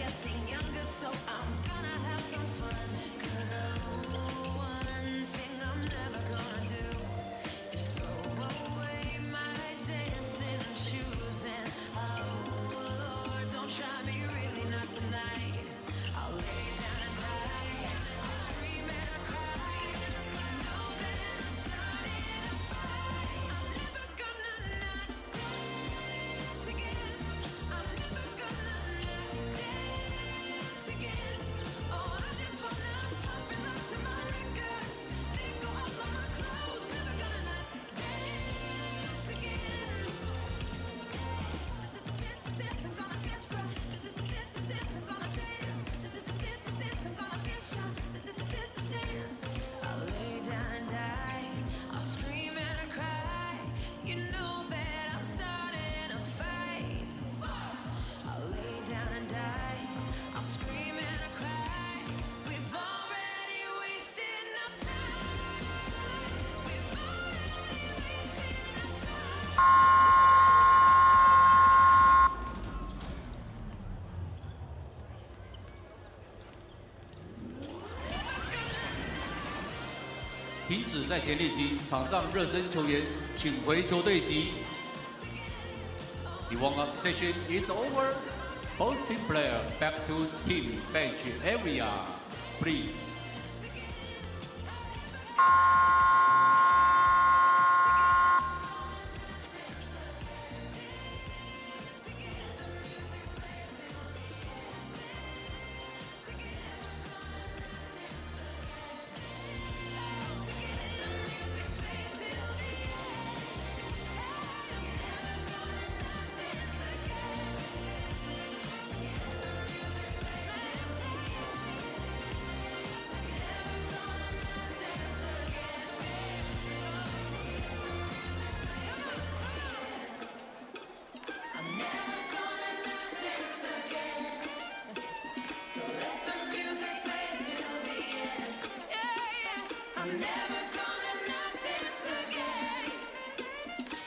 getting younger, so I'm gonna have some fun. 'Cause one thing I'm never gonna do is throw away my dancing shoes. And oh Lord, don't try me, really not tonight. I'll lay down and die. I'll scream and I'll cry. You know that I'm starting a fight. I'm never gonna not dance again. I'm never gonna not dance again. Oh, I just wanna pump and love to my records. Then go off on my clothes. Never gonna not dance again. This I'm gonna get sprung. This I'm gonna dance. This I'm gonna get shot. Dance. I'll lay down and die. I'll scream and I cry. You know that I'm starting a fight. I'll lay down and die. I'll scream and I cry. We've already wasted enough time. We've already wasted enough time. 停止在前练习，场上热身球员请回球队席。The warm-up session is over. Both team player back to team bench area, please. I'm never gonna not dance again. So let the music play till the end. Yeah. I'm never gonna not dance again.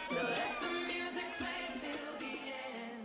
So let the music play till the end.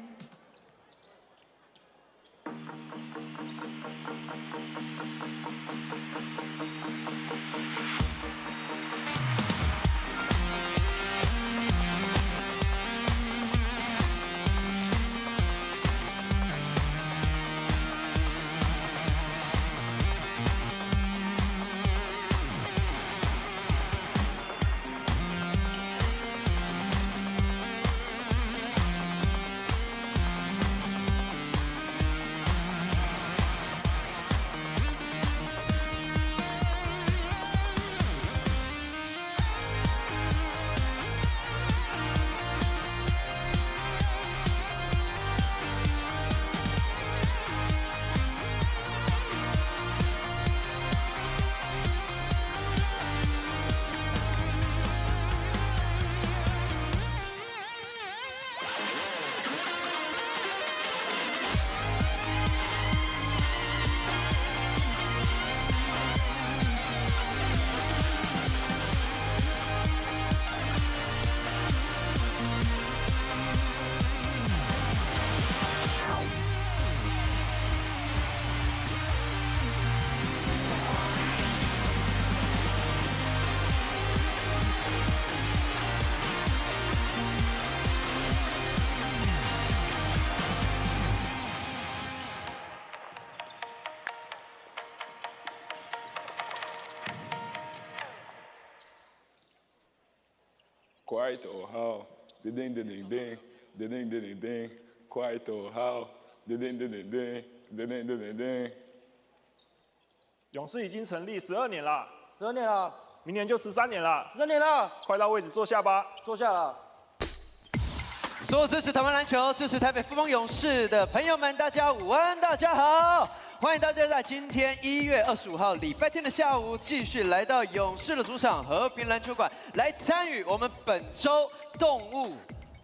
快头号，叮叮叮叮叮，叮叮叮叮叮，快头号，叮叮叮叮叮，叮叮叮叮叮。勇士已经成立12年了，12年了，明年就13年了，13年了，快到位置坐下吧，坐下了。所有支持台湾篮球、支持台北富邦勇士的朋友们，大家午安，大家好！欢迎大家在今天1月25号礼拜天的下午，继续来到勇士的主场和平篮球馆，来参与我们本周动物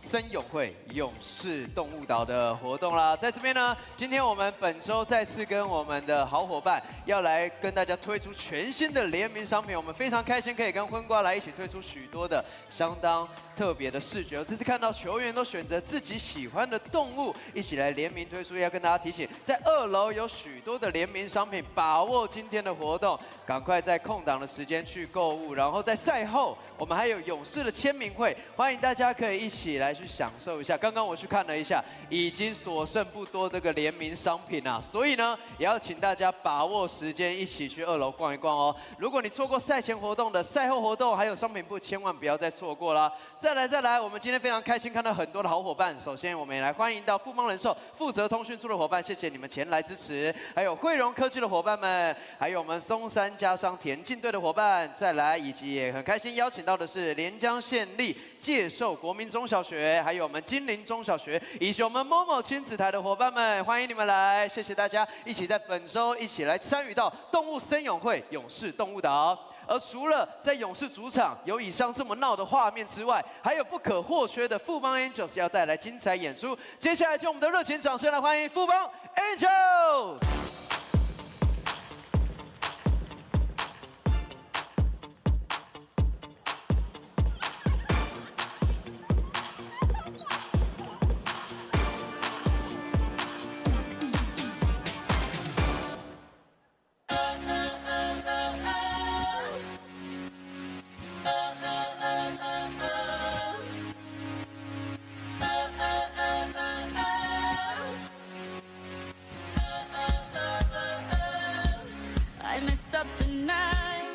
森友会勇士动物岛的活动啦，在这边呢，今天我们本周再次跟我们的好伙伴要来跟大家推出全新的联名商品，我们非常开心可以跟昏瓜来一起推出许多的相当特别的视觉。这次看到球员都选择自己喜欢的动物一起来联名推出，要跟大家提醒，在2楼有许多的联名商品，把握今天的活动，赶快在空档的时间去购物。然后在赛后，我们还有勇士的签名会，欢迎大家可以一起来去享受一下。刚刚我去看了一下，已经所剩不多这个联名商品啊，所以呢，也要请大家把握时间，一起去2楼逛一逛哦。如果你错过赛前活动的赛后活动，还有商品部，千万不要再错过啦。再来，我们今天非常开心看到很多的好伙伴。首先，我们也来欢迎到富邦人寿负责通讯处的伙伴，谢谢你们前来支持。还有汇荣科技的伙伴们，还有我们松山家商田径队的伙伴，再来，以及也很开心邀请到的是连江县立介寿国民中小学，还有我们金陵中小学，以及我们某某亲子台的伙伴们，欢迎你们来，谢谢大家一起在本周一起来参与到动物森友会勇士动物岛。而除了在勇士主场有以上这么闹的画面之外，还有不可或缺的富邦 Angels 要带来精彩演出。接下来就我们的热情掌声来欢迎富邦 Angels。I messed up tonight.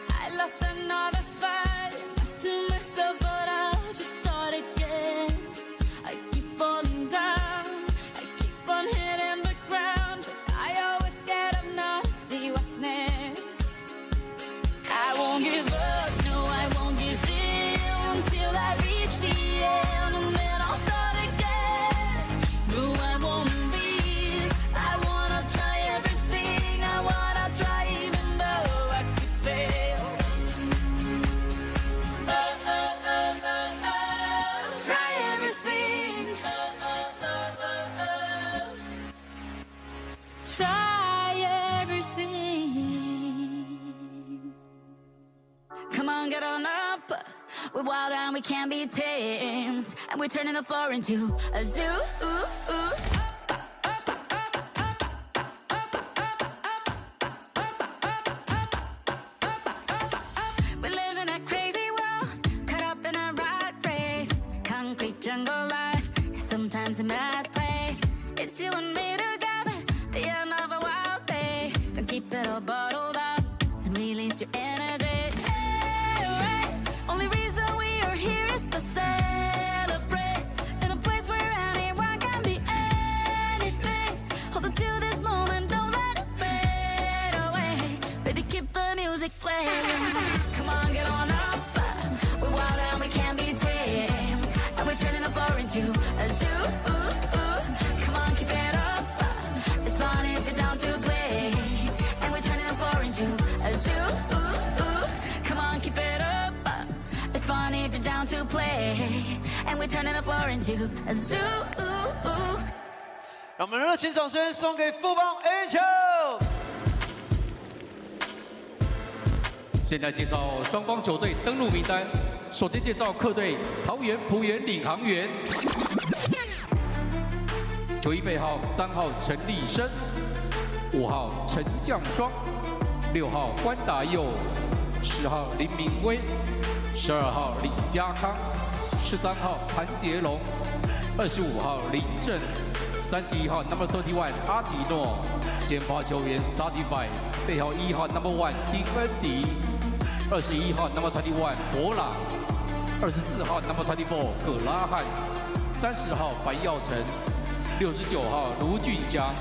I lost another fight. Lost to myself, but I'll just start again. I keep falling down. I keep on hitting the ground, but I always get up now to see what's next. I won't give up, no, I won't give in until I reach the end, and then I'll start again. No, I won't leave. I wanna try everything. I wanna try even though I could fail. Try everything. Try everything. Come on, get on up. We're wild and we can't be tamed, and we're turning the floor into a zoo. We live in a crazy world, caught up in a rat race. Concrete jungle life is sometimes a mad place. It's you and me together, the end of a wild day. Don't keep it all bottled up and release your energy. Hey, right. Only reason we are here is to celebrate in a place where anyone can be anything. Hold on to this moment, don't let it fade away. Baby, keep the music playing. Come on, get on up. We're wild and we can't be tamed, and we're turning the floor into a zoo. Come on, keep it up. It's fun if you're down to play, and we're turning the floor into a zoo. Come on, keep it up. It's fun if you're down to play, and we're turning the floor into a zoo. 让我们热情掌声送给富邦 Angels。现在介绍双方球队登陆名单。首先介绍客队桃园璞园领航员，球衣背号3号陈立生，5号陈将双，6号关达佑，10号林明威，12号李家康，13号谭杰龙，25号林正，31号 No. 31阿提诺，先发球员 Startify 背号1号 No. 1丁恩迪，21号 No. 21博朗，24号 No. 24葛拉汉，30号白耀成，69号卢俊祥，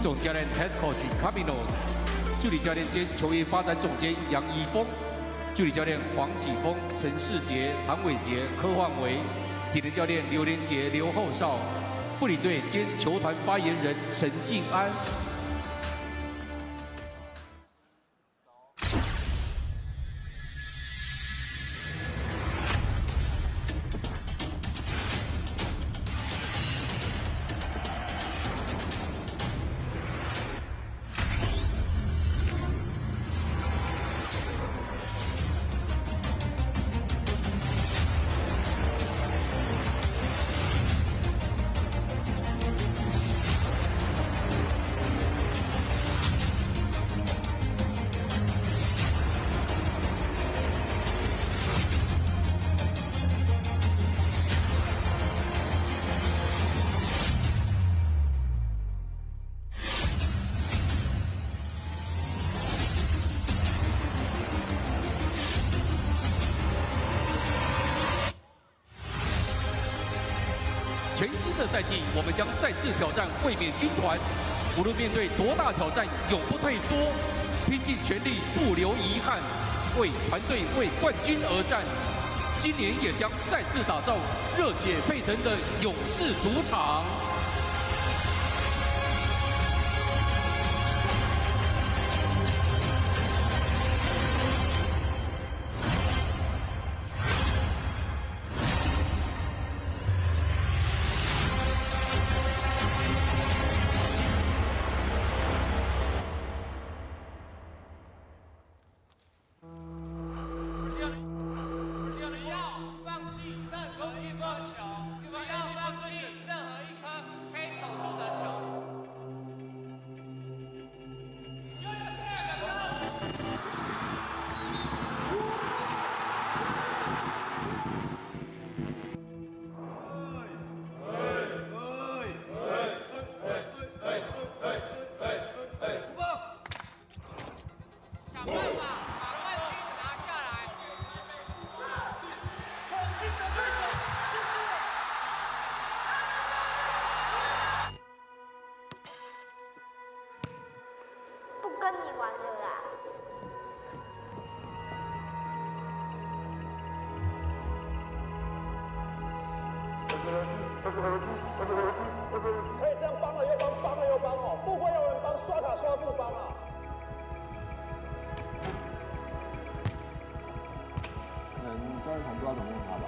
总教练 Head Coach Caminos， 助理教练兼球员发展总监杨怡峰，助理教练黄启峰、陈世杰、唐伟杰、柯焕维，体能教练刘连杰、刘厚少，副领队兼球团发言人陈信安。全新的赛季，我们将再次挑战卫冕军团，无论面对多大挑战，永不退缩，拼尽全力，不留遗憾，为团队、为冠军而战。今年也将再次打造热血沸腾的勇士主场。不跟你玩了啦！可以这样帮了又帮，帮了又帮哦，不会有人帮，刷卡刷不帮啊！你教练团不知道怎么用它吧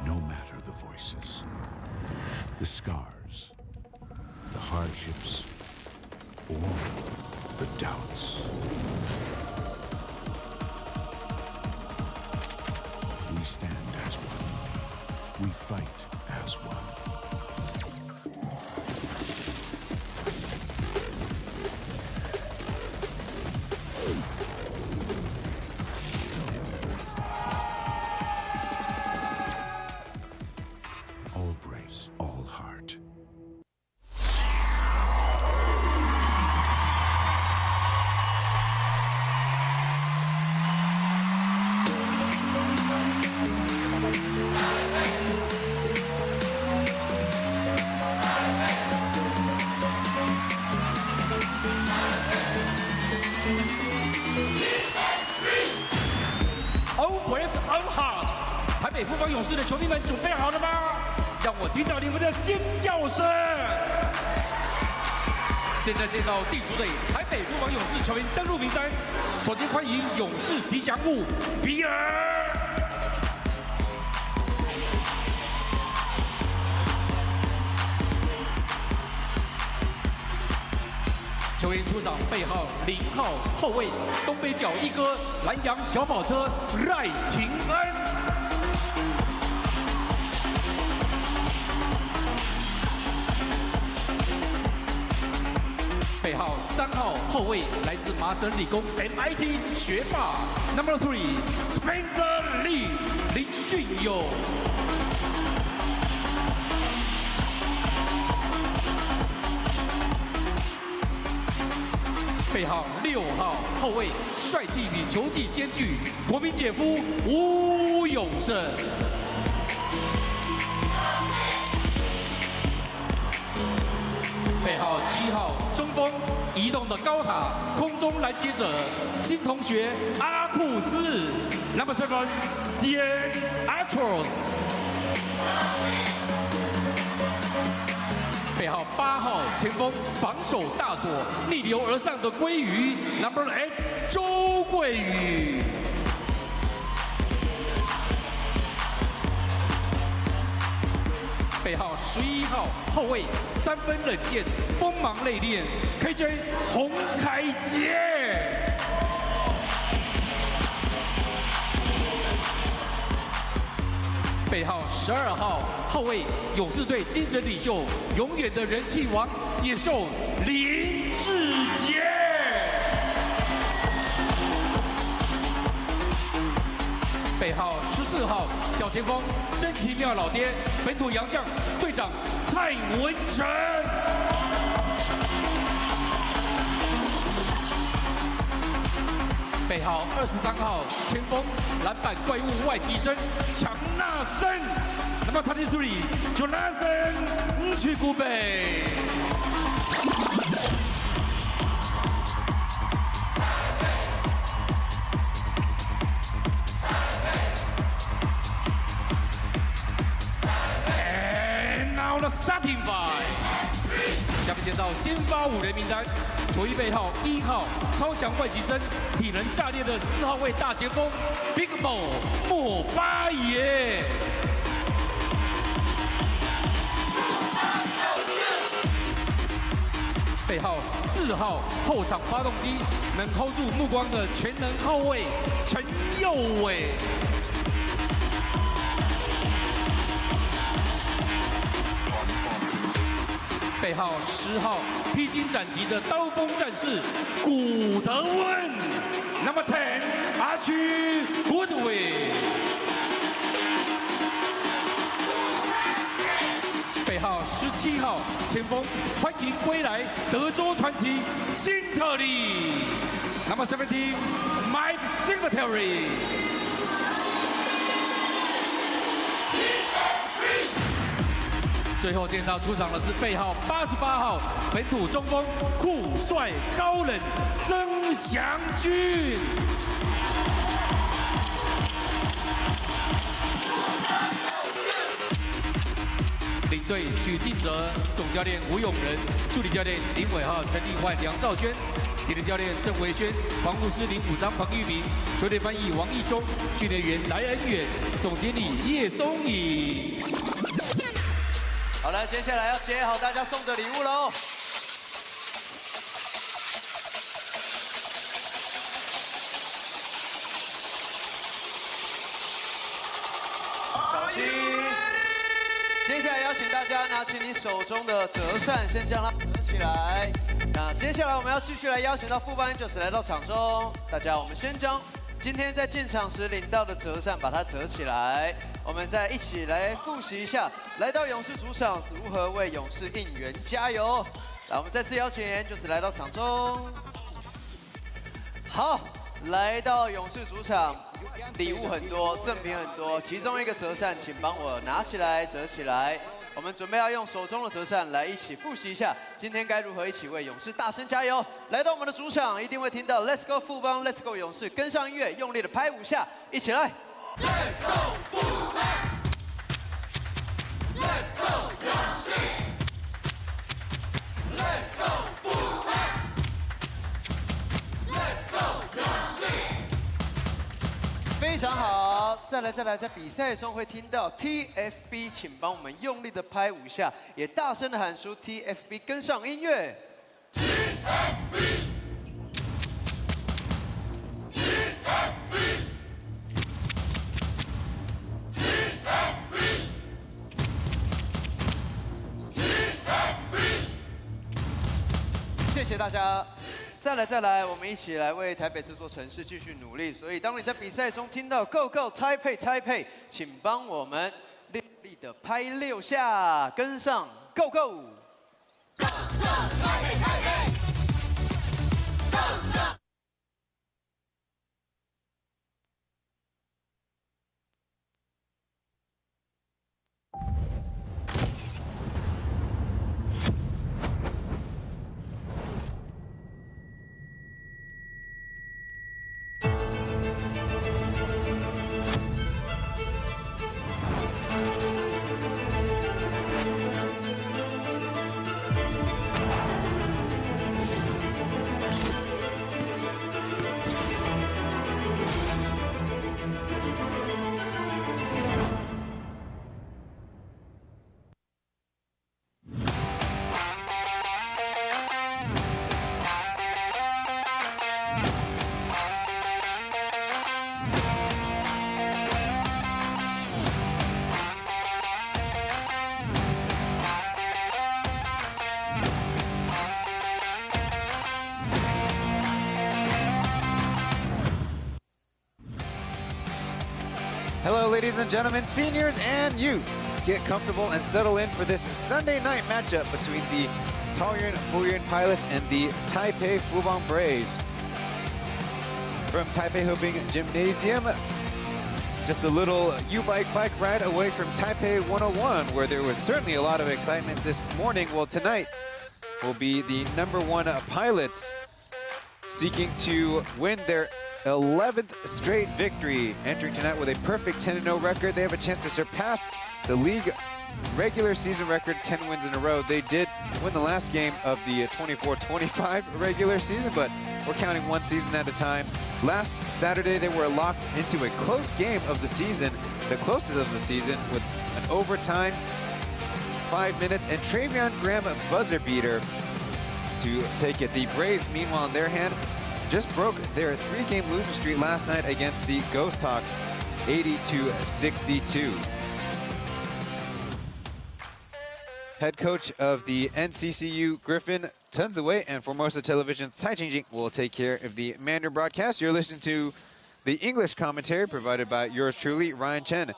No matter the voices, the scars, the hardships, or the doubts. We stand as one. We fight as one. All braves, all heart. 台北富邦勇士的球迷们准备好了吗？让我听到你们的尖叫声！现在介绍地主队台北富邦勇士球员登录名单，首先欢迎勇士吉祥物比尔。球员出场背号0号后卫东北角一哥蓝洋小跑车赖廷恩。背号3号后卫来自麻省理工 MIT 学霸 Number 3 Spencer Lee 林俊佑。背号6号后卫，帅气与球技兼具，国民姐夫吴永胜。背号7号中锋，移动的高塔，空中拦截者，新同学阿库斯 ，Number 7 Dean Atros。背号8号前锋，防守大锁，逆流而上的鲑鱼 ，Number 8周桂宇。背号11号后卫，3分冷箭，锋芒内敛 ，KJ 洪凯杰。背号12号后卫，勇士队精神领袖，永远的人气王野兽林志杰。背号14号小前锋，真奇妙老爹，本土洋将队长蔡文成。背号23号前锋，篮板怪物外籍生强纳。大森，那么团体助理 Jonathan 去古北。And now the starting five。下面介绍先发5人名单。 球衣背号1号超强外籍生，体能炸裂的4号位大前锋 Big Mo 莫巴耶。背号4号后场发动机，能 hold 住目光的全能后卫陈佑伟。 背号10号，披荆斩棘的刀锋战士古德温 ，Number 10， 阿区 Goodwin。背号17号，前锋欢迎归来德州传奇辛特利 ，Number 17， Mike Singletary。 最后介绍出场的是背号88号本土中锋酷帅高冷曾祥军。领队许晋哲，总教练吴永仁，助理教练林伟浩、陈立焕、梁兆轩，体能教练郑维轩，防护师林武章、彭玉明，球队翻译王义忠，训练员莱恩远，总经理叶宗颖。 好了，接下来要接好大家送的礼物喽。小心！接下来邀请大家拿起你手中的折扇，先将它折起来。那接下来我们要继续来邀请到Fubon Angels来到场中，大家我们先将今天在进场时领到的折扇把它折起来。 我们再一起来复习一下，来到勇士主场如何为勇士应援加油。来，我们再次邀请就是来到场中。好，来到勇士主场，礼物很多，赠品很多，其中一个折扇，请帮我拿起来折起来。我们准备要用手中的折扇来一起复习一下，今天该如何一起为勇士大声加油。来到我们的主场，一定会听到 Let's Go 富邦 ，Let's Go 勇士，跟上音乐，用力的拍5下，一起来。 Let's go 富邦 ，Let's go 勇士 ，Let's go 富邦 ，Let's go 勇士。非常好，再来，在比赛中会听到 TFB， 请帮我们用力的拍5下，也大声的喊出 TFB， 跟上音乐。TFB。 谢谢大家，再来，我们一起来为台北这座城市继续努力。所以，当你在比赛中听到 “Go Go Taipei”， 请帮我们用力的拍6下，跟上 “Go Go”。Go Go Taipei。 Hello, ladies and gentlemen, seniors and youth. Get comfortable and settle in for this Sunday night matchup between the Taoyuan Pauian Pilots and the Taipei Fubon Braves. From Taipei Hoping Gymnasium, just a little U-bike bike ride away from Taipei 101, where there was certainly a lot of excitement this morning. Well, tonight will be the #1 pilots seeking to win their 11th straight victory. Entering tonight with a perfect 10-0 record, they have a chance to surpass the league regular season record, 10 wins in a row. They did win the last game of the 24-25 regular season, but we're counting one season at a time. Last Saturday, they were locked into a close game of the season, the closest of the season, with an overtime, 5 minutes, and Taoyuan Graham buzzer beater to take it. The Braves, meanwhile, in their hand, just broke their 3-game losing streak last night against the Ghost Hawks, 80-62. Head coach of the NCCU Griffin Chen and Formosa Television's Cai Jingjing will take care of the Mandarin broadcast. You're listening to the English commentary provided by yours truly, Ryan Chen.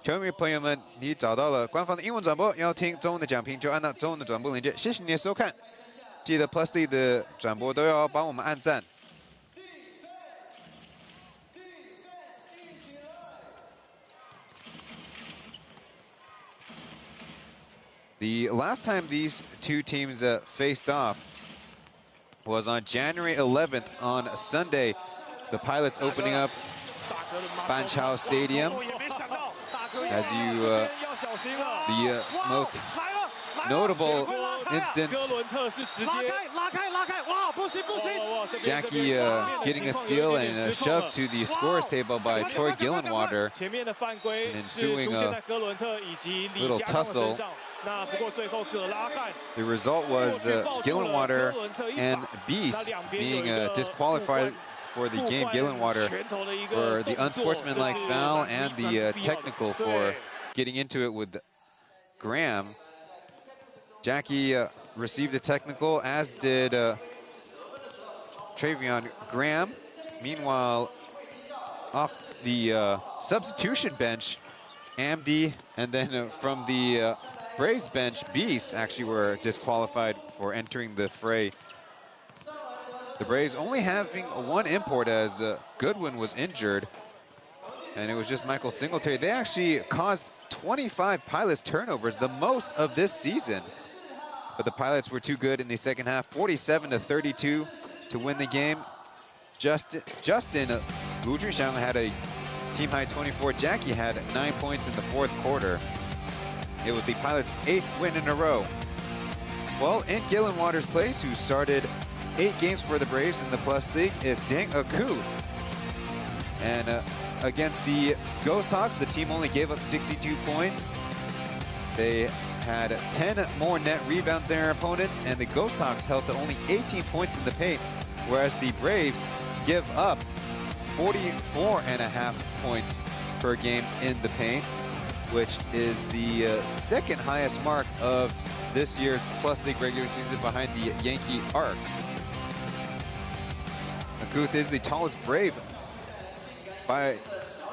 球迷朋友们，你找到了官方的英文转播，要听中文的讲评就按照中文的转播连接。谢谢你的收看，记得 Plus 的转播都要帮我们按赞。The last time these two teams faced off was on January 11th on Sunday. The Pilots opening up Banqiao Stadium. As you, the most notable instance, Jackie getting a steal and a shove to the scores table by Troy Gillenwater, an ensuing little tussle. The result was Gillenwater and Beast being disqualified for the game. Gillenwater for the unsportsmanlike foul and the technical for getting into it with Graham. Jackie received a technical, as did Taoyuan Graham. Meanwhile, off the substitution bench, Amdi, and then from the Braves bench, Beast actually were disqualified for entering the fray. The Braves only having one import, as Goodwin was injured, and it was just Michael Singletary. They actually caused 25 Pilots turnovers, the most of this season. But the Pilots were too good in the second half, 47-32 to win the game. Justin Lu Junxiang had a team-high 24. Jackie had 9 points in the fourth quarter. It was the Pilots' 8th win in a row. Well, in Gillenwater's place, who started 8 games for the Braves in the Plus League, it's Deng Aku. And against the Ghost Hawks, the team only gave up 62 points. They had 10 more net rebounds than their opponents, and the Ghost Hawks held to only 18 points in the paint, whereas the Braves give up 44.5 points per game in the paint, which is the second highest mark of this year's Plus League regular season, behind the Yankee arc. Aguth is the tallest Brave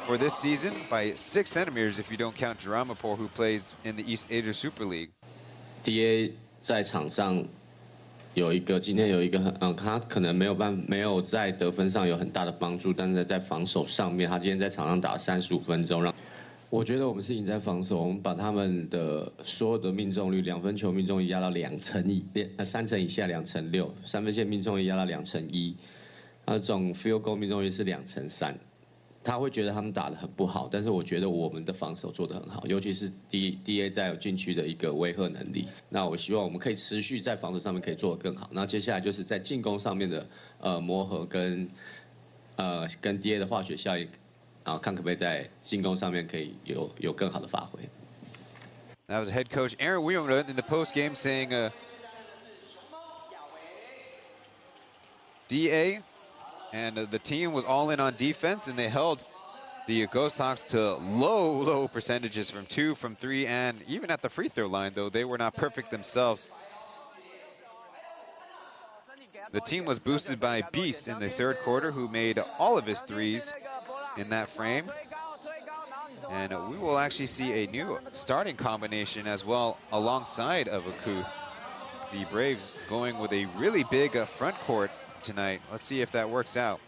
for this season by 6 centimeters if you don't count Jaramapur, who plays in the East Asia Super League. DA 在场上有一个，今天有一个他可能没有在得分上有很大的帮助，但是在防守上面，他今天在场上打35分钟，我觉得我们是赢在防守，我们把他们的所有的命中率，2分球命中率压到3成以下2成6，3分线命中率压到2成1，那种 field goal 命中率是2成3。他会觉得他们打得很不好，但是我觉得我们的防守做得很好，尤其是 DA 在禁区的一个威慑能力。那我希望我们可以持续在防守上面可以做得更好。那接下来就是在进攻上面的磨合跟DA 的化学效应，然后看可不可以在进攻上面可以有更好的发挥。That was head coach Aaron Wheeler in the post game saying DA and the team was all in on defense, and they held the Ghost Hawks to low percentages from 2, from 3, and even at the free throw line, though they were not perfect themselves. The team was boosted by Beast in the third quarter, who made all of his threes in that frame. And we will actually see a new starting combination as well alongside of Akuth. The Braves going with a really big front court tonight. Let's see if that works out.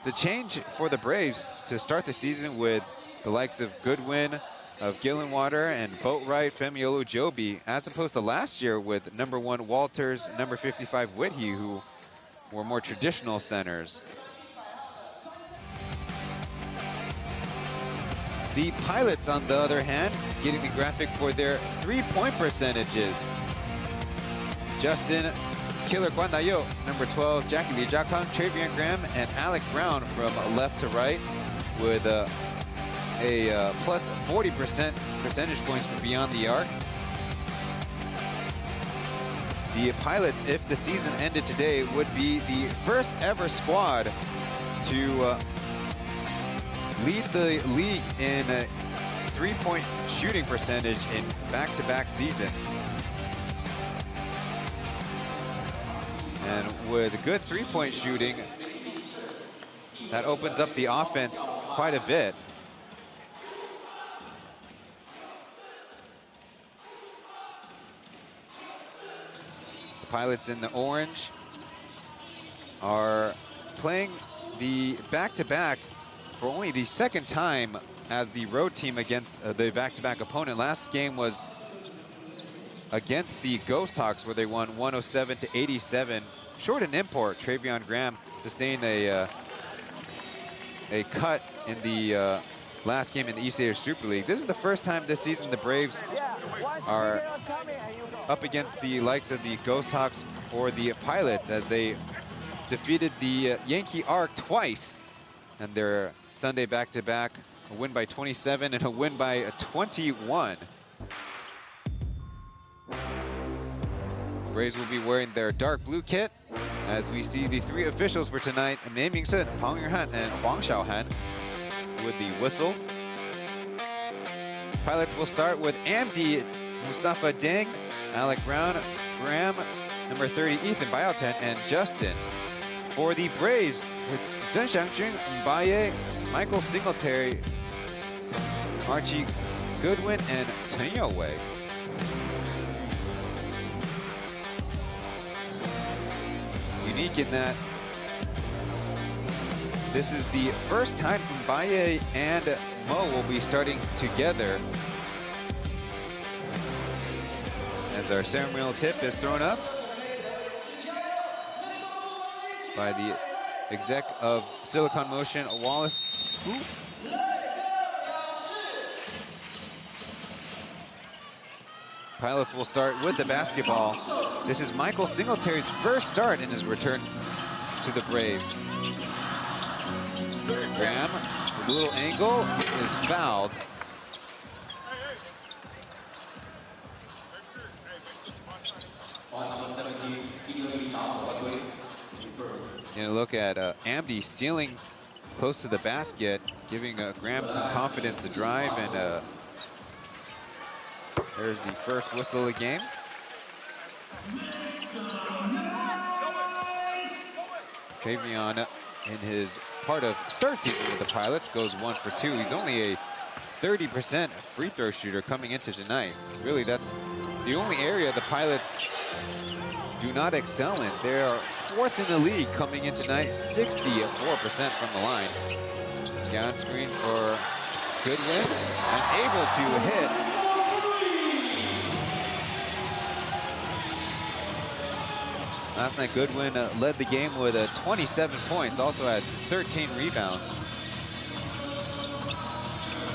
it's a change for the Braves to start the season with the likes of Goodwin, of Gillenwater, and Boatwright, Femiolo, Joby, as opposed to last year with #1 Walters, number 55 Whitty, who were more traditional centers. The Pilots, on the other hand, getting the graphic for their three-point percentages. Justin Killer Guandayo, number 12, Jackie Lee Jiakang, Travian Graham, and Alec Brown from left to right with a plus 40% percentage points for beyond the arc. The Pilots, if the season ended today, would be the first ever squad to lead the league in a three-point shooting percentage in back-to-back seasons. And with good three-point shooting, that opens up the offense quite a bit. The Pilots in the orange are playing the back-to-back for only the second time as the road team against the back-to-back opponent. Last game was against the Ghost Hawks, where they won 107-87. Short in import, Travion Graham sustained a cut in the last game in the East Asia Super League. This is the first time this season the Braves are up against the likes of the Ghost Hawks or the Pilots, as they defeated the Yankee Arc twice. And their Sunday back-to-back, a win by 27 and a win by 21. Braves will be wearing their dark blue kit as we see the three officials for tonight, Mei Mingsen, Pang Yuhan, and Huang Xiaohan, with the whistles. Pilots will start with Amdi, Mustafa Deng, Alec Brown, Graham, number 30, Ethan Bioten, and Justin. For the Braves, it's Zhen Xiangjun, Mbaye, Michael Singletary, Archie Goodwin, and Chen Youwei. Unique in that this is the first time Mbaye and Mo will be starting together. As our ceremonial tip is thrown up by the exec of Silicon Motion, Wallace. Pilots will start with the basketball. This is Michael Singletary's first start in his return to the Braves. Graham, with a little angle, is fouled. And look at Amdi sealing close to the basket, giving Graham some confidence to drive, and there's the first whistle of the game. Travion, in his part of third season with the Pilots, goes 1 for 2. He's only a 30% free throw shooter coming into tonight. Really, that's the only area the Pilots do not excel in. They are 4th in the league coming in tonight, 64% from the line. Down screen for Goodwin, and able to hit. Last night, Goodwin led the game with 27 points, also had 13 rebounds.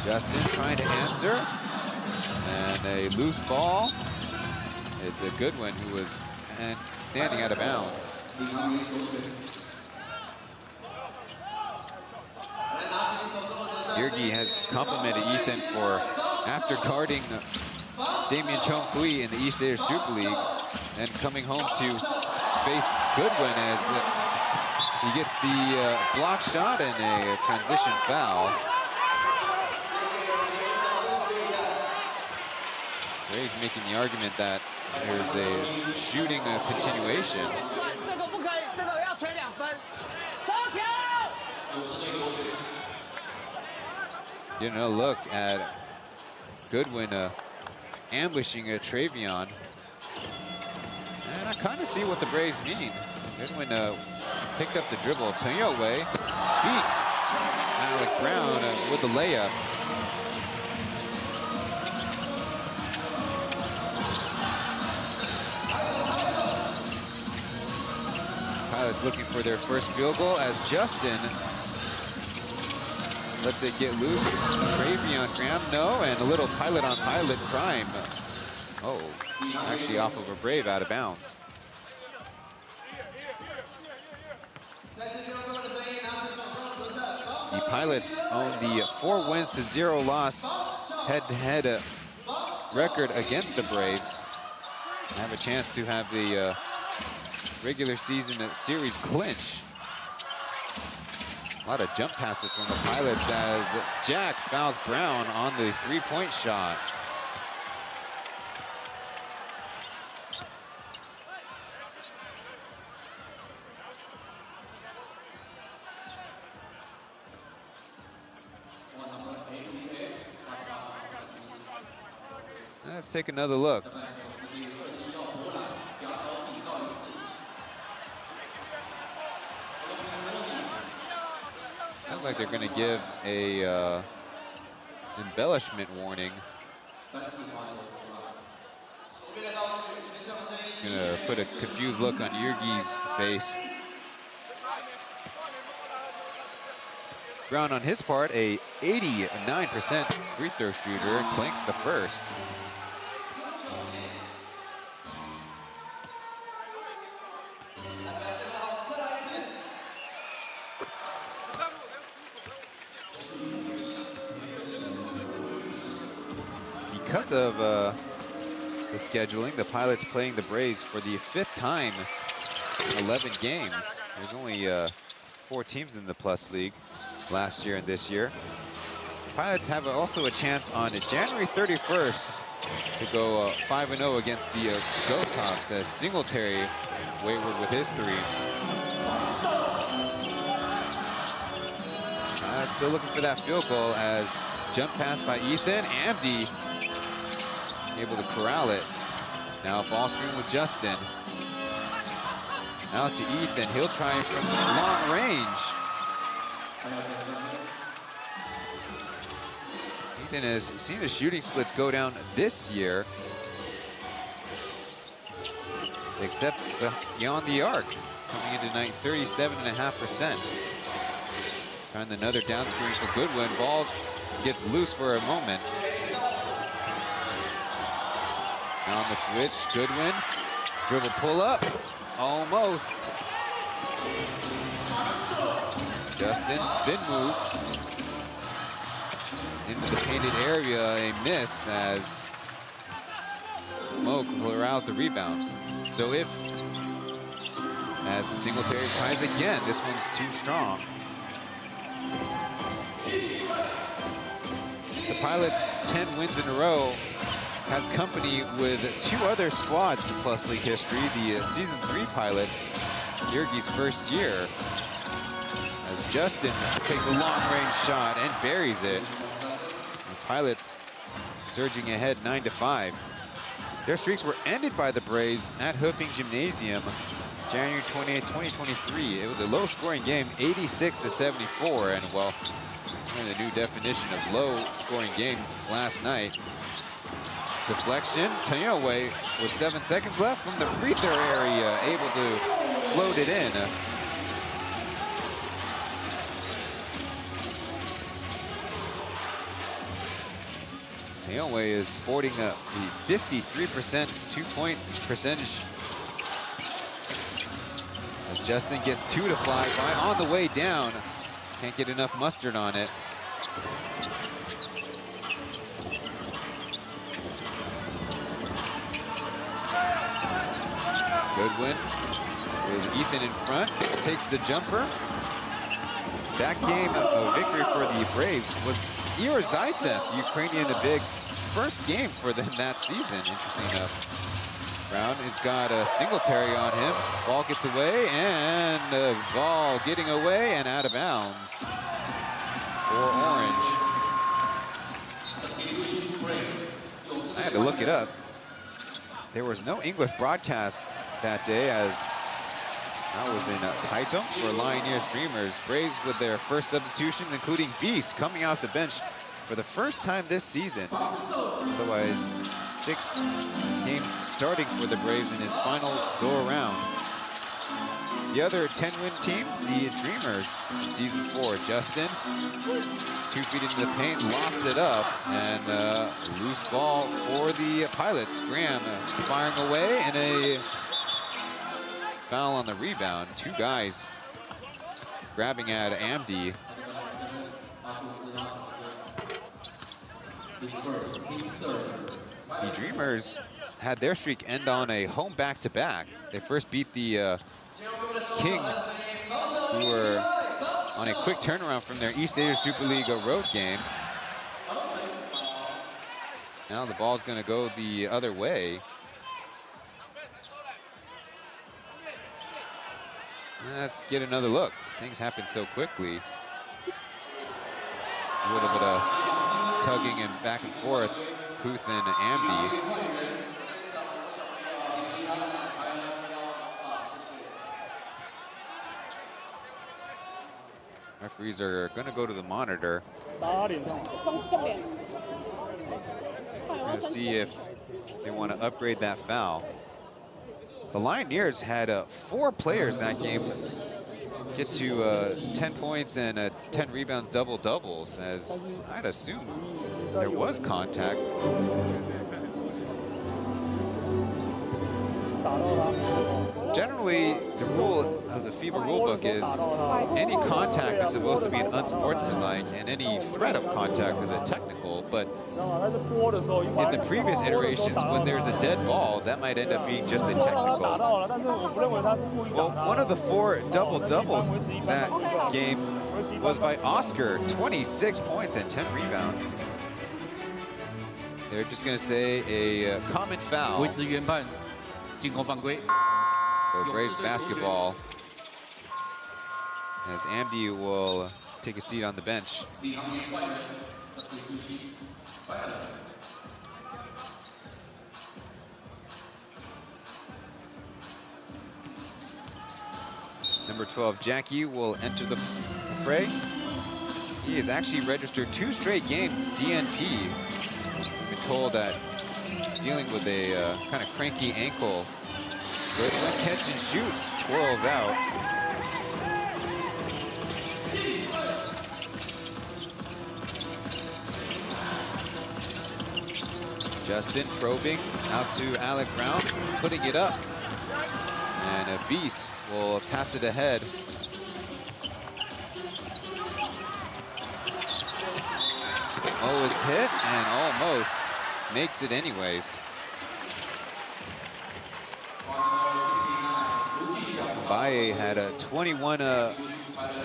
Justin trying to answer, and a loose ball. It's a Goodwin who was standing out of bounds. Yergi has complimented Ethan for, after guarding Damian Chong-Fui in the East Asia Super League, and coming home to face Goodwin as he gets the block shot and a transition foul. Braves making the argument that there's a shooting continuation. Getting a look at Goodwin ambushing Travion. And I kind of see what the Braves mean. Goodwin picked up the dribble. Chen Youwei beats Alec Brown with the layup. Pilots looking for their first field goal as Justin lets it get loose. Travion Graham, no, and a little pilot on pilot crime. Oh, actually off of a Brave out of bounds. The Pilots own the 4 wins to 0 loss head-to-head record against the Braves. Have a chance to have the regular season series clinch. A lot of jump passes from the Pilots as Jack fouls Brown on the three-point shot. Let's take another look. Looks like they're going to give a embellishment warning. Going to put a confused look on Yergi's face. Brown on his part, a 89% free throw shooter, clinks the first. Because of the scheduling, the Pilots playing the Braves for the 5th time in 11 games. There's only 4 teams in the Plus League last year and this year. Pilots have also a chance on January 31st to go 5-0 against the Ghost Hawks as Singletary wayward with his 3. Still looking for that field goal as jump pass by Ethan. Amdi able to corral it. Now ball screen with Justin. Out to Ethan. He'll try from long range. Ethan has seen the shooting splits go down this year, except beyond the arc, coming into night 37.5%. Trying another down screen for Goodwin. Ball gets loose for a moment. Now on the switch, Goodwin, dribble pull up, almost. Justin, spin move. Into the painted area, a miss as Moak will arouse the rebound. So as the Singletary tries again, this one's too strong. The Pilots' 10 wins in a row has company with 2 other squads in Plus League history. The Season 3 Pilots, Yergi's first year, as Justin takes a long-range shot and buries it. The Pilots surging ahead 9-5. Their streaks were ended by the Braves at Hooping Gymnasium, January 28, 2023. It was a low-scoring game, 86-74, and well, a new definition of low-scoring games last night. Deflection, Taoyuan with 7 seconds left from the free throw area, able to float it in. Taoyuan is sporting the 53% two-point percentage. As Justin gets 2 to fly by on the way down. Can't get enough mustard on it. Goodwin with Ethan in front, takes the jumper. That game of victory for the Braves was Igor Zaytsev, Ukrainian the Big's first game for them that season, interesting enough. Brown has got a Singletary on him. Ball gets away, and the ball getting away and out of bounds for Orange. I had to look it up. There was no English broadcast that day as That was in Taichung for Lioneers Dreamers. Braves with their first substitutions, including Beast coming off the bench for the first time this season. Otherwise, 6 games starting for the Braves in his final go-around. The other 10-win team, the Dreamers, Season 4. Justin, 2 feet into the paint, lofts it up, and loose ball for the Pilots. Graham firing away, and a foul on the rebound. 2 guys grabbing at Amdi. The Dreamers had their streak end on a home back-to-back. They first beat the Kings, who were on a quick turnaround from their East Asia Super League road game. Now the ball's going to go the other way. Let's get another look. Things happen so quickly. A little bit of tugging and back and forth. Huth and Amdi. Referees are going to go to the monitor. Going to see if they want to upgrade that foul. The Lioneers had 4 players that game get to 10 points and 10 rebounds, double-doubles, as I'd assume there was contact. Generally, the rule of the FIBA rulebook is any contact is supposed to be an unsportsmanlike, and any threat of contact is a technical. But in the previous iterations, when there's a dead ball, that might end up being just a technical. Well, one of the 4 double-doubles that game was by Oscar, 26 points and 10 rebounds. They're just going to say a common foul. For Braves basketball, as Amdi will take a seat on the bench. Number 12, Jackie, will enter the fray. He has actually registered 2 straight games DNP. We've been told that dealing with a kind of cranky ankle. But when catch and shoots, twirls out. Justin probing out to Alec Brown, putting it up. And a Beast will pass it ahead. Oh, is hit and almost makes it anyways. Baye had 21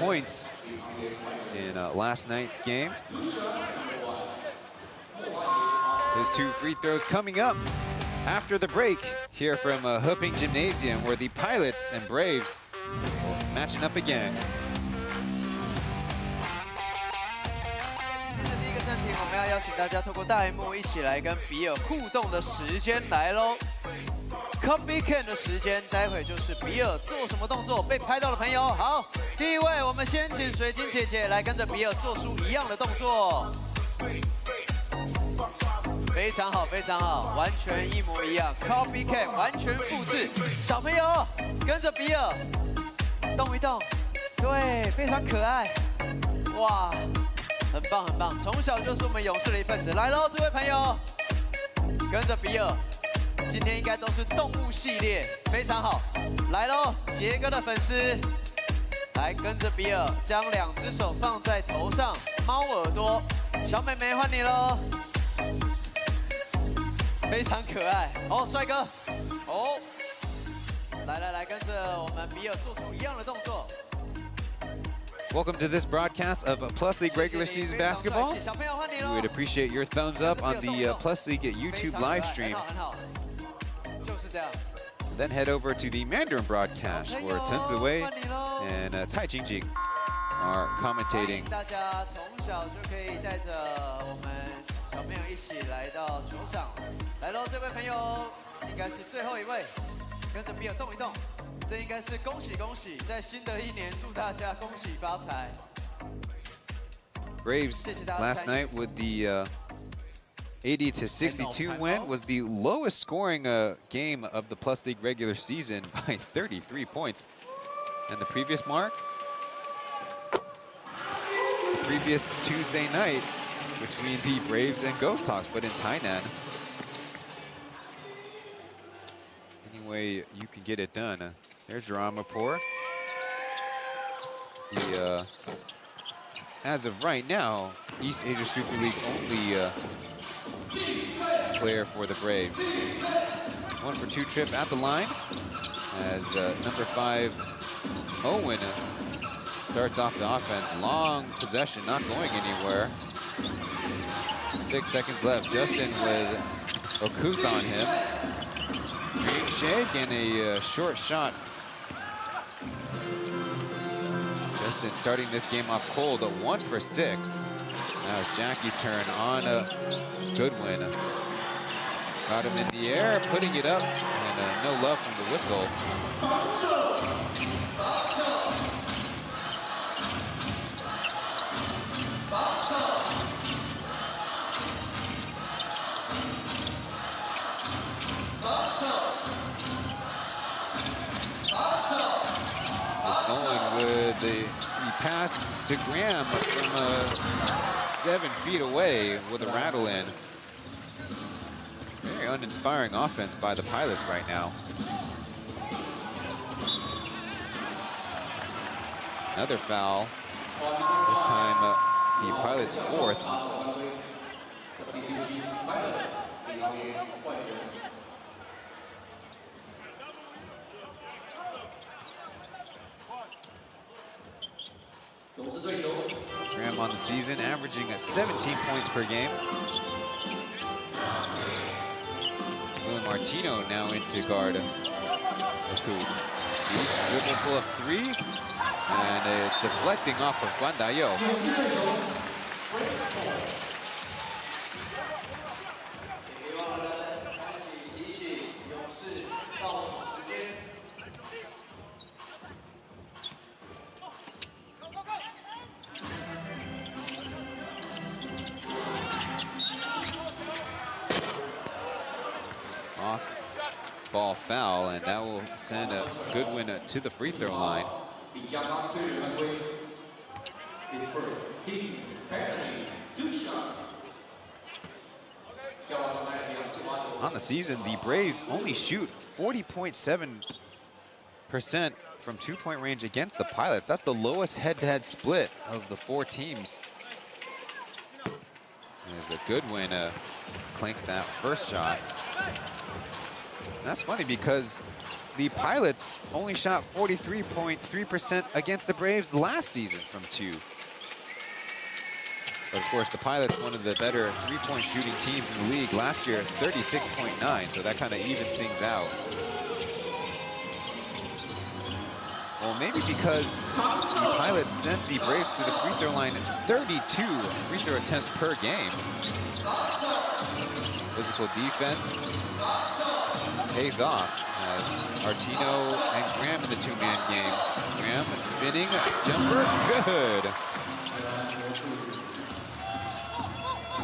points in last night's game. His 2 free throws coming up after the break here from Heping Gymnasium, where the Pilots and Braves matching up again. 第一个暂停，我们要邀请大家透过大荧幕一起来跟比尔互动的时间来喽。Copy Can 的时间，待会就是比尔做什么动作被拍到的朋友。好，第一位，我们先请水晶姐姐来跟着比尔做出一样的动作。非常好，非常好，完全一模一样 ，Copy Can 完全复制。小朋友跟着比尔动一动，对，非常可爱，哇，很棒很棒，从小就是我们勇士的一份子。来喽，这位朋友，跟着比尔。 今天应该都是动物系列，非常好。来喽，杰哥的粉丝，来跟着比尔，将2只手放在头上，猫耳朵。小妹妹换你喽，非常可爱。哦，帅哥，哦，来，跟着我们比尔做出一样的动作。 Welcome to this broadcast of Plus League regular season basketball. We would appreciate your thumbs up on the Plus League YouTube live stream. Then head over to the Mandarin broadcast, where Chen Ziwei and Tai Jingjing are commentating. 大家从小就可以带着我们小朋友一起来到球场。来喽，这位朋友应该是最后一位，跟着比尔动一动。这应该是恭喜恭喜，在新的一年祝大家恭喜发财。 Braves last night with the 80-62 win was the lowest scoring game of the Plus League regular season by 33 points. And the previous mark, the previous Tuesday night between the Braves and Ghost Hawks, but in Tainan. Any way you can get it done. There's Ramapur. As of right now, East Asia Super League only player for the Braves. 1-for-2 trip at the line as number 5 Owen starts off the offense. Long possession, not going anywhere. 6 seconds left. Justin with Okuth on him. Dream shake and a short shot. Justin starting this game off cold at 1 for 6. Now it's Jackie's turn on Goodwin. Got him in the air, putting it up, and no love from the whistle. It's Owen with the pass to Graham from 7 feet away with a rattle in. Very uninspiring offense by the Pilots right now. Another foul. This time the Pilots' 4th. Graham on the season, averaging 17 points per game. Will Martino now into guard. Dribble pull up 3, and it's deflecting off of Guan Dayo. Ball foul, and that will send a Goodwin to the free throw line. On the season, the Braves only shoot 40.7% from 2-point range against the Pilots. That's the lowest head-to-head split of the 4 teams. There's a Goodwin clanks that first shot. That's funny because the Pilots only shot 43.3% against the Braves last season from 2. But of course, the Pilots, one of the better 3-point shooting teams in the league last year, 36.9, so that kind of evens things out. Well, maybe because the Pilots sent the Braves to the free throw line 32 free throw attempts per game. Physical defense pays off as Artino and Graham in the 2-man game. Graham spinning, jumper, good.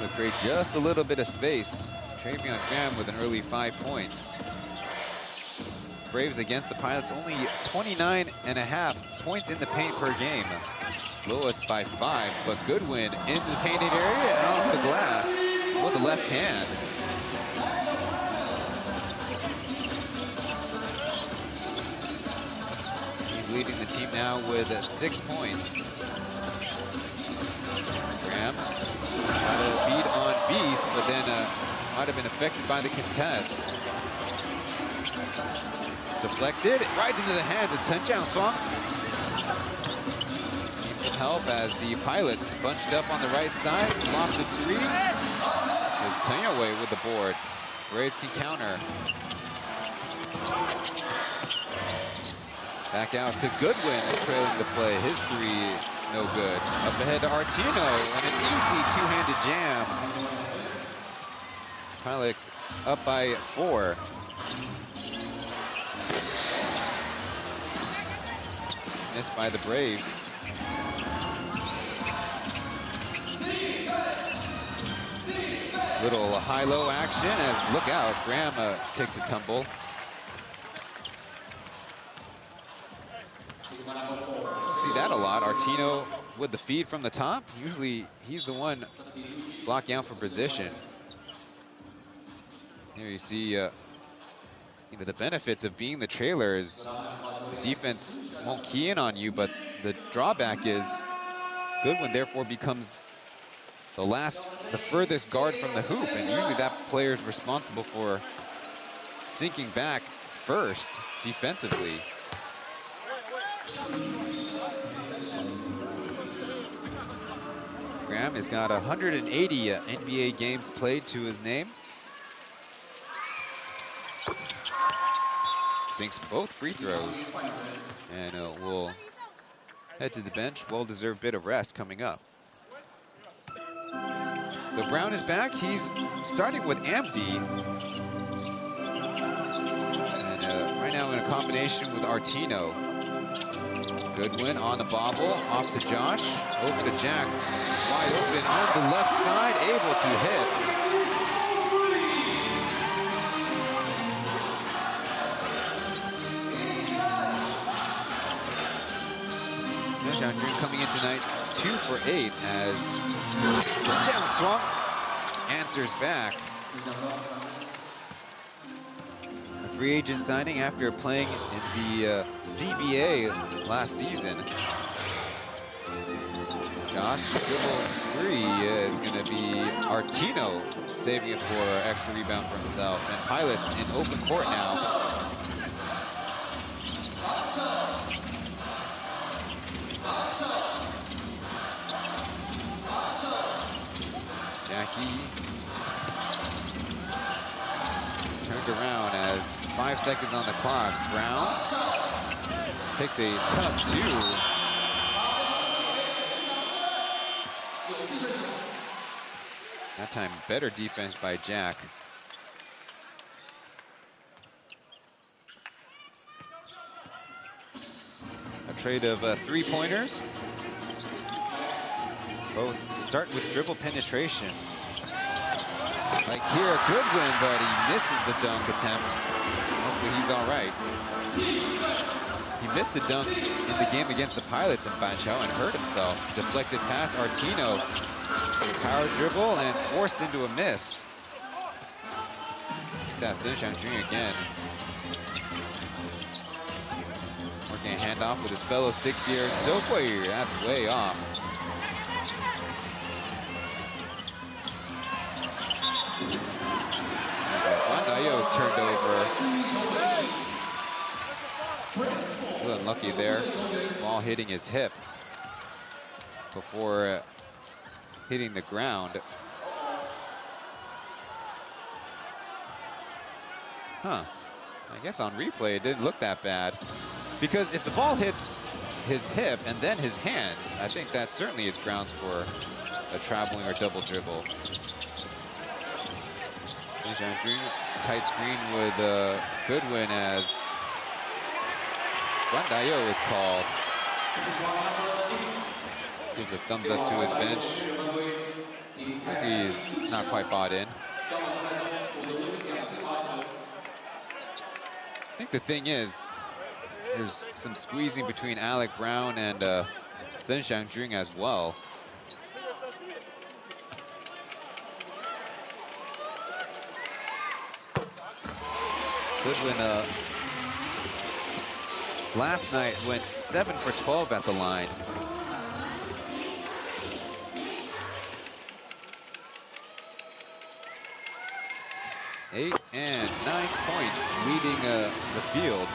To create just a little bit of space. Travion Graham with an early 5 points. Braves against the Pilots only 29.5 points in the paint per game. Lowest by 5, but Goodwin in the painted area and off the glass with the left hand. Leading the team now with 6 points. Graham got a beat on Beast, but then might have been affected by the contest. Deflected right into the hands of Chen Jiangshuang. Needs some help as the Pilots bunched up on the right side. Lobs a 3. Is Chen away with the board. Braves can counter. Back out to Goodwin, trailing the play. His 3, no good. Up ahead to Artino, and an easy 2-handed jam. Pilots up by 4. missed by the Braves. Little high-low action as, look out, Graham takes a tumble. See that a lot. Artino with the feed from the top. Usually he's the one blocking out for position. Here you see the benefits of being the trailer is the defense won't key in on you, but the drawback is Goodwin therefore becomes the furthest guard from the hoop, and usually that player is responsible for sinking back first defensively. Graham has got 180 NBA games played to his name. Sinks both free throws, and will head to the bench. Well-deserved bit of rest coming up. So Brown is back. He's starting with Amdi. And right now in a combination with Artino. Goodwin on the bobble, off to Josh, over to Jack. Wide open on the left side, able to hit. Coming in tonight 2 for 8 as Chen swung, answers back. A free agent signing after playing in the CBA last season. Josh, dribble three is going to be Artino saving it for an extra rebound for himself. And Pilots in open court now. Jackie turned around as 5 seconds on the clock. Brown takes a tough two. That time better defense by Jack. A trade of 3-pointers. Both start with dribble penetration. Like here, Goodwin, but he misses the dunk attempt. Hopefully he's all right. He missed a dunk in the game against the Pilots in Banqiao and hurt himself. Deflected pass, Artino. Power dribble and forced into a miss. That's Chen Xiangjun again. Working a handoff with his fellow 6-year Zhou Guiyu. That's way off. Is turned over. A little unlucky there. Ball hitting his hip before hitting the ground. Huh. I guess on replay it didn't look that bad. Because if the ball hits his hip and then his hands, I think that certainly is grounds for a traveling or double dribble. Tight screen with Goodwin as Guan Dayo is called. Gives a thumbs up to his bench. He's not quite bought in. I think the thing is, there's some squeezing between Alec Brown and Chen Xiangjun as well. Goodwin last night went 7 for 12 at the line. Eight and 9 points leading the field.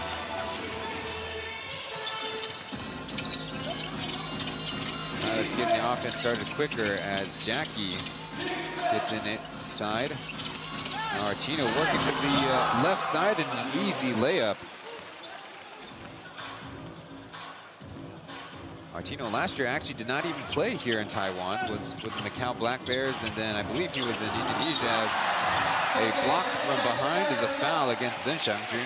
Let's get the offense started quicker as Jackie gets in it side. Now Artino working to the left side and an easy layup. Artino last year actually did not even play here in Taiwan, was with the Macau Black Bears, and then I believe he was in Indonesia as a block from behind is a foul against Chen Xiangjun.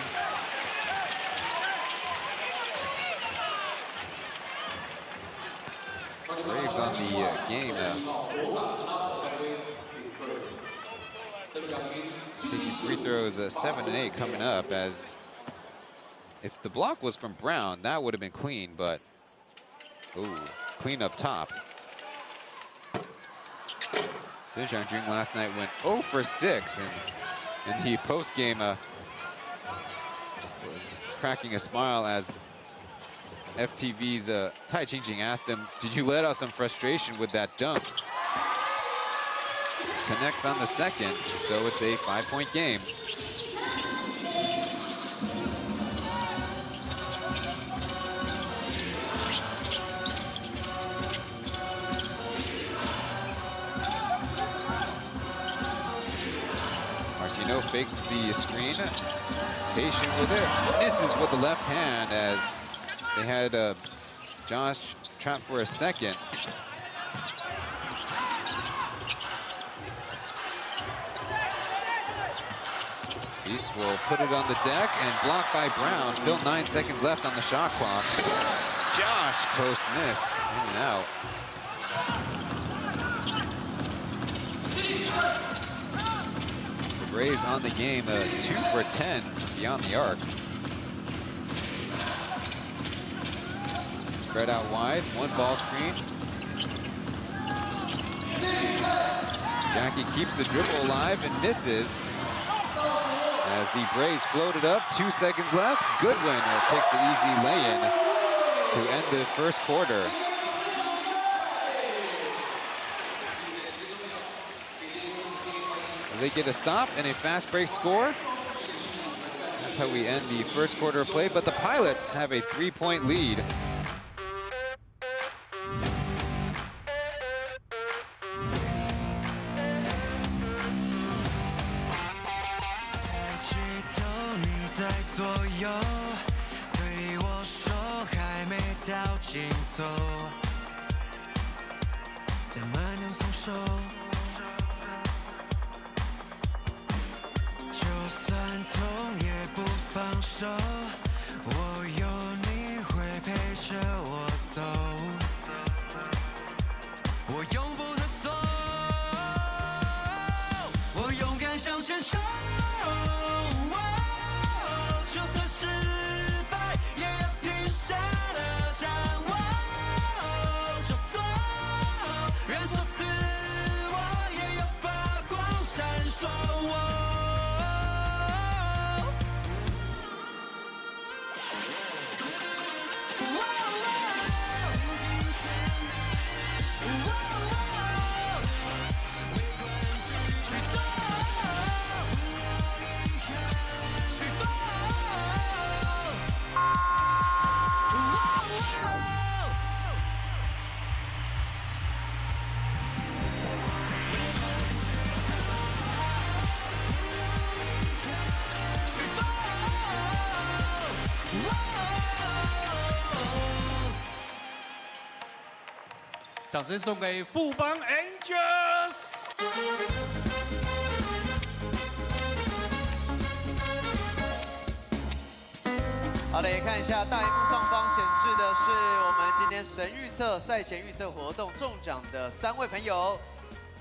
Braves on the game. Taking free throws 7 and 8 coming up, as if the block was from Brown, that would have been clean, but ooh, clean up top. Deng Xiangjun last night went 0 for 6, and in the post game was cracking a smile as FTV's Tai Qingjing asked him, "Did you let out some frustration with that dunk?" Connects on the second, so it's a 5-point game. Martino fakes the screen, patient with it, misses with the left hand as they had Josh trapped for a second. Beast will put it on the deck and blocked by Brown. Still 9 seconds left on the shot clock. Josh, post miss, in and out. The Braves on the game, 2 for 10 beyond the arc. Spread out wide, 1 ball screen. Jackie keeps the dribble alive and misses. As the Braves floated up, 2 seconds left. Goodwin takes the easy lay-in to end the first quarter. They get a stop and a fast break score. That's how we end the first quarter of play, but the Pilots have a 3-point lead.掌声送给富邦 Angels。好的，也看一下大荧幕上方显示的是我们今天神预测赛前预测活动中奖的3位朋友，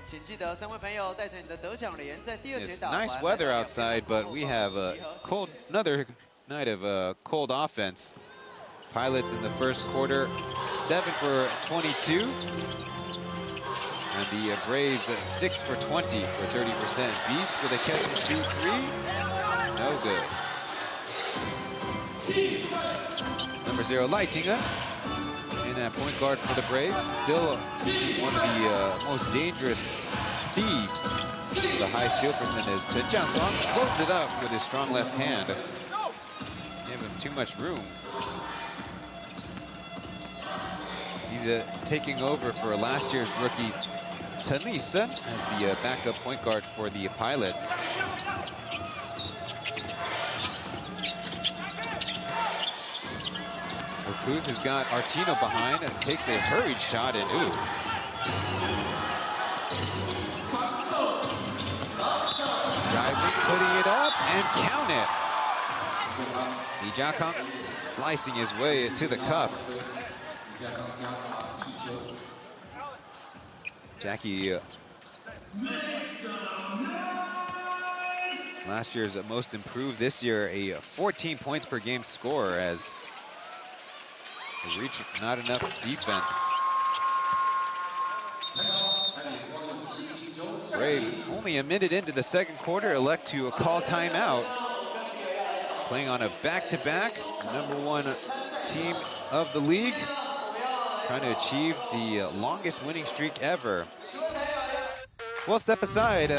请记得3位朋友带着你的得奖联，在第2节打完。Nice weather outside, but we have another night of cold offense. Pilots in the first quarter, 7 for 22. And the Braves at 6 for 20 for 30%. Beast with a catch and shoot 3. No good. Number 0, Leitinga, in at point guard for the Braves. Still one of the most dangerous thieves with a high steal percentage. Chen Jiasong closes it up with his strong left hand. Give him too much room. He's taking over for last year's rookie Chen Lise as the backup point guard for the Pilots. Booth has got Artino behind and takes a hurried shot and ooh. Driving, putting it up and count it. Li Jiakang slicing his way to the cup. Jackie, last year's most improved. This year, a 14 points per game scorer as they reach not enough defense. Braves only a minute into the second quarter elect to call timeout. Playing on a back-to-back, #1 team of the league, trying to achieve the longest winning streak ever. We'll step aside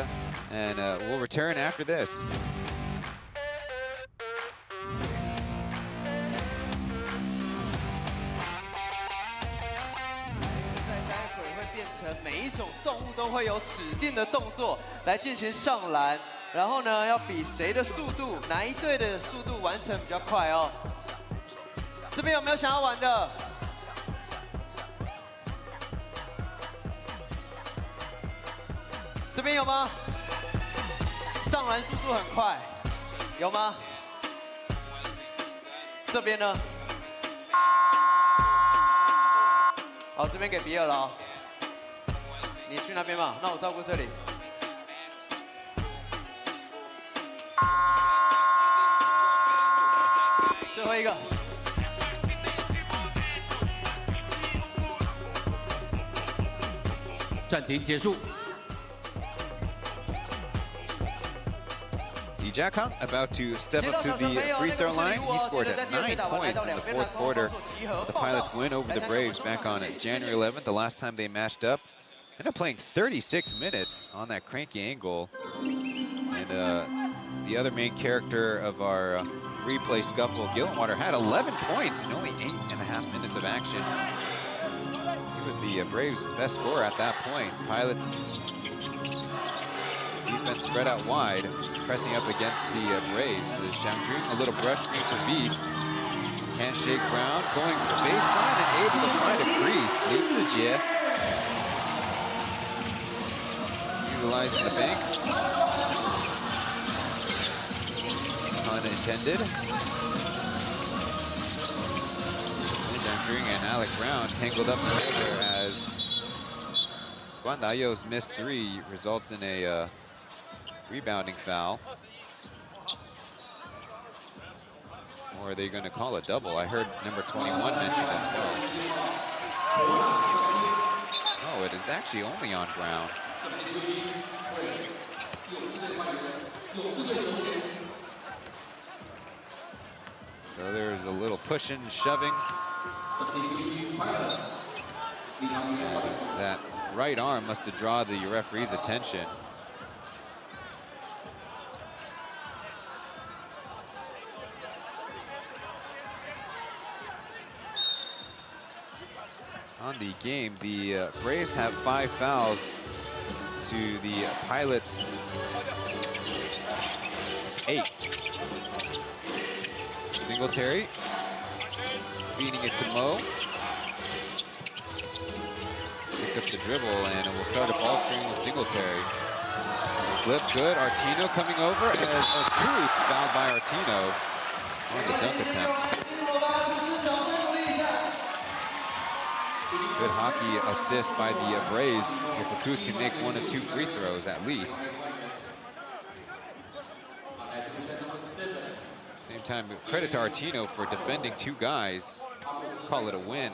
and we'll return after this. 每一种动物都会有指定的动作来进行上篮，然后呢，要比谁的速度，哪一队的速度完成比较快哦。这边有没有想要玩的？这边有吗？上篮速度很快，有吗？这边呢？好，这边给比尔了哦。 你去那边嘛，那我照顾这里。最后一个。暂停结束。 Jack Hung about to step up to the free throw line. He scored 9 points in the fourth quarter of the Pilots' win over the Braves back on January 11th, the last time they matched up. Ended up playing 36 minutes on that cranky angle. And the other main character of our replay scuffle, Gillenwater, had 11 points in only 8.5 minutes of action. He was the Braves' best scorer at that point. Pilots defense spread out wide, pressing up against the Braves. Xiangjun, a little brush screen for Beast. Can't shake Brown, going to the baseline and able to find a crease. Needs Jie. Utilizing the bank. Unintended. Xiangjun and Alec Brown tangled up together as Guan Dayo's missed 3 results in a rebounding foul. Or are they going to call a double? I heard number 21 mentioned as well. Oh, it is actually only on Brown. So there's a little pushing, shoving. That right arm must have drawn the referee's attention. On the game, the Braves have 5 fouls to the Pilots' 8. Singletary feeding it to Mo. Pick up the dribble and it will start a ball screen with Singletary. Slip good, Artino coming over as Akuth fouled by Artino on the dunk attempt. Good hockey assist by the Braves if Akuth can make 1 or 2 free throws at least. Same time, credit to Artino for defending 2 guys. Call it a win.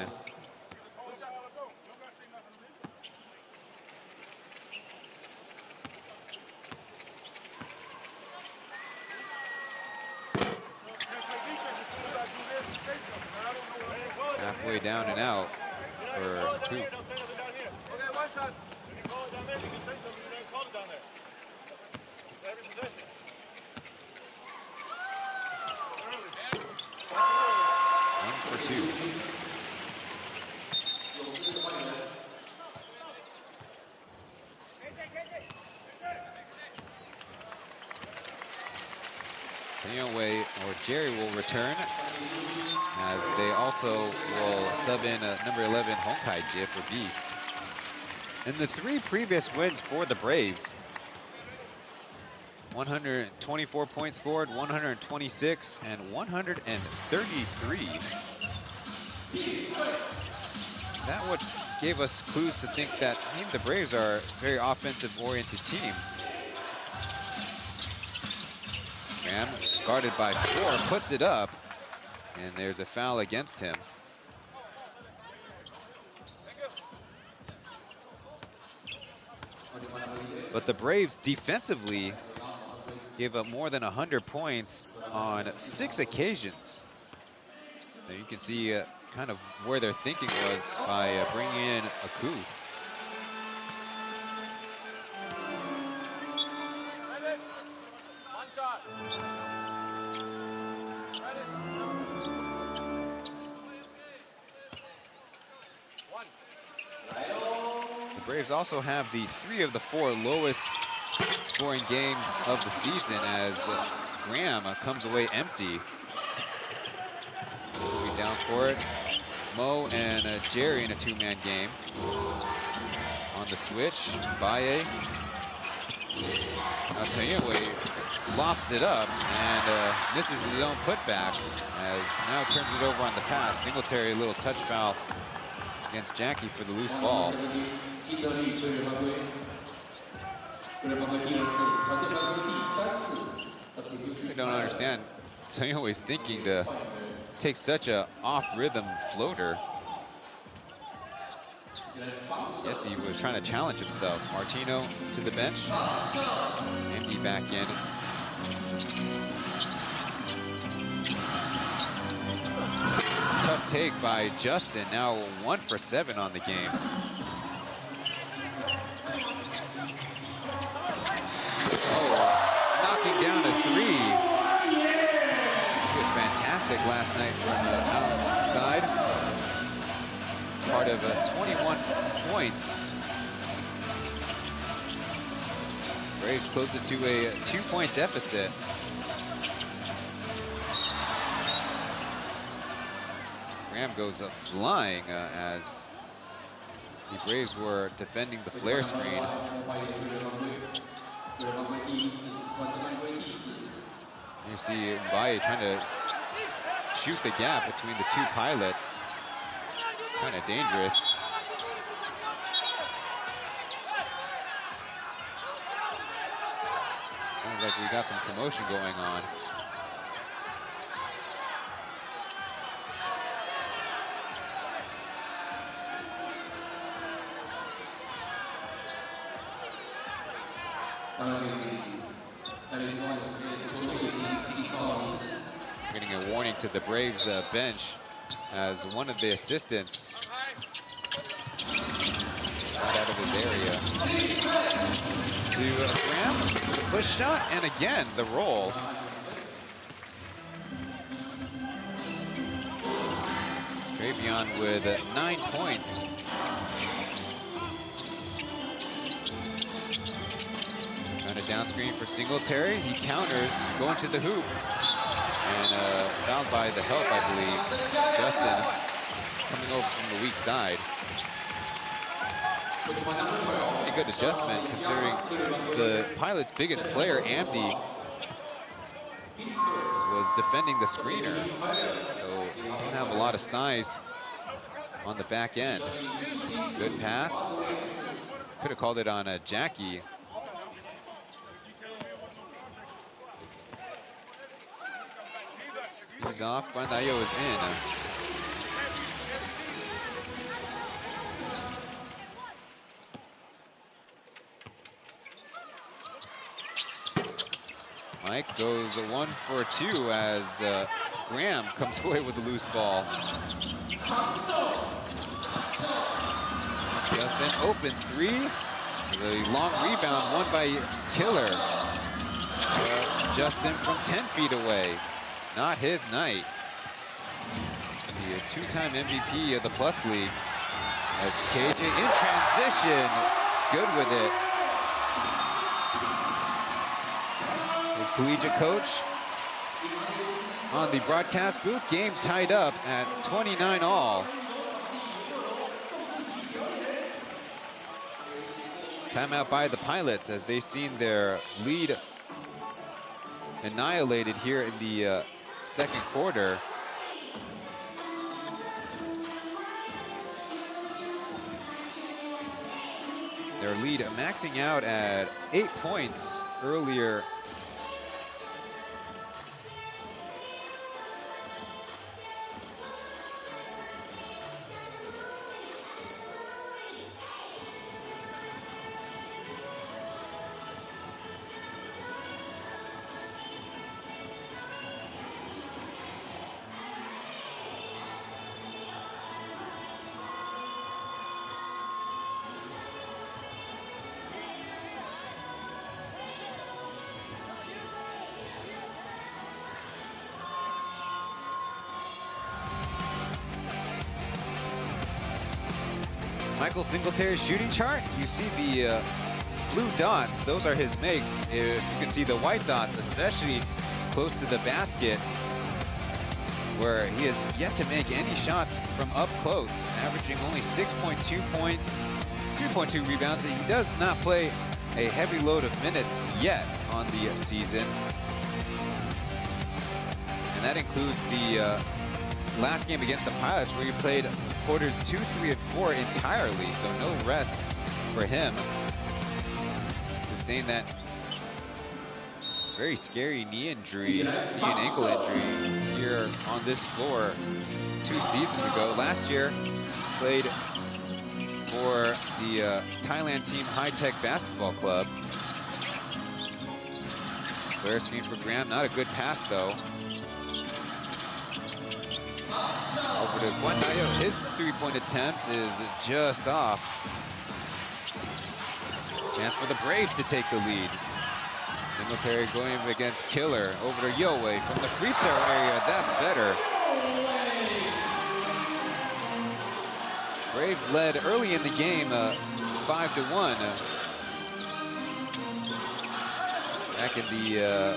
Halfway down and out for Akuth. For 2. Taoyuan or Jerry will return as they also will sub in number 11 Honkai Jie for Beast. In the 3 previous wins for the Braves, 124 points scored, 126, and 133. that what gave us clues to think that maybe the Braves are a very offensive-oriented team. Graham, guarded by 4, puts it up, and there's a foul against him. But the Braves defensively gave up more than 100 points on 6 occasions. Now you can see kind of where their thinking was by bringing in Aku. The Braves also have the 3 of the 4 lowest scoring games of the season as Graham comes away empty. We'll be down for it. Mo and Jerry in a 2-man game. On the switch, Baye. Now Taoyuan lofts it up and misses his own putback as now turns it over on the pass. Singletary, a little touch foul against Jackie for the loose ball. I don't understand. Taoyuan is thinking to take such a off-rhythm floater. Yes, he was trying to challenge himself. Martino to the bench. Empty back in. Tough take by Justin. Now 1 for 7 on the game. Oh, knocking down a 3. He was fantastic last night from the outside. Part of 21 points. Braves close it to a 2-point deficit. Graham goes flying as the Braves were defending the flare screen. You see Baye trying to shoot the gap between the 2 pilots. Kind of dangerous. Sounds like we got some commotion going on. Getting a warning to the Braves bench as one of the assistants got out of his area. To Graham, the push shot, and again, the roll. Travion with 9 points. Trying to down screen for Singletary. He counters, going to the hoop. And fouled by the help, I believe. Justin coming over from the weak side. Pretty good adjustment considering the Pilots' biggest player, Amdi, was defending the screener. So he didn't have a lot of size on the back end. Good pass. Could have called it on Jackie. He's off. Guandayo is in. Mike goes 1 for 2 as Graham comes away with the loose ball. Justin, open 3. The long rebound won by Killer. Justin from 10 feet away. Not his night. The 2-time MVP of the Plus League as KJ in transition. Good with it. His collegiate coach on the broadcast booth. Game tied up at 29 all. Timeout by the Pilots as they've seen their lead annihilated here in the second quarter. their lead maxing out at 8 points earlier. Michael Singletary's shooting chart, you see the blue dots, those are his makes. You can see the white dots, especially close to the basket, where he has yet to make any shots from up close, averaging only 6.2 points, 3.2 rebounds. He does not play a heavy load of minutes yet on the season. And that includes the last game against the Pilots, where he played quarters 2, 3, and 4 entirely, so no rest for him. Sustained that very scary knee and ankle injury here on this floor 2 seasons ago. Last year, played for the Thailand team High Tech Basketball Club. Flare screen for Graham, not a good pass though. Over to Guandayo, his 3-point attempt is just off. Chance for the Braves to take the lead. Singletary going against Killer. Over to Yowei from the free throw area, that's better. Braves led early in the game, 5-1. Back in the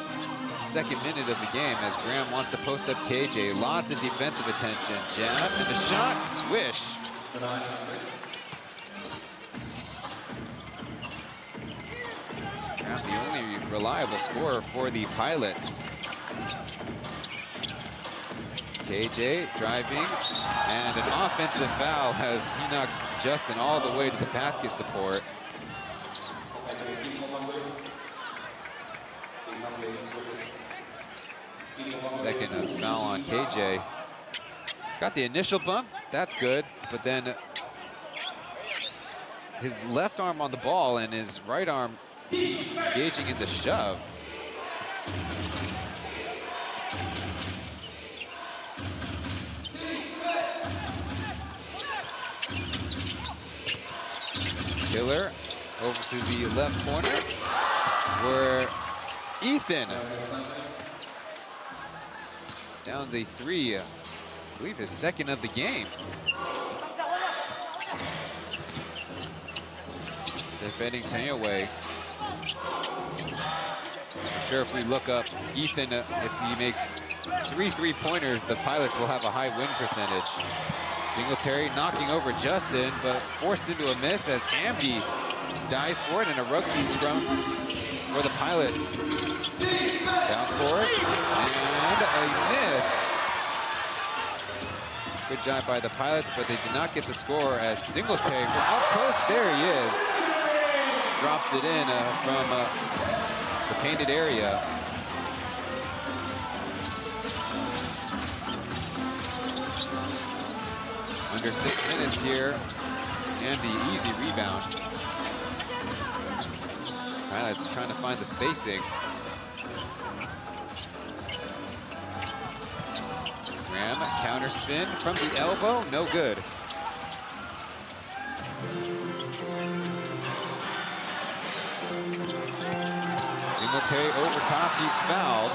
second minute of the game, as Graham wants to post up KJ. Lots of defensive attention. Jab and a shot, swish. Graham, the only reliable scorer for the Pilots. KJ driving, and an offensive foul as he knocks Justin all the way to the basket support. Second foul on KJ. Got the initial bump, that's good, but then his left arm on the ball and his right arm engaging in the shove. Killer over to the left corner, where Ethan downs a 3, I believe his second of the game. Defending Taoyuan. I'm sure if we look up Ethan, if he makes 3 3-pointers, the Pilots will have a high win percentage. Singletary knocking over Justin, but forced into a miss as Amdi dives for it in a rugby scrum for the Pilots. Down court, and a miss. Good job by the Pilots, but they did not get the score as Singletary from up close, there he is. Drops it in from the painted area. Under 6 minutes here, and the easy rebound. Pilots trying to find the spacing. Graham, counter spin from the elbow, no good. Singletary over top, he's fouled.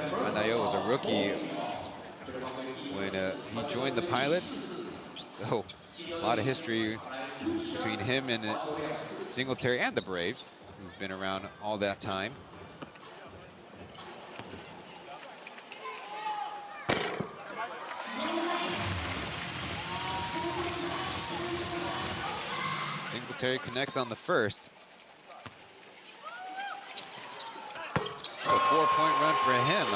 Guandayo was a rookie when he joined the Pilots, so a lot of history between him and Singletary and the Braves, who've been around all that time. Singletary connects on the first. A 4-point run for him.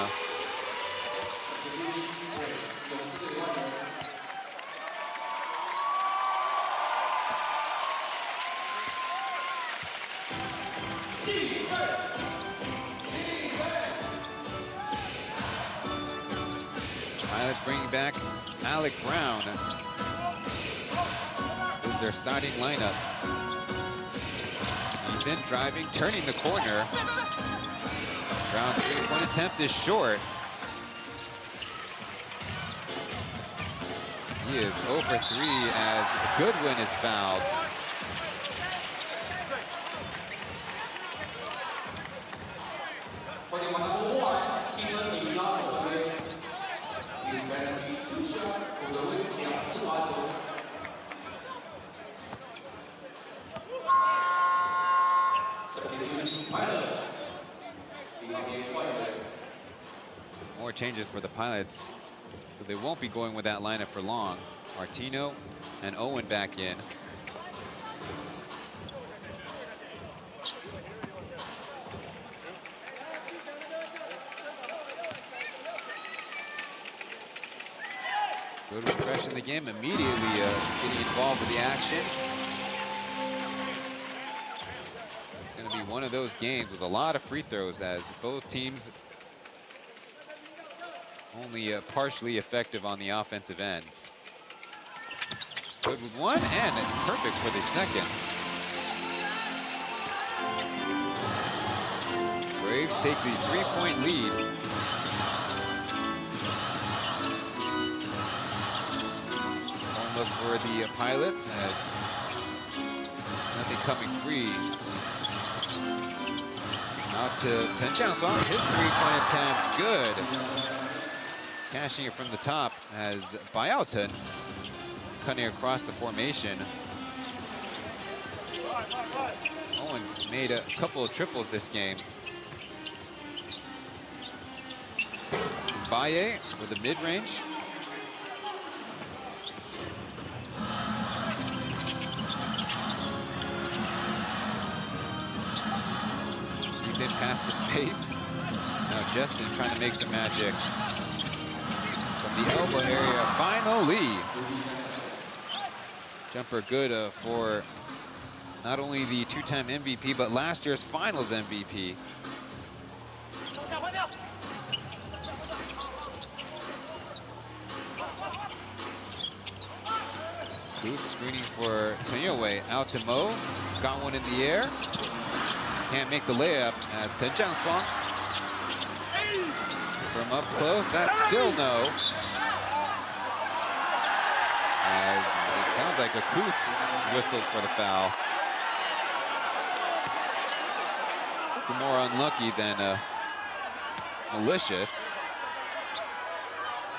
Pilots bringing back Alec Brown. This is their starting lineup. Ethan driving, turning the corner. Brown's three-point attempt is short. He is 0 for 3 as Goodwin is fouled. More changes for the Pilots, so they won't be going with that lineup for long. Martino and Owen back in. Good refresh in the game, immediately getting involved with the action. Going to be one of those games with a lot of free throws as both teams only partially effective on the offensive ends. Good with one and perfect for the second. Braves take the 3-point lead. One look for the Pilots as nothing coming free. Out to Chen Jiangshuang, his 3-point attempt, good. Cashing it from the top as Baiaoten cutting across the formation. Owens made a couple of triples this game. Baye with the mid-range. Ethan pass to space. Now Justin trying to make some magic. From the elbow area, finally. Jumper good for not only the two-time MVP, but last year's finals MVP. Booth screening for Taoyuan, out to Mo. Got one in the air. Can't make the layup as Chen Jiangshuang. From up close, that's still no. As it sounds like a Kuth whistled for the foul. More unlucky than malicious.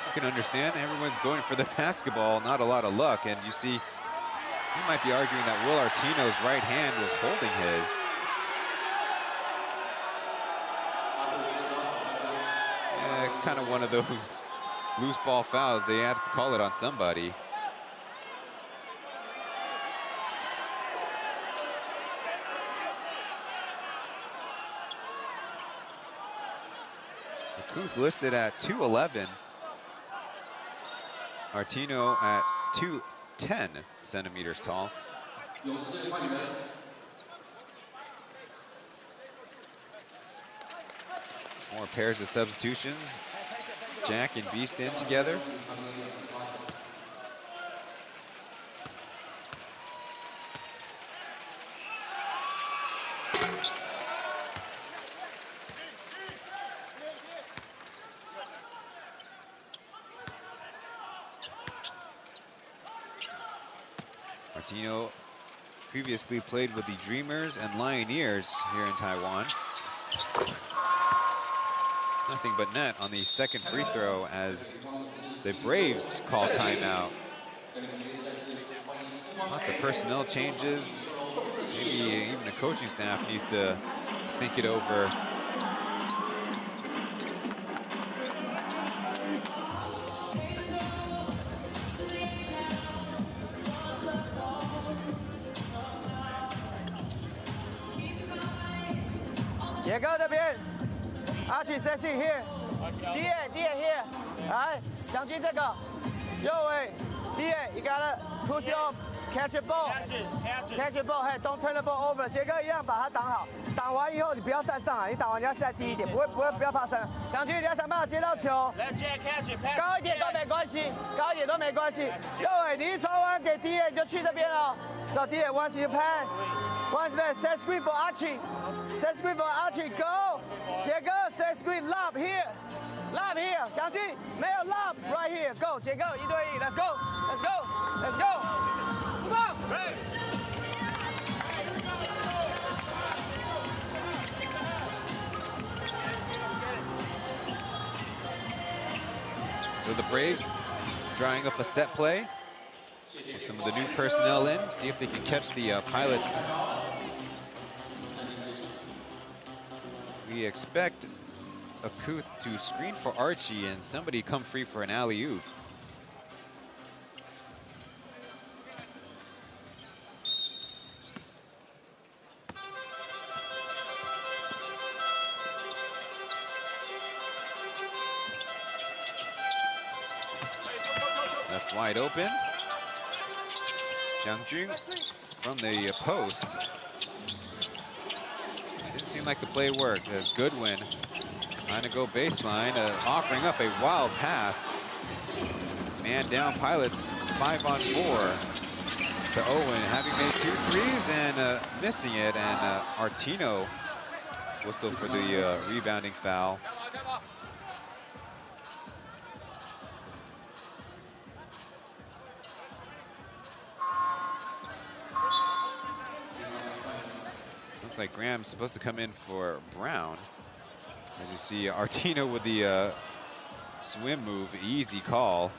You can understand everyone's going for the basketball, not a lot of luck. And you see, you might be arguing that Will Artino's right hand was holding his. Yeah, it's kind of one of those loose ball fouls. They have to call it on somebody. Kuth listed at 211. Artino at 210 centimeters tall. More pairs of substitutions. Jack and Beast in together. Martino previously played with the Dreamers and Lioneers here in Taiwan. Nothing but net on the second free throw as the Braves call timeout. Lots of personnel changes. Maybe even the coaching staff needs to think it over. Archie, sexy here. DA here. 来，将军这个，右尾，DA, you gotta push it off, catch the ball, catch the ball, hey, don't turn the ball over. 杰哥一样把它挡好，挡完以后你不要再上来，你挡完你要再低一点，不要怕升。将军你要想办法接到球，高一点都没关系，高一点都没关系。右尾你一传完给 DA 你就去这边了。So DA once you pass, set screen for Archie, set screen for Archie, go. 杰哥 set screen lob here. Lob here, 祥军没有 lob right here, go 杰哥1对1 ，Let's go. Come on. So the Braves drawing up a set play with some of the new personnel in, see if they can catch the Pilots. We expect Akuth to screen for Archie and somebody come free for an alley-oop. Left wide open. Jiang Jun from the post. Didn't seem like the play worked as Goodwin trying to go baseline, offering up a wild pass. Man down, Pilots 5-on-4 to Owen, having made 2 threes and missing it, and Artino whistle for the rebounding foul. Looks like Graham's supposed to come in for Brown. As you see, Artino with the swim move, easy call.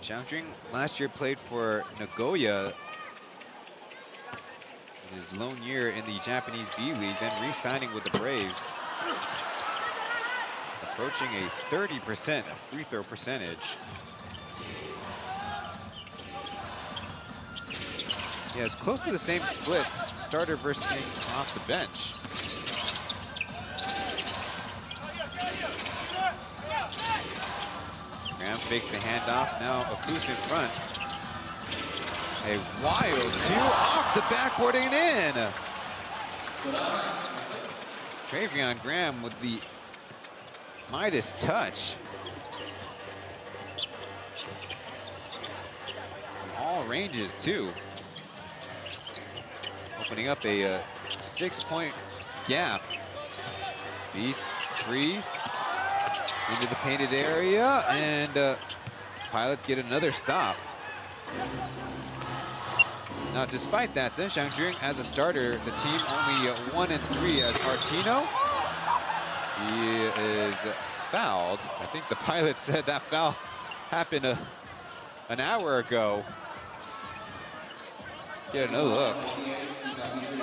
Jiang Jun last year played for Nagoya in his lone year in the Japanese B-League, then re-signing with the Braves. Approaching a 30% free throw percentage. Yeah, it's close to the same splits, starter versus off the bench. Graham fakes the handoff, now Akuth in front. A wild 2 off the backboard and in. Travion Graham with the Midas touch. All ranges too. Opening up a 6-point gap. Beast free into the painted area, and Pilots get another stop. Now, despite that, Zhen Xiangjun as a starter, the team only 1-3 as Artino. He is fouled. I think the Pilots said that foul happened an hour ago. Get another look.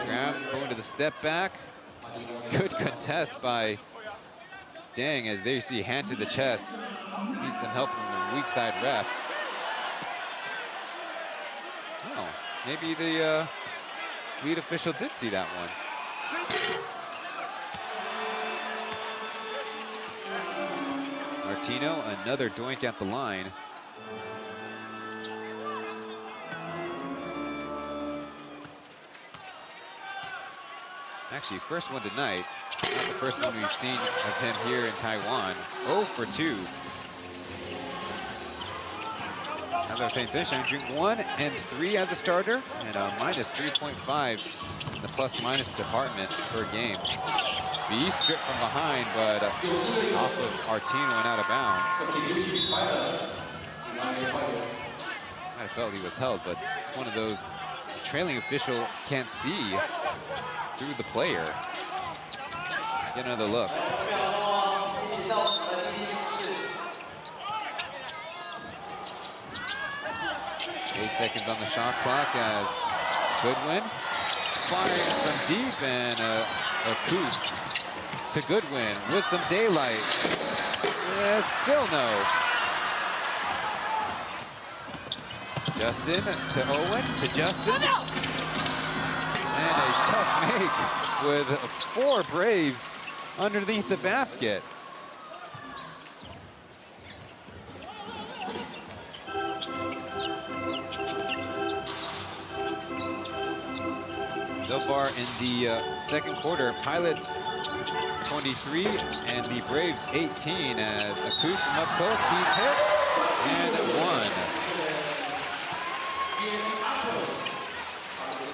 Graham going to the step back. Good contest by Dang as they see hand to the chest. Needs some help from the weak side ref. Oh, maybe the lead official did see that one. Martino, another doink at the line. Actually, first one tonight. Not the first one we've seen of him here in Taiwan. 0 for 2. As I was saying, Zhen Xiangjun 1-3 as a starter, and a minus 3.5 in the plus-minus department per game. B stripped from behind, but off of Artino and out of bounds. I felt he was held, but it's one of those trailing official can't see through the player. Get another look. 8 seconds on the shot clock as Goodwin firing from deep, and a coup to Goodwin with some daylight. Yeah, still no. Justin to Owen, to Justin. And a tough make with 4 Braves underneath the basket. So far in the second quarter, Pilots 23 and the Braves 18 as Akut from up close, he's hit and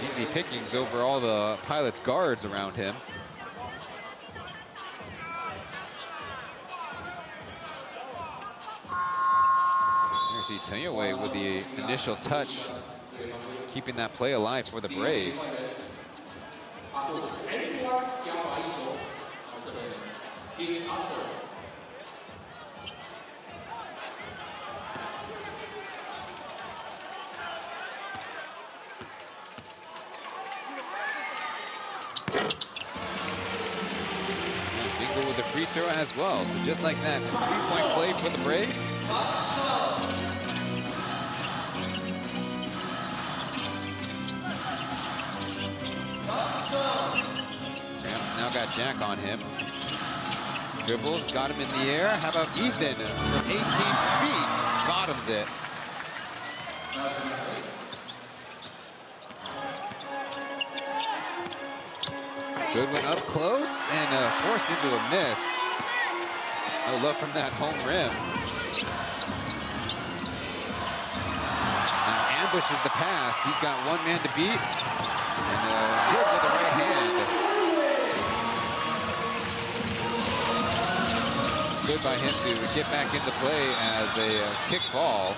1. Easy pickings over all the Pilots guards around him. There's see Taoyuan with the initial touch, keeping that play alive for the Braves. Bingo with the free throw as well. So just like that, a three-point play for the Braves. Now got Jack on him. Dribbles, got him in the air. How about Ethan from 18 feet? Bottoms it. Goodwin up close and forced into a miss. No love from that home rim. Now ambushes the pass. He's got one man to beat. And good with the right hand. Good by him to get back into play as a kick ball.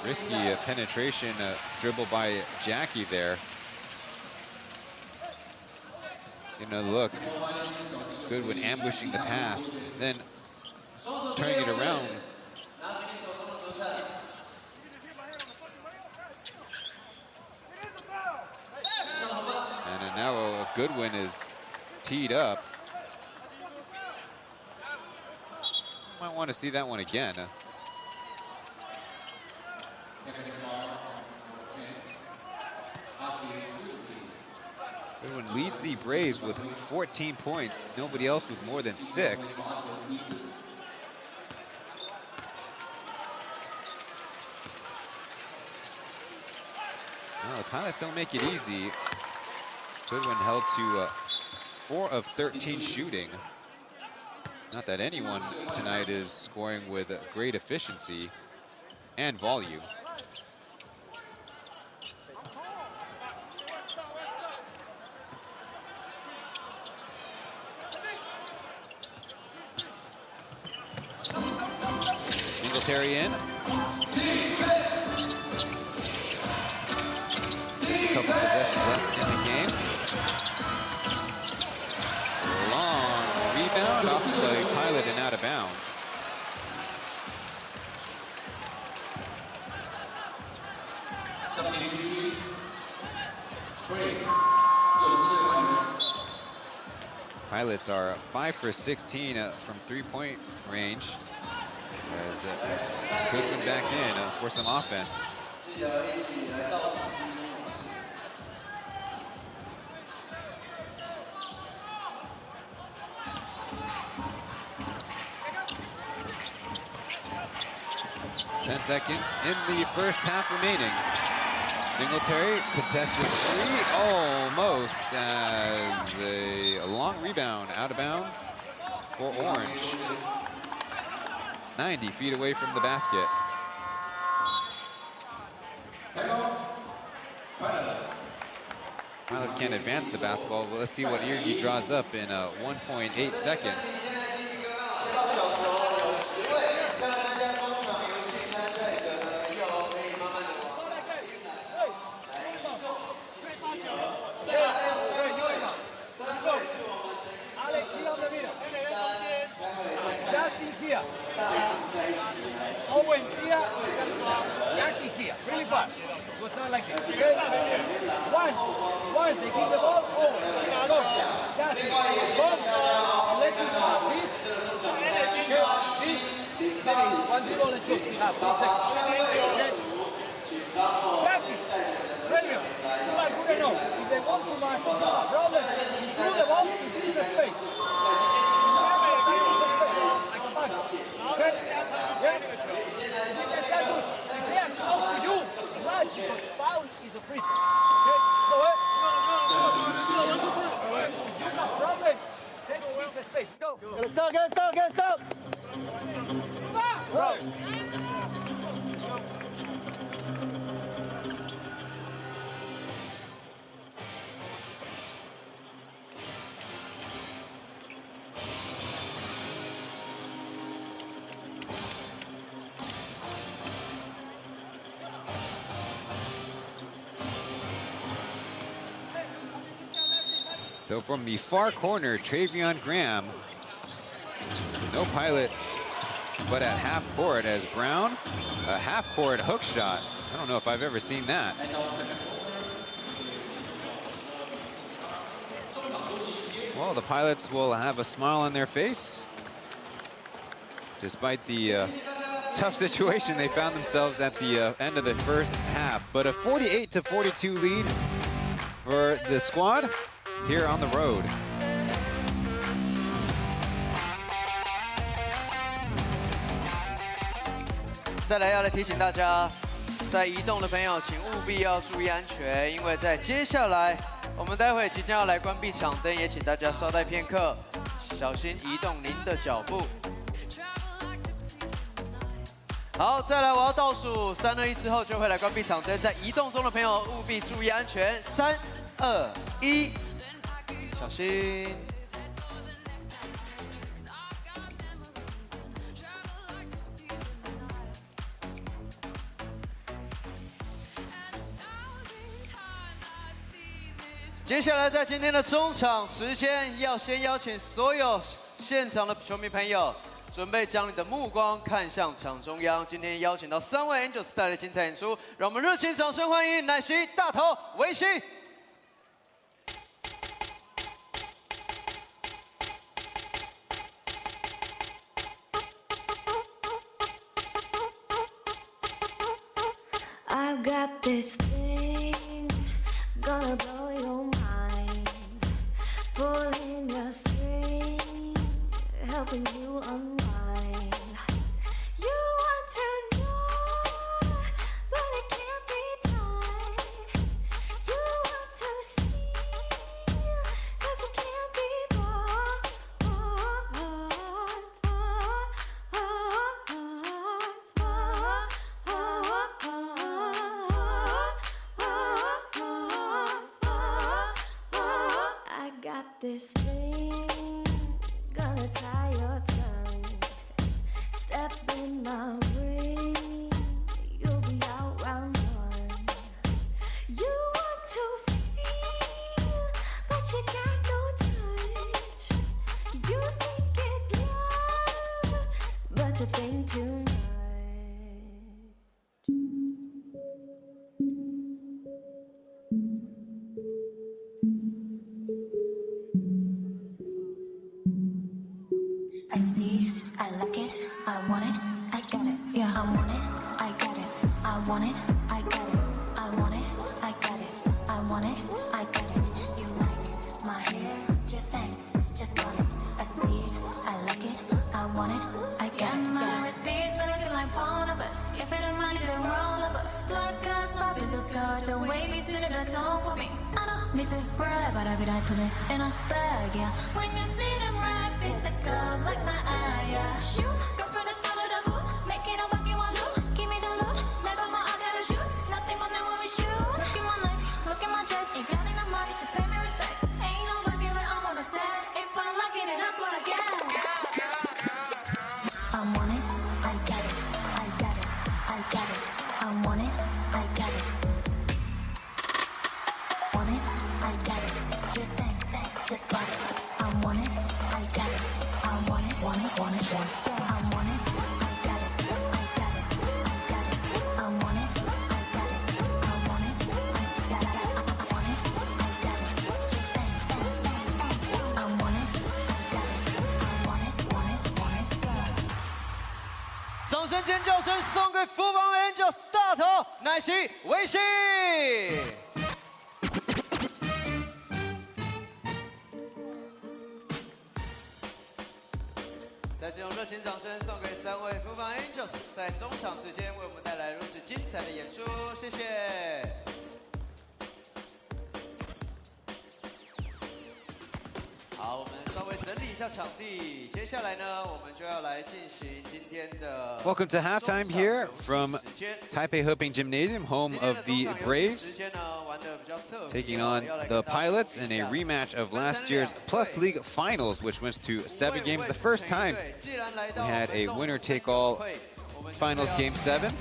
Risky penetration dribble by Jackie there. Another look. Goodwin ambushing the pass, then turning it around. And now Goodwin is teed up. Might want to see that one again. Goodwin leads the Braves with 14 points. Nobody else with more than 6. Well, the Pilots don't make it easy. Goodwin held to 4 of 13 shooting. Not that anyone tonight is scoring with great efficiency and volume. Singletary in. A couple possessions left in the game. Long rebound off the Pilot and out of bounds. Pilots are 5 for 16 from three-point range. As Goodwin back in for some offense. 10 seconds in the first half remaining. Singletary contested 3, almost, as a long rebound out of bounds for Orange. 90 feet away from the basket. Pilots can't advance the basketball, but let's see what Irgi draws up in 1.8 seconds. Owen here, Jackie here, really fast. like this. Okay? One, they give the ball, oh, that's it. Ball, and let's do this. Okay, this, maybe 1-0 and shoot. We have 2 seconds. Okay? Practice. Premier, you are good enough. If they want to march, brothers, through the ball to this space. Okay? Yeah? They are close to you. Right, because foul is a free throw. Okay? Go ahead. You have problem. Take this space. Go. Get a stop. Bro. So from the far corner, Travion Graham, no pilot, but at half court as Brown, a half court hook shot. I don't know if I've ever seen that. Well, the pilots will have a smile on their face, despite the tough situation they found themselves at the end of the first half. But a 48-42 lead for the squad here on the road. 再来要来提醒大家，在移动的朋友请务必要注意安全，因为在接下来我们待会即将要来关闭场灯，也请大家稍待片刻，小心移动您的脚步。好，再来我要倒数3、2、1之后就会来关闭场灯，在移动中的朋友务必注意安全，3、2、1。 小心！接下来在今天的中场时间，要先邀请所有现场的球迷朋友，准备将你的目光看向场中央。今天邀请到3位 Angels 带来精彩演出，让我们热情掌声欢迎奶昔、大头、维希。 I've got this thing, gonna blow your mind. Pulling your string, helping you unwind. You want to know, but it can't be tied. You want to steal, 'cause it can't be bought. I got this thing, gonna tie your tongue. Step in my ring, you'll be out round 1. You want to feel, but you got no touch. You think it's love, but you think too much. I see, I like it, I want it, I got it. Yeah, I want it, I got it. I want it, I got it. I want it, I got it. I want it, I got it. You like my hair? Just thanks, just got it. I see it, I like it, I want it, I got it. My wrist beats been looking like Barnabas. If it ain't money, then roll up. Blood got spot is a scar. The way we sit at the tone for me. I don't need to brag, but I put it in a bag, yeah. When you see them racks, they stick up like my eye, yeah. Shoot, go from the start of the booth, make it all back in one loop. Give me the loot, never mind, I got a juice. Nothing but then when we shoot. Look at my neck, look at my jet. Ain't got enough money to pay me respect. Ain't no working when I'm on the set. If I like it, then that's what I get. I want it, I got it, I got it, I got it. I want it, I got it. Want it, I got it. Just thanks, just got it. I want it, I got it. I want it, want it, want it, want it. I want it, I got it, I got it, I got it. I want it, I got it. I want it, 叫声送给富邦 Angels 大头奶昔维希。再次用热情掌声送给3位富邦 Angels 在中场时间为我们带来如此精彩的演出，谢谢。好，我们稍微整理一下场地，接下来呢，我们就要来进行今天的。Welcome to halftime here from Taipei Hoping Gymnasium, home of the Braves, taking on the Pilots in a rematch of last year's Plus League Finals, which went to 7 games. The first time we had a winner-take-all Finals Game 7.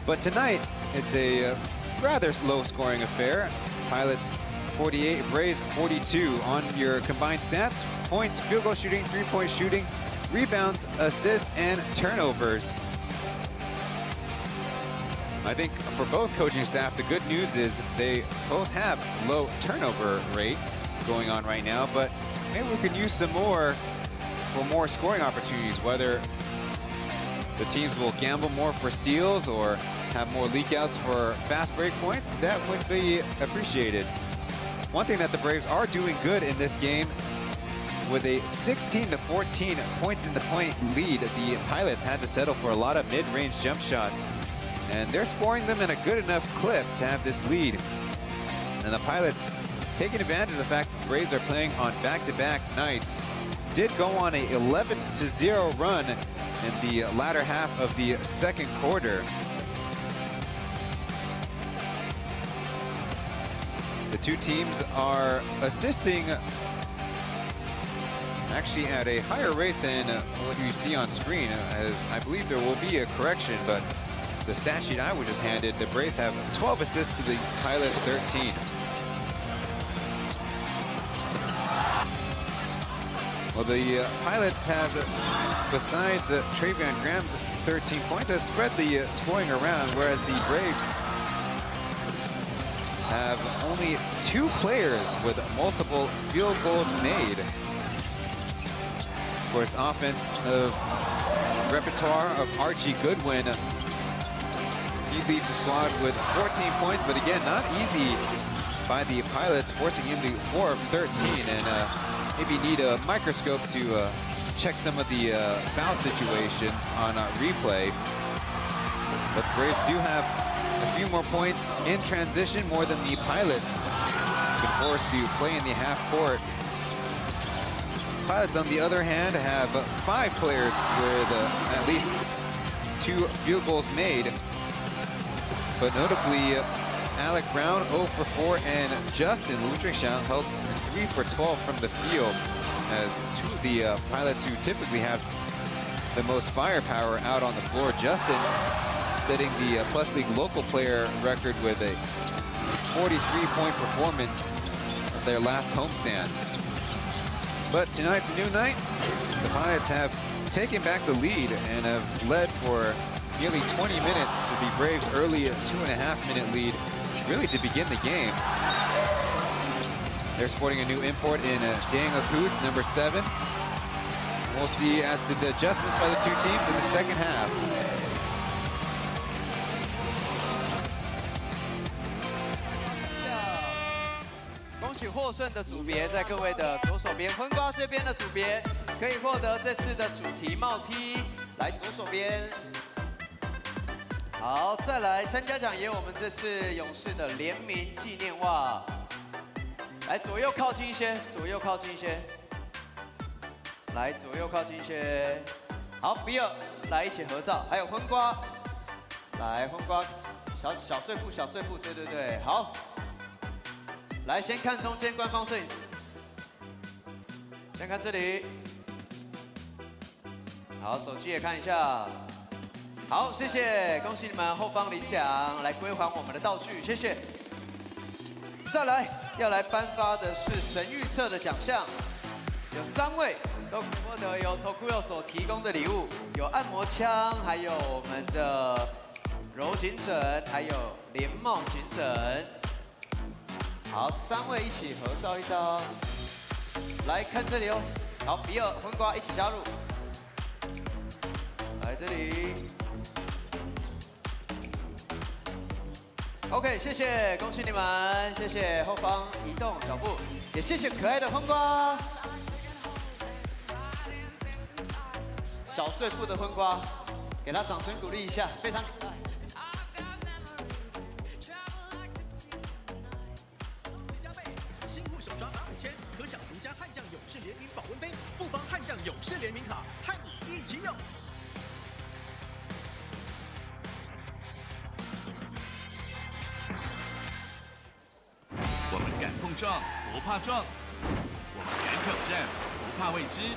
But tonight, it's a rather low-scoring affair. Pilots 48, Braves 42 on your combined stats. Points, field goal shooting, three-point shooting, rebounds, assists, and turnovers. I think for both coaching staff, the good news is they both have low turnover rate going on right now, but maybe we could use some more for more scoring opportunities, whether the teams will gamble more for steals or have more leakouts for fast break points. That would be appreciated. One thing that the Braves are doing good in this game, with a 16-14 points in the point lead, the Pilots had to settle for a lot of mid-range jump shots, and they're scoring them in a good enough clip to have this lead. And the Pilots, taking advantage of the fact that the Braves are playing on back-to-back nights, did go on a 11-0 run in the latter half of the second quarter. The two teams are assisting actually at a higher rate than what you see on screen, as I believe there will be a correction, but the stat sheet I was just handed, the Braves have 12 assists to the Pilots 13. Well, the Pilots have, besides Travion Graham's 13 points, has spread the scoring around, whereas the Braves have only 2 players with multiple field goals made. Of course, offensive repertoire of Archie Goodwin. He leads the squad with 14 points, but again, not easy by the Pilots, forcing him to 4 of 13, and maybe need a microscope to check some of the foul situations on replay. But the Braves do have a few more points in transition, more than the Pilots. Been forced to play in the half court. Pilots, on the other hand, have 5 players with at least 2 field goals made. But notably, Alec Brown 0 for 4, and Justin Ludrichshaw held 3 for 12 from the field, as 2 of the Pilots who typically have the most firepower out on the floor. Justin setting the Plus League local player record with a 43-point performance of their last homestand. But tonight's a new night. The Pilots have taken back the lead and have led for nearly 20 minutes to the Braves' early 2.5-minute lead, really to begin the game. They're sporting a new import in Dang Akut, number 7. We'll see as to the adjustments by the two teams in the second half. 恭喜获胜的组别，在各位的左手边，昏瓜这边的组别可以获得这次的主题帽 T， 来左手边。好，再来参加奖也有我们这次勇士的联名纪念袜。来左右靠近一些，左右靠近一些。来左右靠近一些。好，比尔来一起合照，还有昏瓜，来昏瓜，小碎步，小碎步，对对对，好。 来，先看中间官方摄影，先看这里。好，手机也看一下。好，谢谢，恭喜你们后方领奖，来归还我们的道具，谢谢。再来，要来颁发的是神预测的奖项，有3位都可以获得由 Tokuyo 所提供的礼物，有按摩枪，还有我们的柔颈枕，还有连帽颈枕。 好，3位一起合照一张。来看这里哦。好，比尔、昏瓜一起加入。这里。OK， 谢谢，恭喜你们，谢谢后方移动脚步，也谢谢可爱的昏瓜，小碎步的昏瓜，给他掌声鼓励一下，非常可爱。 Chen 可享独家悍将勇士联名保温杯，富邦悍将勇士联名卡，和你一起有。我们敢碰撞，不怕撞；我们敢挑战，不怕未知；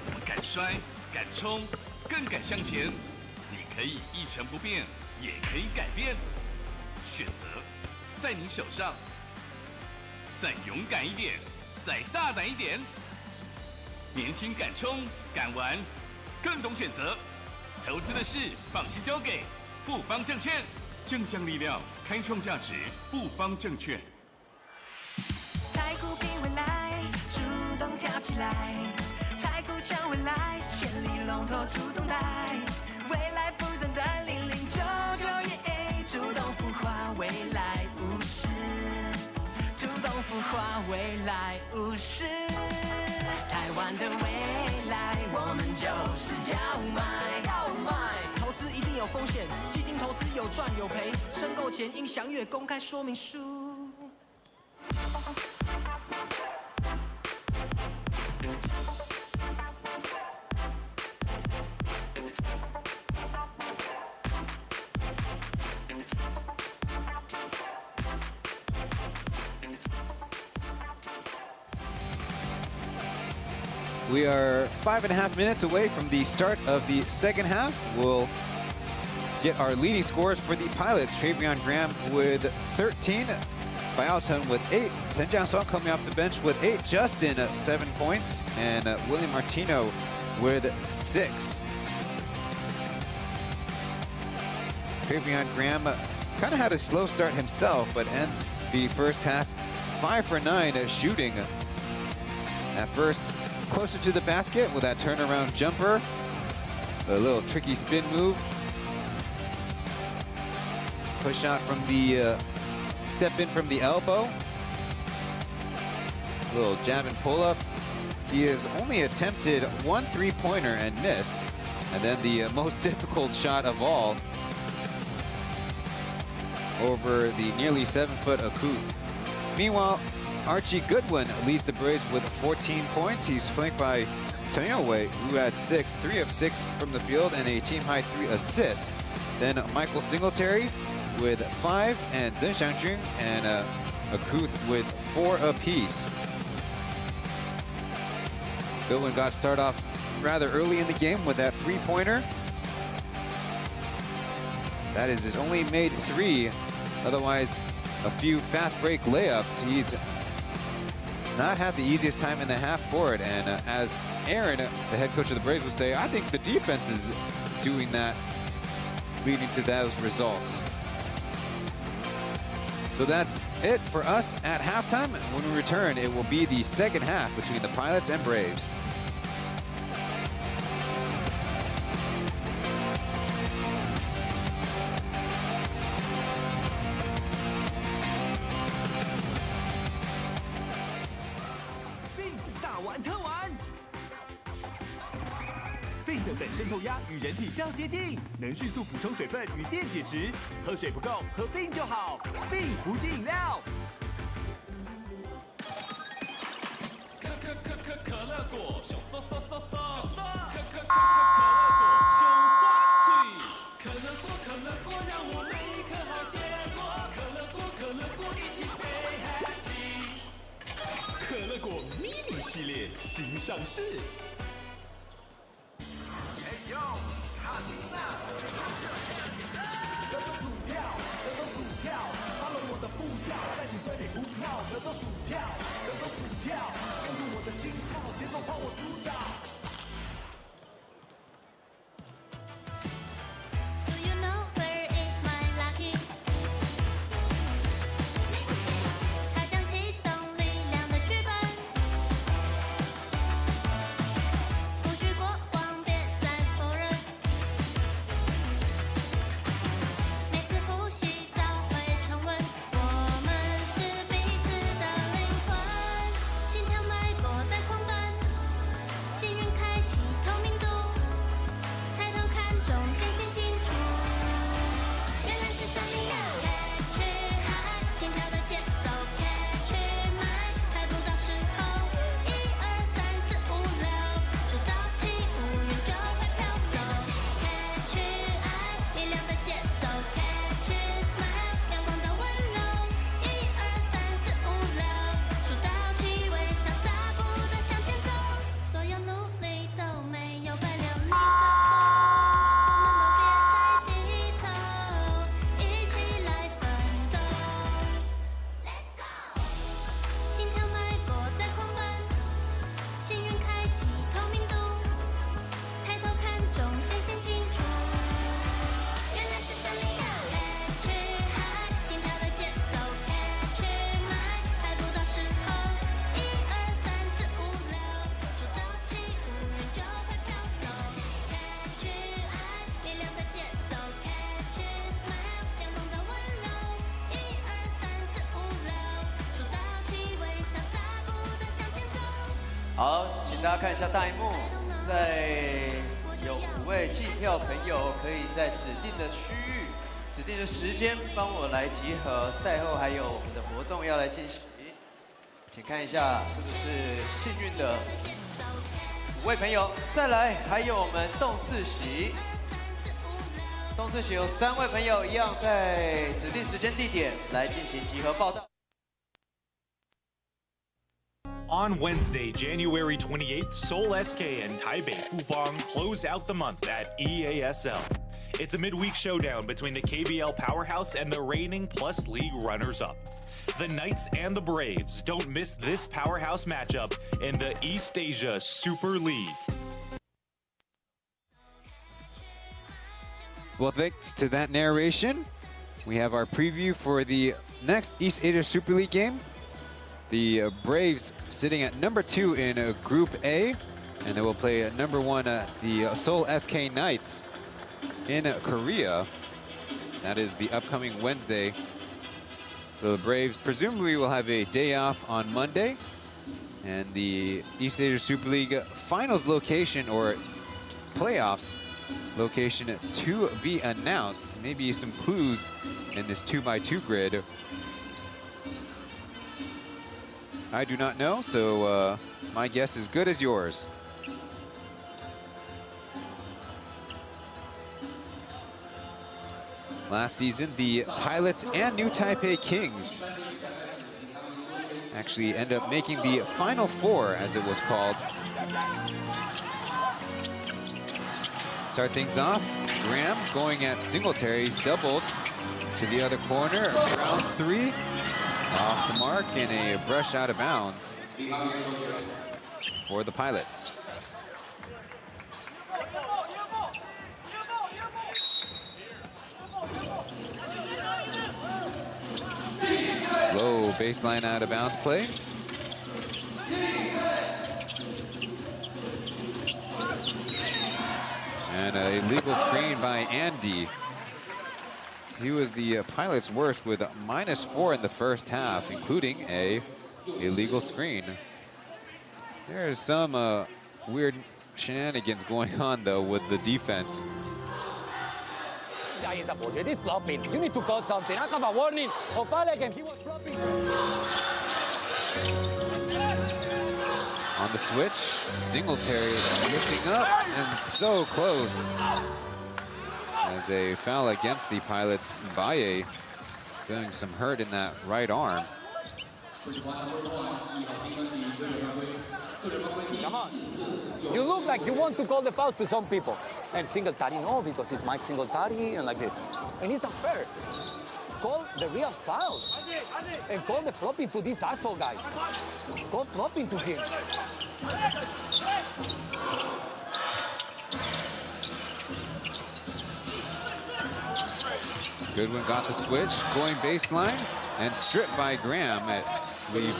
我们敢摔，敢冲，更敢向前。你可以一成不变，也可以改变。选择在你手上。 再勇敢一点，再大胆一点。年轻敢冲敢玩，更懂选择。投资的事放心交给富邦证券，正向力量，开创价值。富邦证券。太古拼未来，主动跳起来，太古抢未来，全力龙头主动带，未来不等待0099主动孵化未来50。 主动孵化未来50，台湾的未来，我们就是要买。投资一定有风险，基金投资有赚有赔，申购前应详阅公开说明书。 We are 5.5 minutes away from the start of the second half. We'll get our leading scores for the pilots. Taoyuan Graham with 13, Chen with 8, Chen Jiansong coming off the bench with 8, Justin 7 points, and William Martino with 6. Taoyuan Graham kind of had a slow start himself, but ends the first half 5 for 9 shooting. At first, closer to the basket with that turnaround jumper. A little tricky spin move. Push out from the, step in from the elbow. Little jab and pull up. He has only attempted 1 3-pointer and missed. And then the most difficult shot of all over the nearly 7-foot Akut. Meanwhile, Archie Goodwin leads the Braves with 14 points. He's flanked by Taoyuan, who had 6, 3 of 6 from the field, and a team-high 3 assists. Then Michael Singletary with 5, and Zhen Xiangjun and Akut with 4 apiece. Goodwin got started off rather early in the game with that 3-pointer. That is his only made 3. Otherwise, a few fast break layups. He's not had the easiest time in the half court, and as Aaron, the head coach of the Braves, would say, I think the defense is doing that, leading to those results. So that's it for us at halftime. When we return, it will be the second half between the Pilots and Braves. Fin 的等渗透压与人体较接近，能迅速补充水分与电解质。喝水不够，喝 Fin 就好。Fin 补给饮料。可乐果，上嗦嗦嗦嗦。可乐果，上酸脆。可乐果，让我每一刻好结果。可乐果，一起 say happy。可乐果 mini 系列新上市。好，请大家看一下大荧幕，在有5位计票朋友可以在指定的区域、指定的时间帮我来集合。赛后还有我们的活动要来进行，请看一下是不是幸运的5位朋友。再来，还有我们动4席，动4席有3位朋友一样在指定时间地点来进行集合报到。 On Wednesday, January 28th, Seoul SK and Taipei Fubon close out the month at EASL. It's a midweek showdown between the KBL powerhouse and the reigning Plus League runners-up. The Knights and the Braves don't miss this powerhouse matchup in the East Asia Super League. Well, thanks to that narration, we have our preview for the next East Asia Super League game. The Braves sitting at number 2 in Group A, and they will play number 1, the Seoul SK Knights in Korea. That is the upcoming Wednesday. So the Braves presumably will have a day off on Monday, and the East Asia Super League finals location or playoffs location to be announced. Maybe some clues in this 2x2 grid. I do not know, so my guess is good as yours. Last season, the Pilots and New Taipei Kings actually end up making the Final Four, as it was called. Start things off, Graham going at Singletary's doubled to the other corner, rounds 3. Off the mark and a brush out of bounds for the Pilots. Slow baseline out of bounds play. And a illegal screen by Andy. He was the Pilots' worst with -4 in the first half, including a illegal screen. There's some weird shenanigans going on, though, with the defense. It is flopping. You need to call something. I have a warning. He was flopping. On the switch, Singletary lifting up and so close. As a foul against the Pilots, Baye feeling some hurt in that right arm. Come on. You look like you want to call the foul to some people. And Singletary, no, because it's Mike Singletary and like this. And it's unfair. Call the real foul. And call the flopping to this asshole guy. Call flopping to him. Goodwin got the switch, going baseline, and stripped by Graham at, I believe,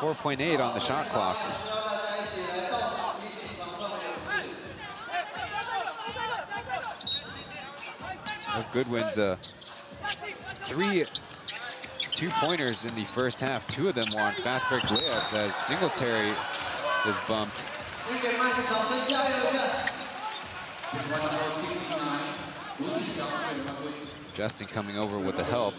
4.8 on the shot clock. Goodwin's 3 two-pointers in the first half. 2 of them were on fast break layups as Singletary is bumped. Justin coming over with the help.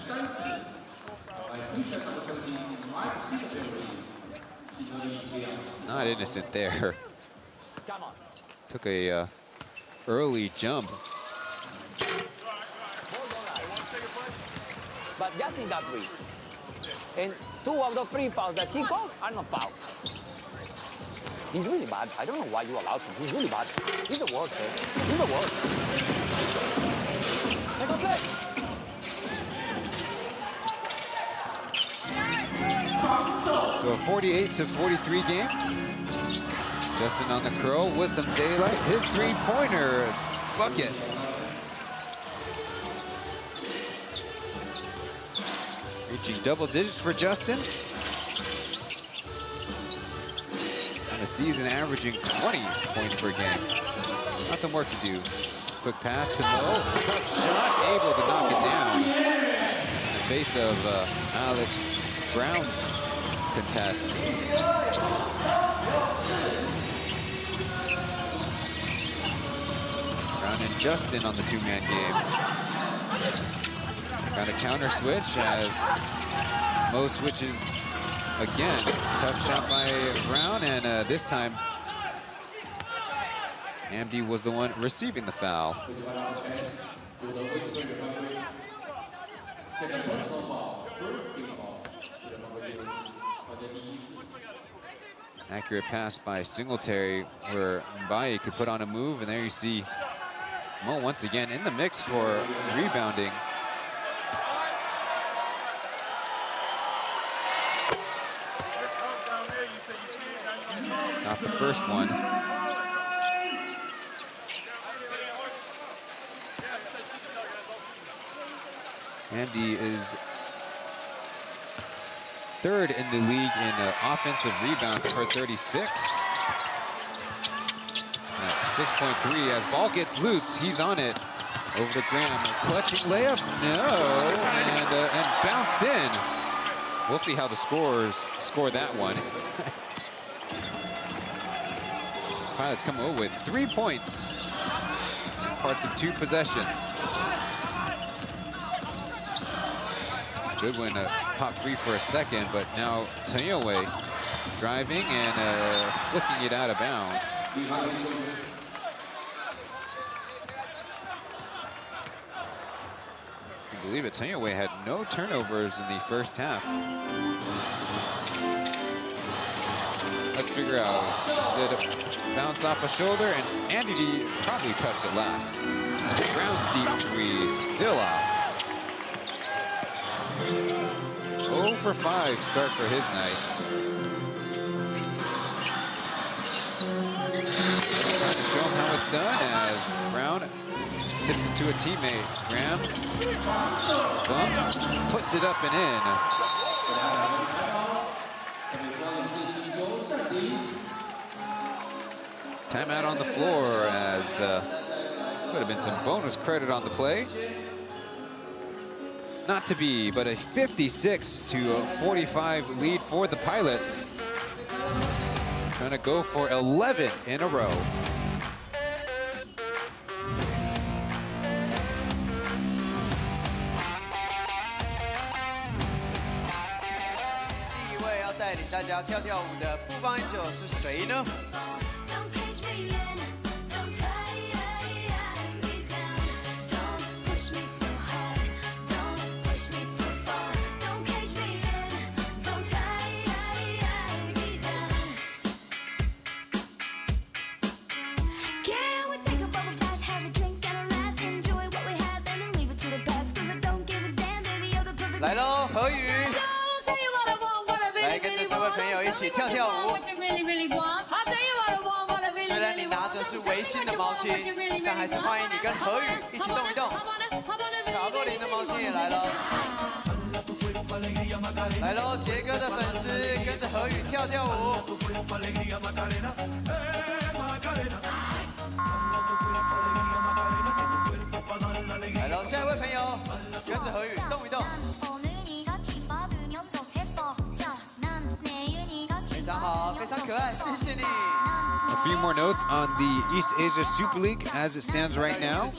Not innocent there. Took a early jump. But Justin got 3. And 2 of the 3 fouls that he called are not fouls. He's really bad. I don't know why you allowed him. He's really bad. He's the worst, man. He's the worst. So a 48-43 game. Justin on the curl with some daylight. His 3-pointer bucket. Reaching double digits for Justin. And a season averaging 20 points per game. Got some work to do. Quick pass to Mo. Tough shot, able to knock it down. In the face of Alec Brown's contest. Brown and Justin on the two-man game. Got a counter switch as Mo switches again. Tough shot by Brown, and this time Amdi was the one receiving the foul. Accurate pass by Singletary where Mbaye could put on a move, and there you see Mo once again in the mix for rebounding. Got the first one. Andy is third in the league in offensive rebounds per 36. At 6.3 as ball gets loose, he's on it. Over to Graham, clutching layup, no, and bounced in. We'll see how the scorers score that one. Pilots come away with 3 points in parts of 2 possessions. Goodwin popped free for a second, but now Taoyuan driving and flicking it out of bounds. I believe it, Taoyuan had no turnovers in the first half. Let's figure out, did it bounce off a shoulder? And Andy probably touched it last. Brown's deep three, still off. 0 for 5 start for his night. Trying to show him how it's done as Brown tips it to a teammate. Graham bumps, puts it up and in. Timeout on the floor as could have been some bonus credit on the play. Not to be, but a 56-45 lead for the Pilots. Trying to go for 11 in a row.来喽，何宇，来跟着这位朋友一起跳跳舞。虽然你拿着是微信的毛巾，但还是欢迎你跟何宇一起动一动。卡洛琳的毛巾也来了，来喽，杰哥的粉丝跟着何宇跳跳舞。来喽，下一位朋友跟着何宇动一动。 A few more notes on the East Asia Super League as it stands right now.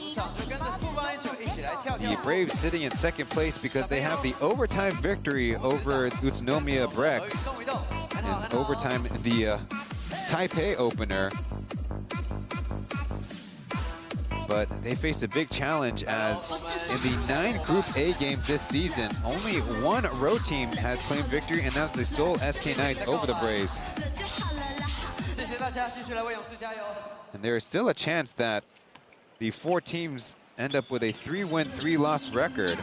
The Braves sitting in second place because they have the overtime victory over Utsunomiya Brex. And overtime, the Taipei opener. But they face a big challenge as in the 9 Group A games this season, only 1 road team has claimed victory, and that's the Seoul SK Knights over the Braves. And there is still a chance that the 4 teams end up with a 3-win, 3-loss record.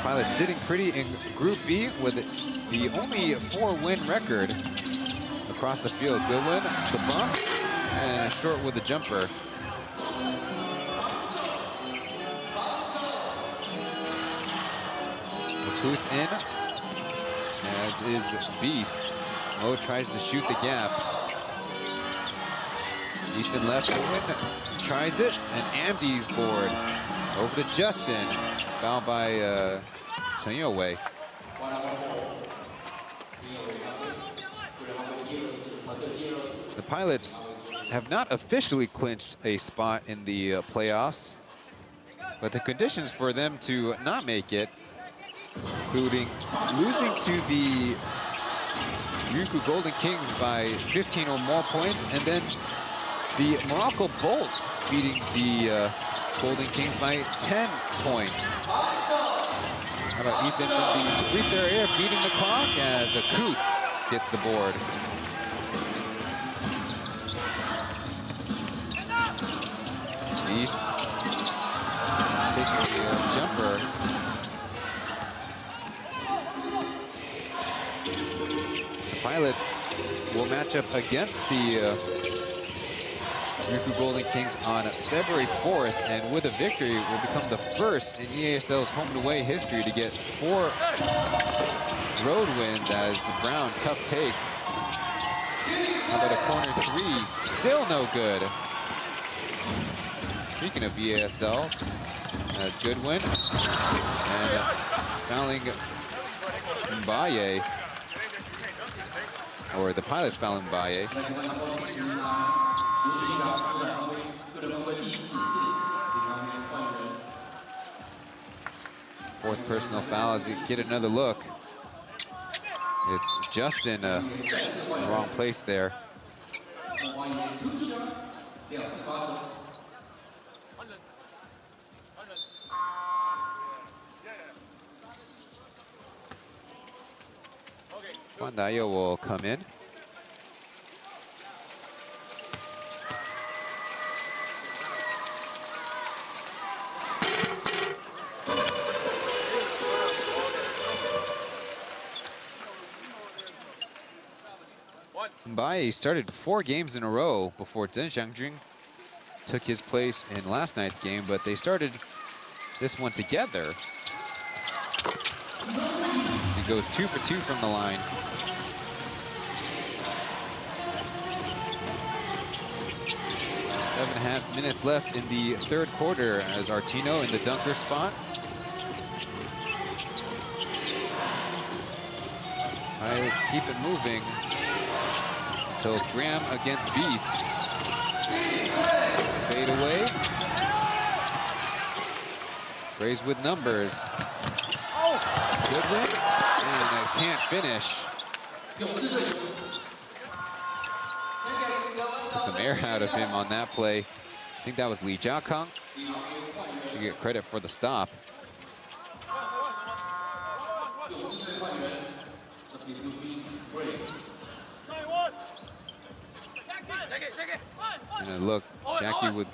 Pilots sitting pretty in Group B with the only 4-win record. Across the field, Goodwin, the bump, and short with the jumper. Booth in, as is Beast. Mo tries to shoot the gap. Ethan left, Goodwin tries it, and Amdi's board. Over to Justin, fouled by Taoyuan. The Pilots have not officially clinched a spot in the playoffs, but the conditions for them to not make it, including losing to the Ryukyu Golden Kings by 15 or more points, and then the Morocco Bolts beating the Golden Kings by 10 points. How about Ethan from the free throw area beating the clock as Akuth gets the board. East taking the jumper. The Pilots will match up against the Ryukyu Golden Kings on February 4th, and with a victory will become the first in EASL's home and away history to get 4 road wins as Brown, tough take. How about a corner three? Still no good. Speaking of EASL, as Goodwin and fouling Mbaye, or the Pilots fouling Mbaye. Fourth personal foul as you get another look. It's Justin in the wrong place there. Pandayo will come in. Mbaye started 4 games in a row before Zheng Xiangjun took his place in last night's game, but they started this one together. He goes 2 for 2 from the line. Seven and a half minutes left in the third quarter as Artino in the dunker spot. Pilots keep it moving until Graham against Beast. Fade away. Braves with numbers. Goodwin, and I can't finish. Took some air out of him on that play. I think that was Lee Jiakang. Should get credit for the stop. And look, Jackie with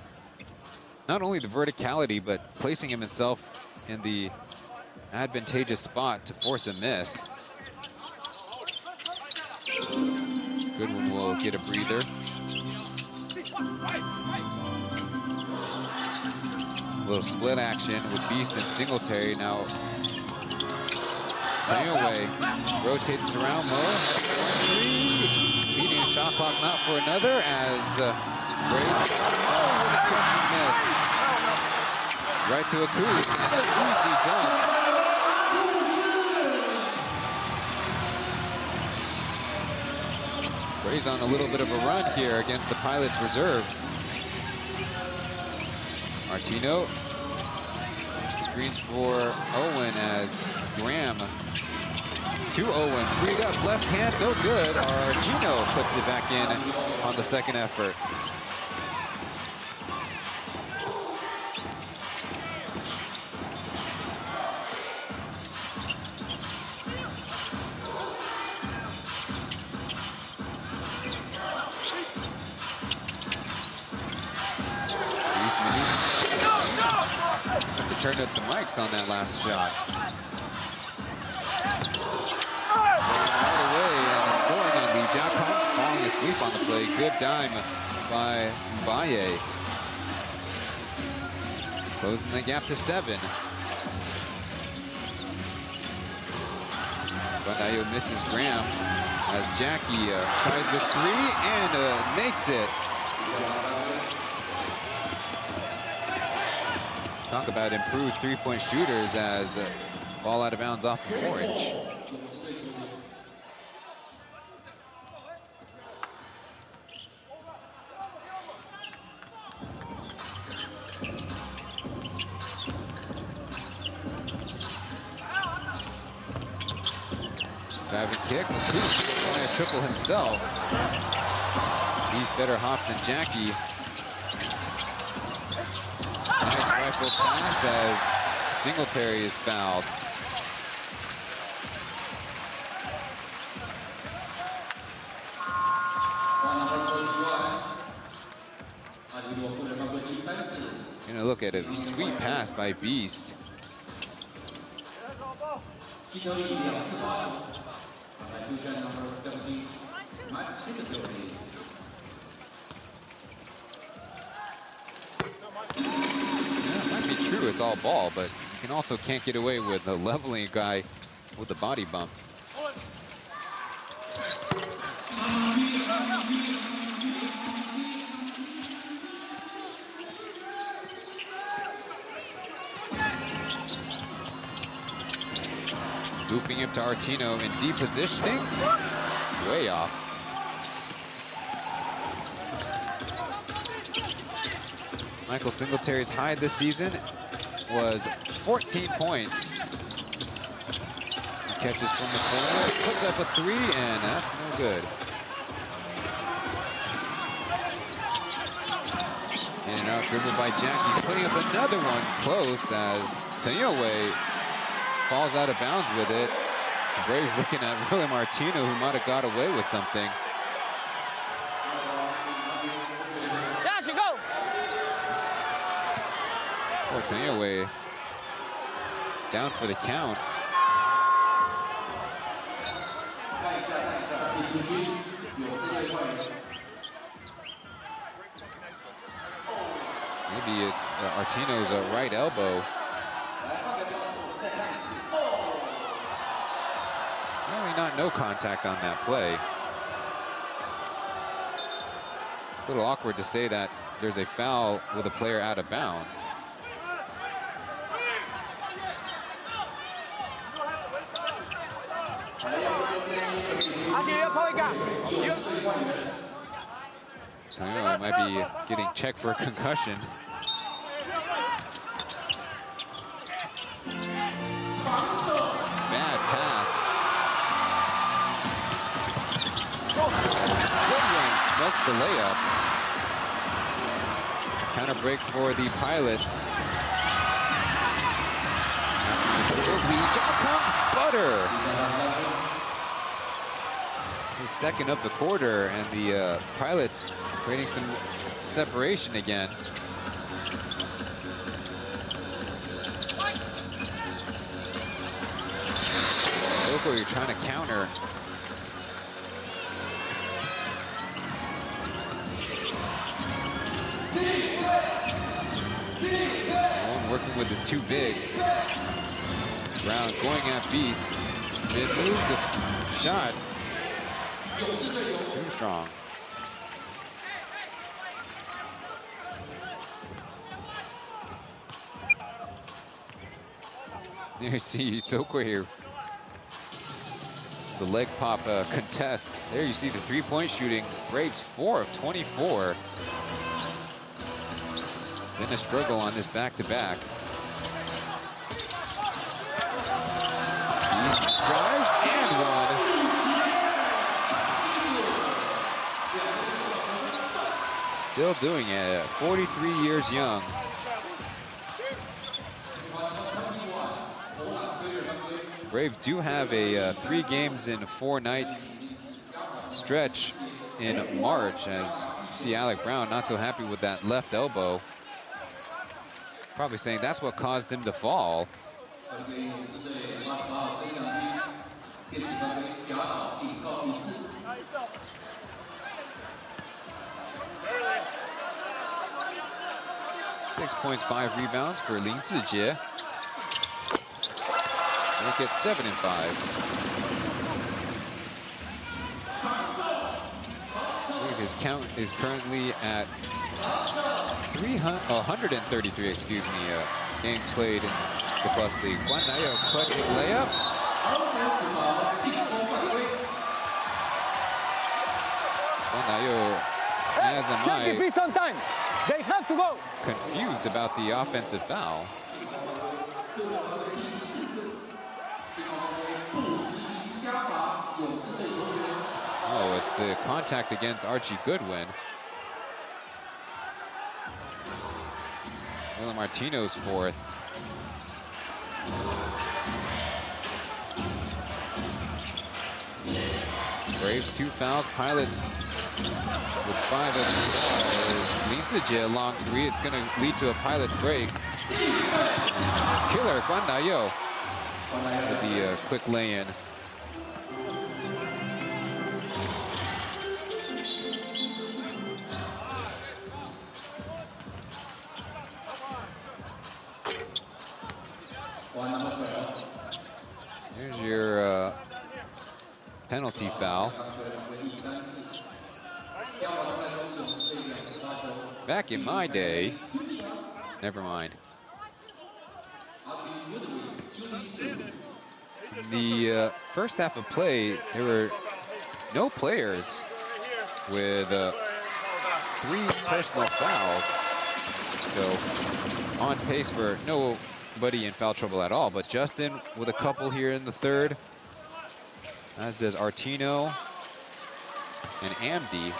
not only the verticality, but placing himself in the advantageous spot to force a miss. Goodwin will get a breather. A little split action with Beast and Singletary. Now Taoyuan rotates around Mo. Beating a shot clock, not for another, as Braves with a crushing miss. Right to Akuth. Easy dunk. Braves on a little bit of a run here against the Pilots reserves. Martino screens for Owen as Graham to Owen. Freed up, left hand, no good. Artino puts it back in on the second effort. Turned up the mics on that last shot. Right away and scoring on Lee Jiakang, falling asleep on the play. Good dime by Mbaye. Closing the gap to 7. Bandayo misses Graham as Jackie tries the 3 and makes it. Talk about improved three-point shooters as Ball out of bounds off of Orange. Driving kick. Trying to triple himself. He's better hop than Jackie. Nice rifle pass as Singletary is fouled. Gonna look at a sweet pass by Beast. True, it's all ball, but you can also can't get away with leveling a guy with a body bump. Looping up to Artino in deep positioning. Way off. Michael Singletary's high this season was 14 points. He catches from the corner, puts up a three, and that's no good. In and out dribble by Jackie, putting up another one close as Taoyuan falls out of bounds with it. The Braves looking at William Artino, who might have got away with something. Taoyuan down for the count. Maybe it's Artino's right elbow. Really not no contact on that play. A little awkward to say that there's a foul with a player out of bounds. Taoyuan might be getting checked for a concussion. Bad pass. Fubon smokes the layup. Counter break for the Pilots. Out comes Butter. His second of the quarter, and the Pilots creating some separation again. Local, you're trying to counter. Owen working with his two bigs. Brown going at Beast. Smith moved the shot. Too strong. There you see Tokwe here. The leg pop contest. There you see the three-point shooting. Braves 4 of 24. It's been a struggle on this back-to-back. Beast drives and one. Still doing it, 43 years young. Braves do have a 3 games in 4 nights stretch in March, as you see Alec Brown not so happy with that left elbow. Probably saying that's what caused him to fall. 6 points, 5 rebounds for Lin Zijie. Look at 7 and 5. I believe his count is currently at 133, excuse me, games played in basket plus the Guandayo clutching layup. Guandayo has a Check on time. They have to go. Confused about the offensive foul. Oh, it's the contact against Archie Goodwin. William Martino's fourth. Braves 2 fouls, Pilots with 5 as well. Leads a long 3. It's going to lead to a Pilots break. Killer Guandayo with the quick lay-in. Here's your penalty foul. Back in my day, never mind. In the first half of play, there were no players with 3 personal fouls. So on pace for nobody in foul trouble at all, but Justin with a couple here in the third, as does Artino and Amdi.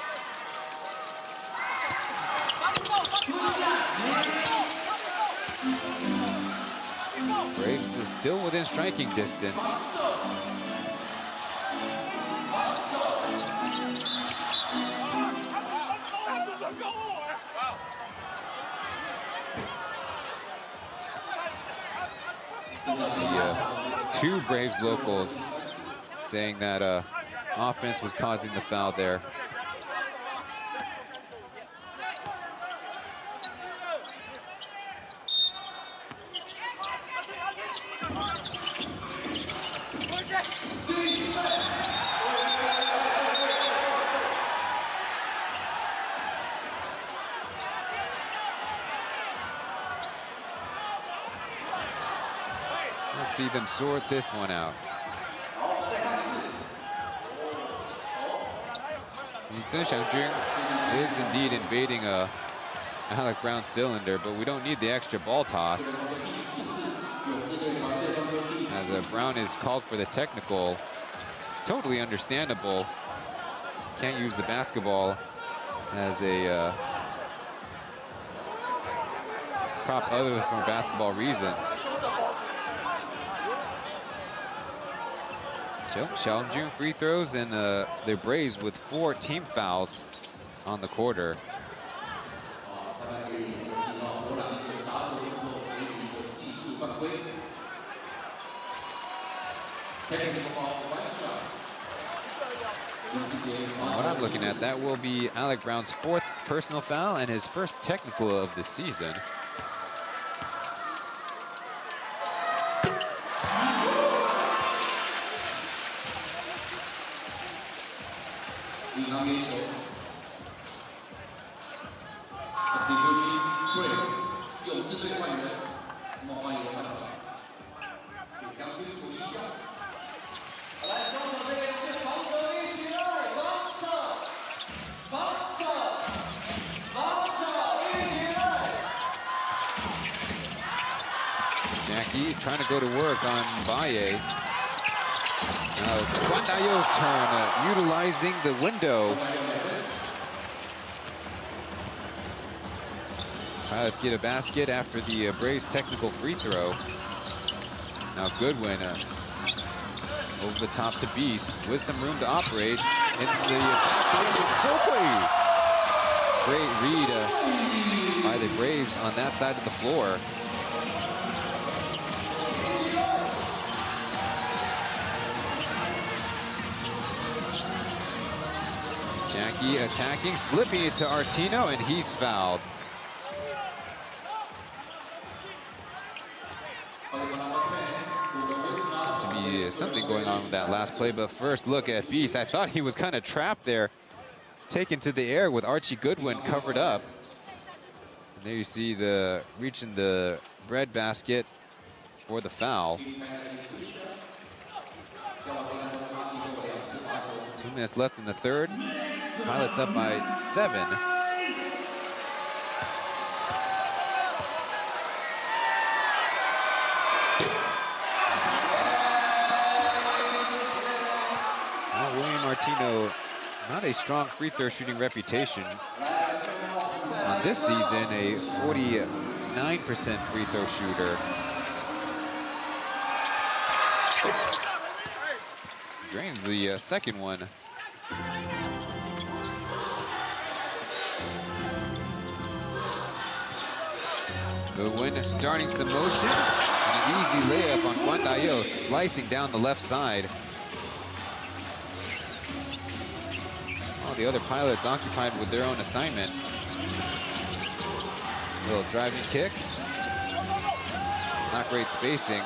Braves is still within striking distance. The 2 Braves locals saying that offense was causing the foul there. Let's see them sort this one out. Chen Xiangjun is indeed invading a Alec Brown cylinder, but we don't need the extra ball toss. As Brown is called for the technical, totally understandable. Can't use the basketball as a prop other than for basketball reasons. Xiaojun free throws, and the Braves with 4 team fouls on the quarter. What I'm looking at, that will be Alec Brown's 4th personal foul and his first technical of the season. Jackie trying to go to work on Baye. Now it's Guandayo's turn, utilizing the window. Let's get a basket after the Braves technical free throw. Now Goodwin over the top to Beast with some room to operate. In the great read by the Braves on that side of the floor. Jackie attacking, slipping it to Artino, and he's fouled. To be something going on with that last play, but first look at Beast. I thought he was kind of trapped there, taken to the air with Archie Goodwin covered up. And there you see the reaching the bread basket for the foul. 2 minutes left in the third. Pilots up by 7. Well, William Martino, not a strong free throw shooting reputation. On this season, a 49% free throw shooter. Drains the second one. Goodwin starting some motion. An easy layup on Juan Dayo, slicing down the left side. All the other pilots occupied with their own assignment. Little driving kick. Not great spacing.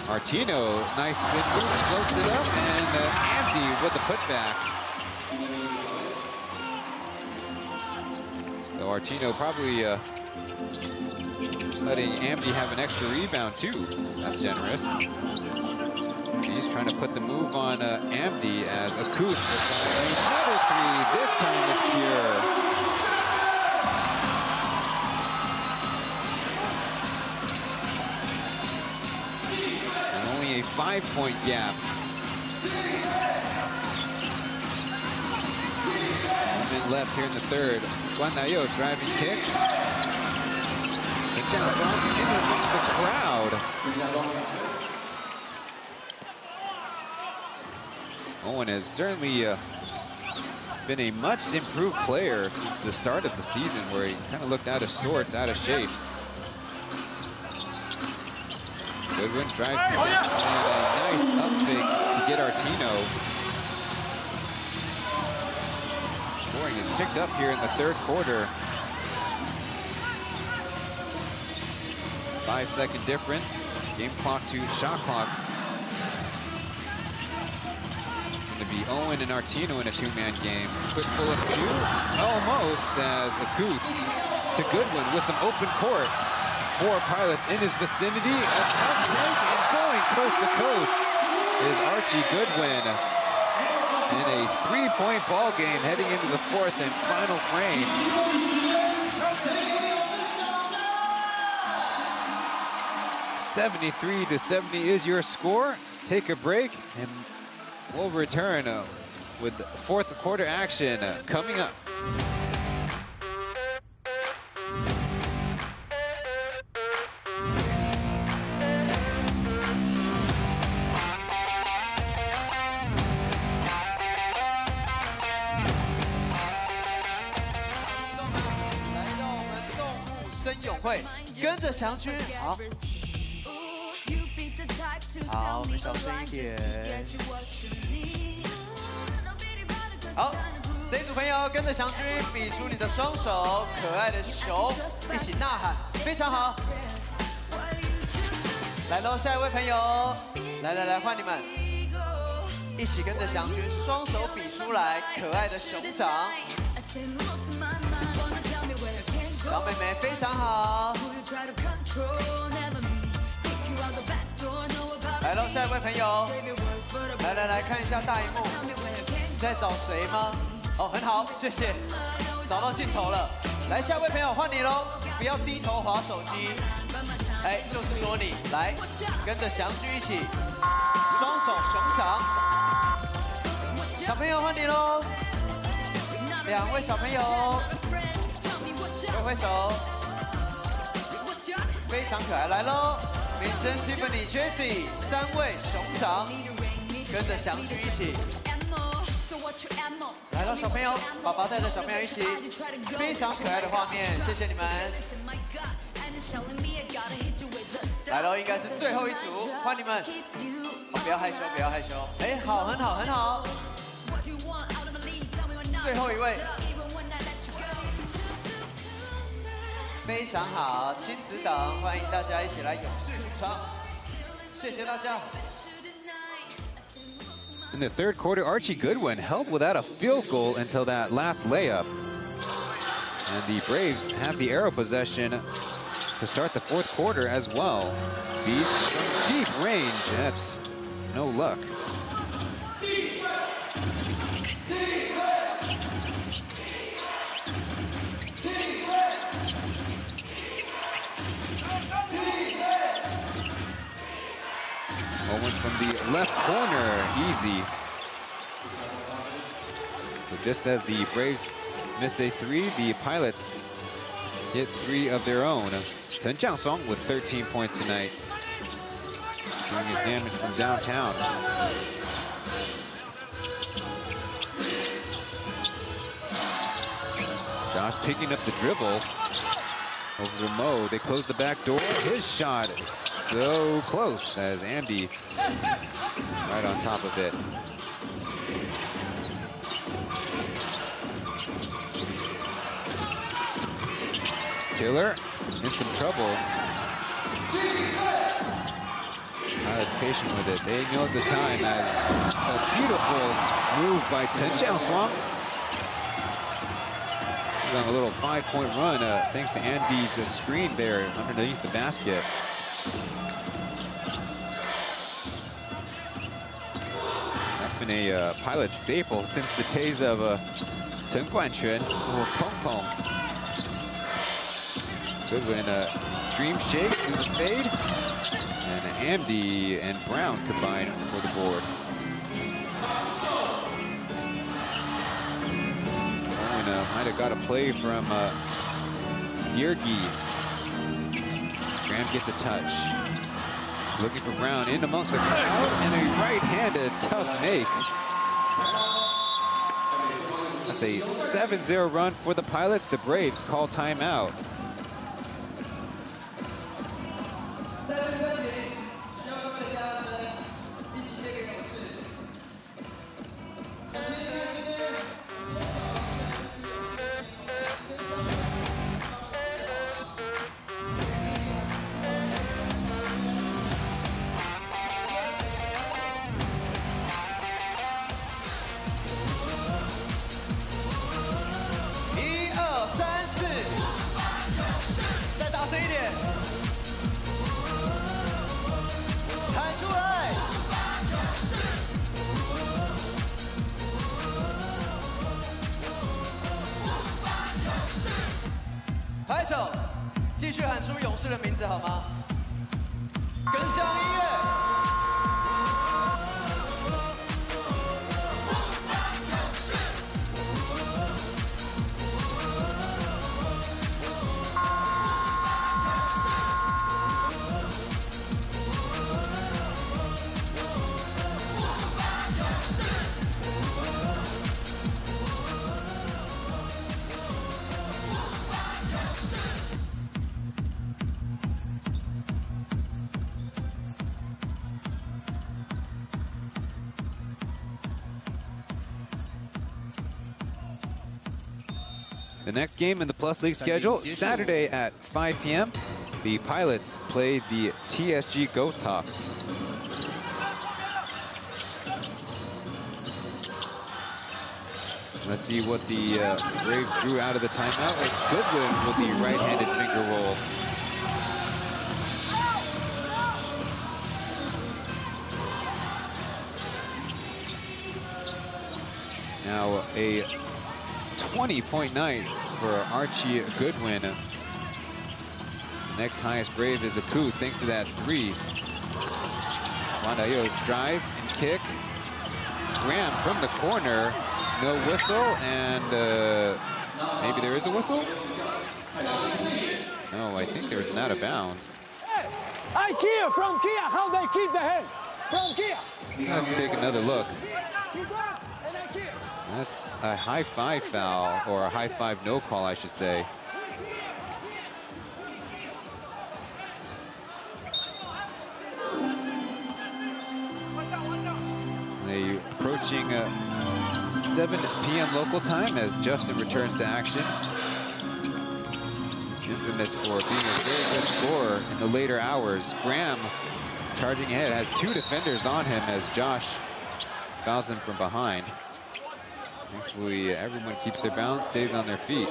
Martino, nice spin move, floats it up, and Amdi with the putback. So Martino probably letting Amdi have an extra rebound too. That's generous. He's trying to put the move on Amdi as Akuth. Another three, this time it's pure. A 5-point gap. 1 minute left here in the third. Juan Dayo driving kick. And down in the crowd. Owen has certainly been a much improved player since the start of the season, where he kind of looked out of sorts, out of shape. Goodwin drives and a nice up fake to get Artino. Scoring is picked up here in the third quarter. 5-second difference. Game clock to shot clock. It's going to be Owen and Artino in a two-man game. Quick pull up two. Almost as Akuth to Goodwin with some open court. 4 pilots in his vicinity. A tough take and going coast to coast is Archie Goodwin. In a 3-point ball game heading into the fourth and final frame. 73-70 is your score. Take a break and we'll return with fourth quarter action coming up.跟着祥军，好，好，我们小声一点。好，这一组朋友跟着祥军比出你的双手，可爱的熊，一起呐喊，非常好。来喽，下一位朋友，来，换你们，一起跟着祥军，双手比出来，可爱的熊掌。小妹妹非常好，来喽，下一位朋友，来看一下大荧幕，你在找谁吗？哦，很好，谢谢，找到镜头了。来，下一位朋友换你喽，不要低头滑手机。哎，就是说你来，跟着祥居一起，双手熊掌。小朋友换你喽，2位小朋友。挥手，非常可爱，来喽！敏珍、Tiffany、Jessie 3位熊掌，跟着祥居一起。来喽，小朋友，爸爸带着小朋友一起，非常可爱的画面，谢谢你们。来喽，应该是最后一组，换你们。哦，不要害羞，不要害羞。哎，好，很好，很好。最后一位。非常好，亲子档，欢迎大家一起来勇士主场，谢谢大家。In the third quarter, Archie Goodwin held without a field goal until that last layup. And the Braves have the arrow possession to start the fourth quarter as well. Beast from deep range. That's no luck. Owen from the left corner, easy. So just as the Braves miss a three, the Pilots hit three of their own. Chen Jiangsong with 13 points tonight, doing his damage from downtown. Josh picking up the dribble over to Mo. They close the back door. His shot so close as Amdi right on top of it. Killer in some trouble. Not as patient with it. They know the time as a beautiful move by Chen Jiangsong. On a little 5-point run thanks to Andy's screen there underneath the basket. That's been a Pilot staple since the days of Chen Guanquan or Pong Pong. Good win. Dream shake through the fade. And Amdi and Brown combined for the board. Might have got a play from Yergi. Graham gets a touch. Looking for Brown in amongst the crowd and a right-handed tough make. That's a 7-0 run for the Pilots. The Braves call timeout. The next game in the Plus League schedule, Saturday at 5 p.m. The Pilots play the TSG Ghost Hawks. Let's see what the Braves drew out of the timeout. It's Goodwin with the right-handed finger roll. Now a 20-point night for Archie Goodwin. The next highest Brave is Akut thanks to that three. Wandayo drive and kick. Graham from the corner. No whistle, and maybe there is a whistle? No, I think there is an out of bounds. Hey, Kia, from Kia, how they keep the head? From Kia. Let's take another look. That's a high five foul, or a high five no call, I should say. They approaching 7 p.m. local time as Justin returns to action. Infamous for being a very good scorer in the later hours. Graham charging ahead, has two defenders on him as Josh fouls him from behind. Thankfully, everyone keeps their balance, stays on their feet.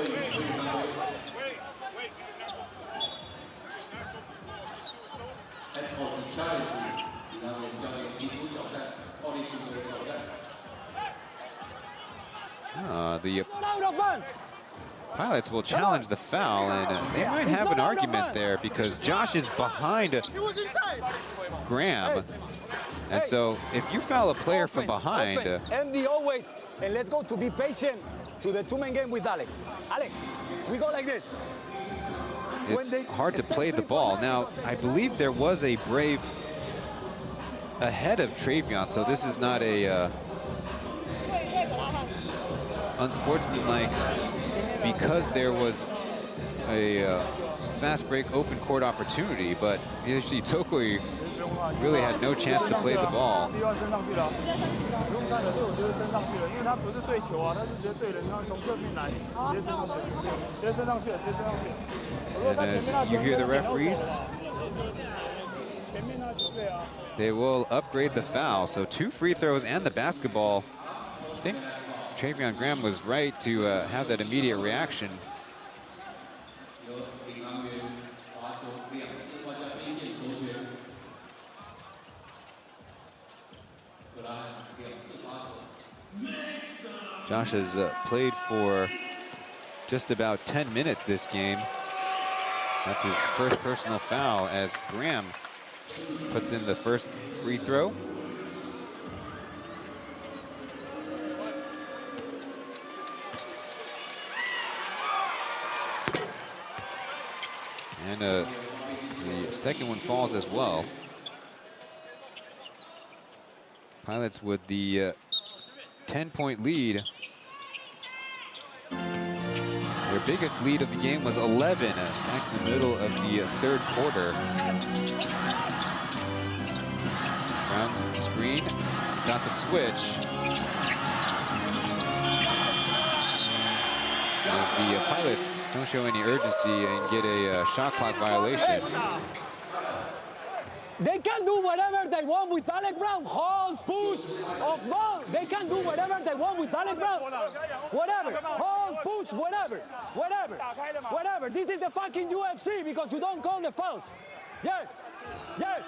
the Pilots will challenge the foul, and they might have an argument there because Josh is behind Graham. And so if you foul a player from behind... MD always, and let's go to be patient to the two-man game with Alec. Alec, we go like this. It's hard to play the ball. Now, I believe there was a Brave ahead of Taoyuan, so this is not a unsportsmanlike because there was a fast break open court opportunity, but actually Tokoi really had no chance to play the ball. And as you hear the referees, they will upgrade the foul. So 2 free throws and the basketball. I think Taoyuan Graham was right to have that immediate reaction. Josh has played for just about 10 minutes this game. That's his first personal foul as Graham puts in the first free throw. And the second one falls as well. Pilots with the 10-point lead. Their biggest lead of the game was 11 back in the middle of the third quarter. Brown screen, got the switch. As the Pilots don't show any urgency and get a shot clock violation. They can do whatever they want with Alec Brown. Hold, push, off ball. They can do whatever they want with Alec Brown. Whatever. Hold, push, whatever. Whatever. Whatever. This is the fucking UFC because you don't call the fouls. Yes. Yes.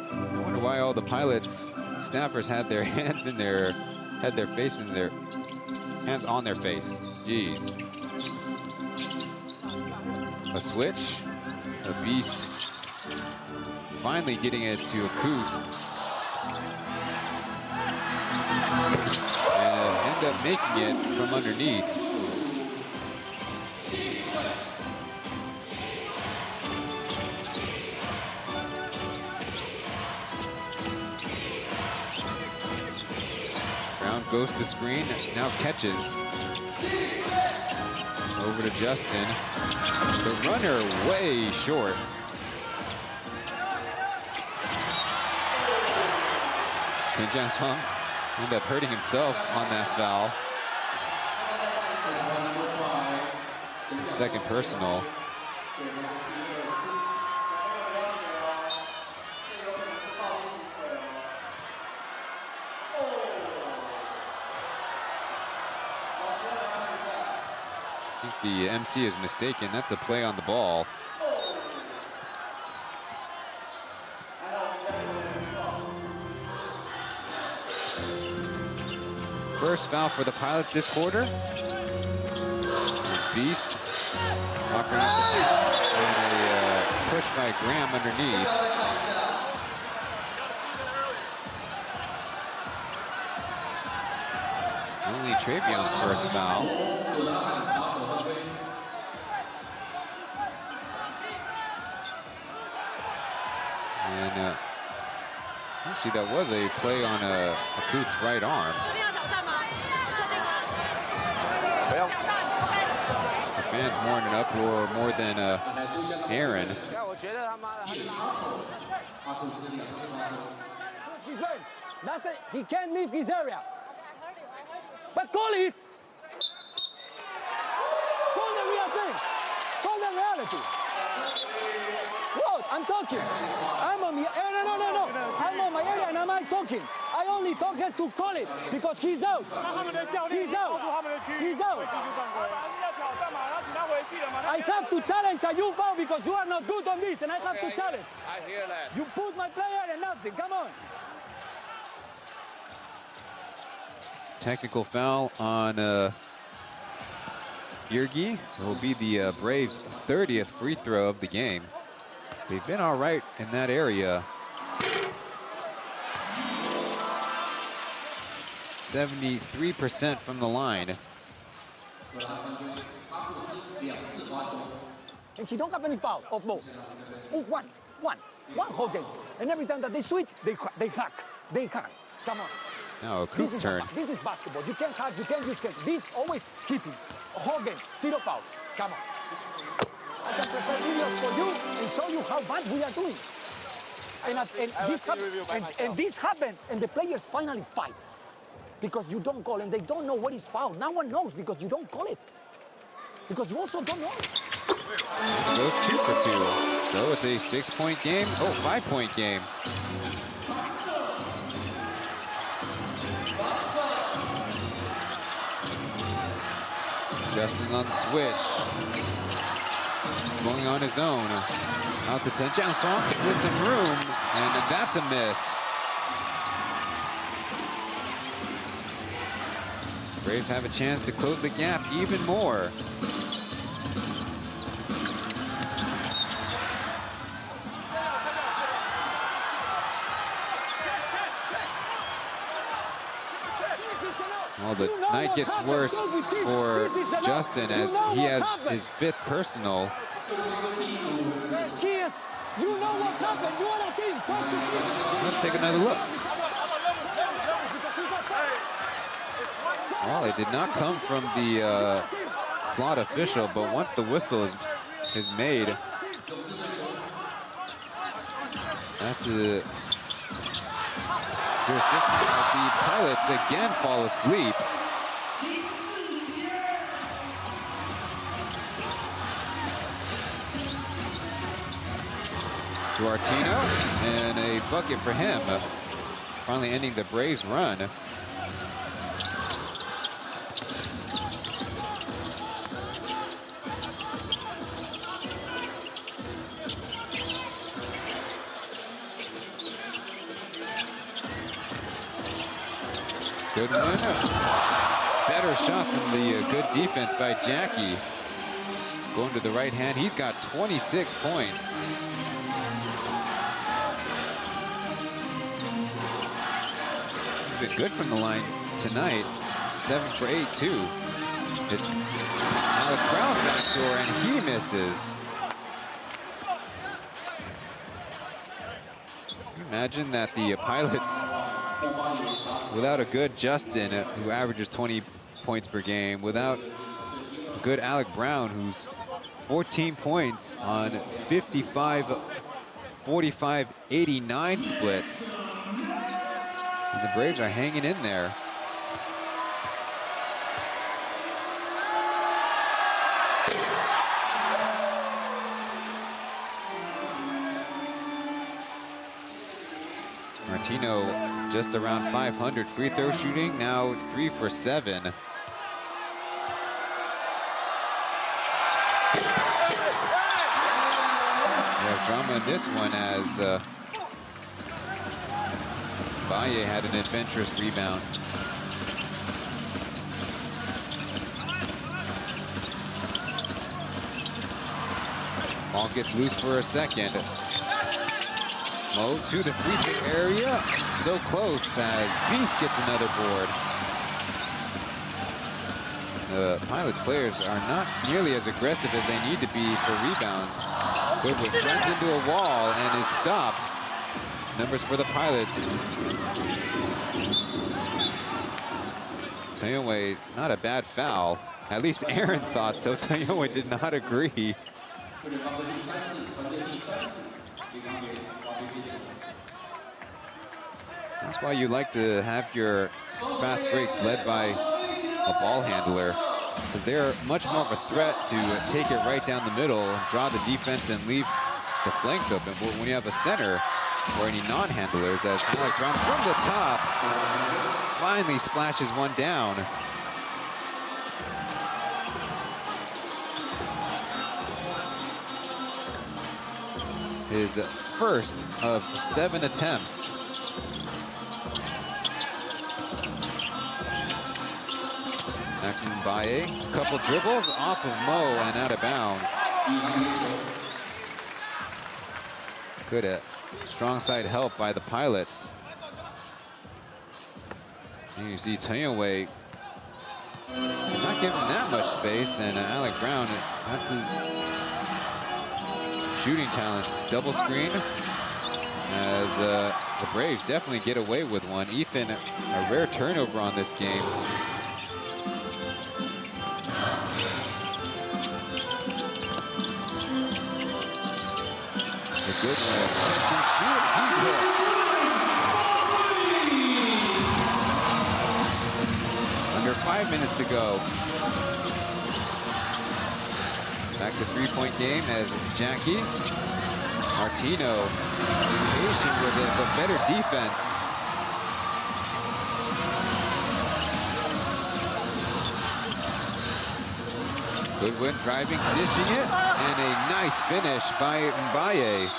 I wonder why all the Pilots staffers had their hands in their, had their face in their, hands on their face. Jeez. A switch. A beast finally getting it to Akut. And end up making it from underneath. Brown goes to screen, now catches. Over to Justin. The runner way short. Chen Jiangshang ended up hurting himself on that foul. Second personal. I think the MC is mistaken. That's a play on the ball. First foul for the Pilots this quarter. There's Beast. Offering up the pass and a push by Graham underneath. Only Taoyuan's first foul. And actually, that was a play on Akut's right arm. The fans more in an uproar, more than Aaron. That's it. He can't leave his area. But call it. Call the real thing. Call the reality. What? I'm talking. I'm on the area. No. I'm on my area and I'm talking. I only told her to call it because he's out. He's out. He's out. I have to challenge a you foul because you are not good on this and I have to challenge. I hear that. You put my player and nothing. Come on. technical foul on Yergi. It will be the Braves' 30th free throw of the game. They've been all right in that area. 73% from the line. And he don't have any foul off ball. Oh, one whole game. And every time that they switch, they hack. Come on. Now a Coop's turn. This is basketball. You can't hack, you can't use hands. This always hitting. A whole game, 0 foul. Come on. I can prepare videos for you and show you how bad we are doing. And this happened, and the players finally fight. Because you don't call, and they don't know what is foul. No one knows because you don't call it. Because you also don't know it. It goes 2 for 2. So it's a 6-point game. Oh, 5-point game. Justin on the switch. Going on his own. Out to Chen with some room, and that's a miss. Braves have a chance to close the gap even more. Well, the night gets worse for Justin as he has his 5th personal. Let's take another look. Well, it did not come from the slot official, but once the whistle is made, that's the jurisdiction. The Pilots again fall asleep. Duartino, and a bucket for him. Finally ending the Braves' run. Good win. Better shot than the good defense by Jackie. Going to the right hand, he's got 26 points. He's been good from the line tonight. 7 for 8 too. It's Alex Brown backdoor and he misses. Can you imagine that the Pilots, without a good Justin, who averages 20 points per game, without a good Alec Brown, who's 14 points on 55, 45, 89 splits. And the Braves are hanging in there. Martino just around 500 free throw shooting, now 3 for 7. We have drama in this one as Valle had an adventurous rebound. Ball gets loose for a second. Mo to the free throw area. So close as Beast gets another board. The Pilots players are not nearly as aggressive as they need to be for rebounds. Quigley runs into a wall and is stopped. Numbers for the Pilots. Taoyuan, not a bad foul. At least Aaron thought so. Taoyuan did not agree. That's why you like to have your fast breaks led by a ball handler, because they're much more of a threat to take it right down the middle and draw the defense and leave the flanks open. But when you have a center or any non-handlers, as Alec Brown from the top finally splashes one down. His first of 7 attempts. Mbaye. A couple dribbles off of Mo and out of bounds. Good strong side help by the Pilots. And you see Taoyuan not giving that much space, and Alec Brown, that's his shooting talents. Double screen as the Braves definitely get away with one. Ethan, a rare turnover on this game. A good one. He's hit. Under 5 minutes to go. Back to three-point game as Jackie Martino patient with it, but better defense. Goodwin driving, dishing it, and a nice finish by Mbaye.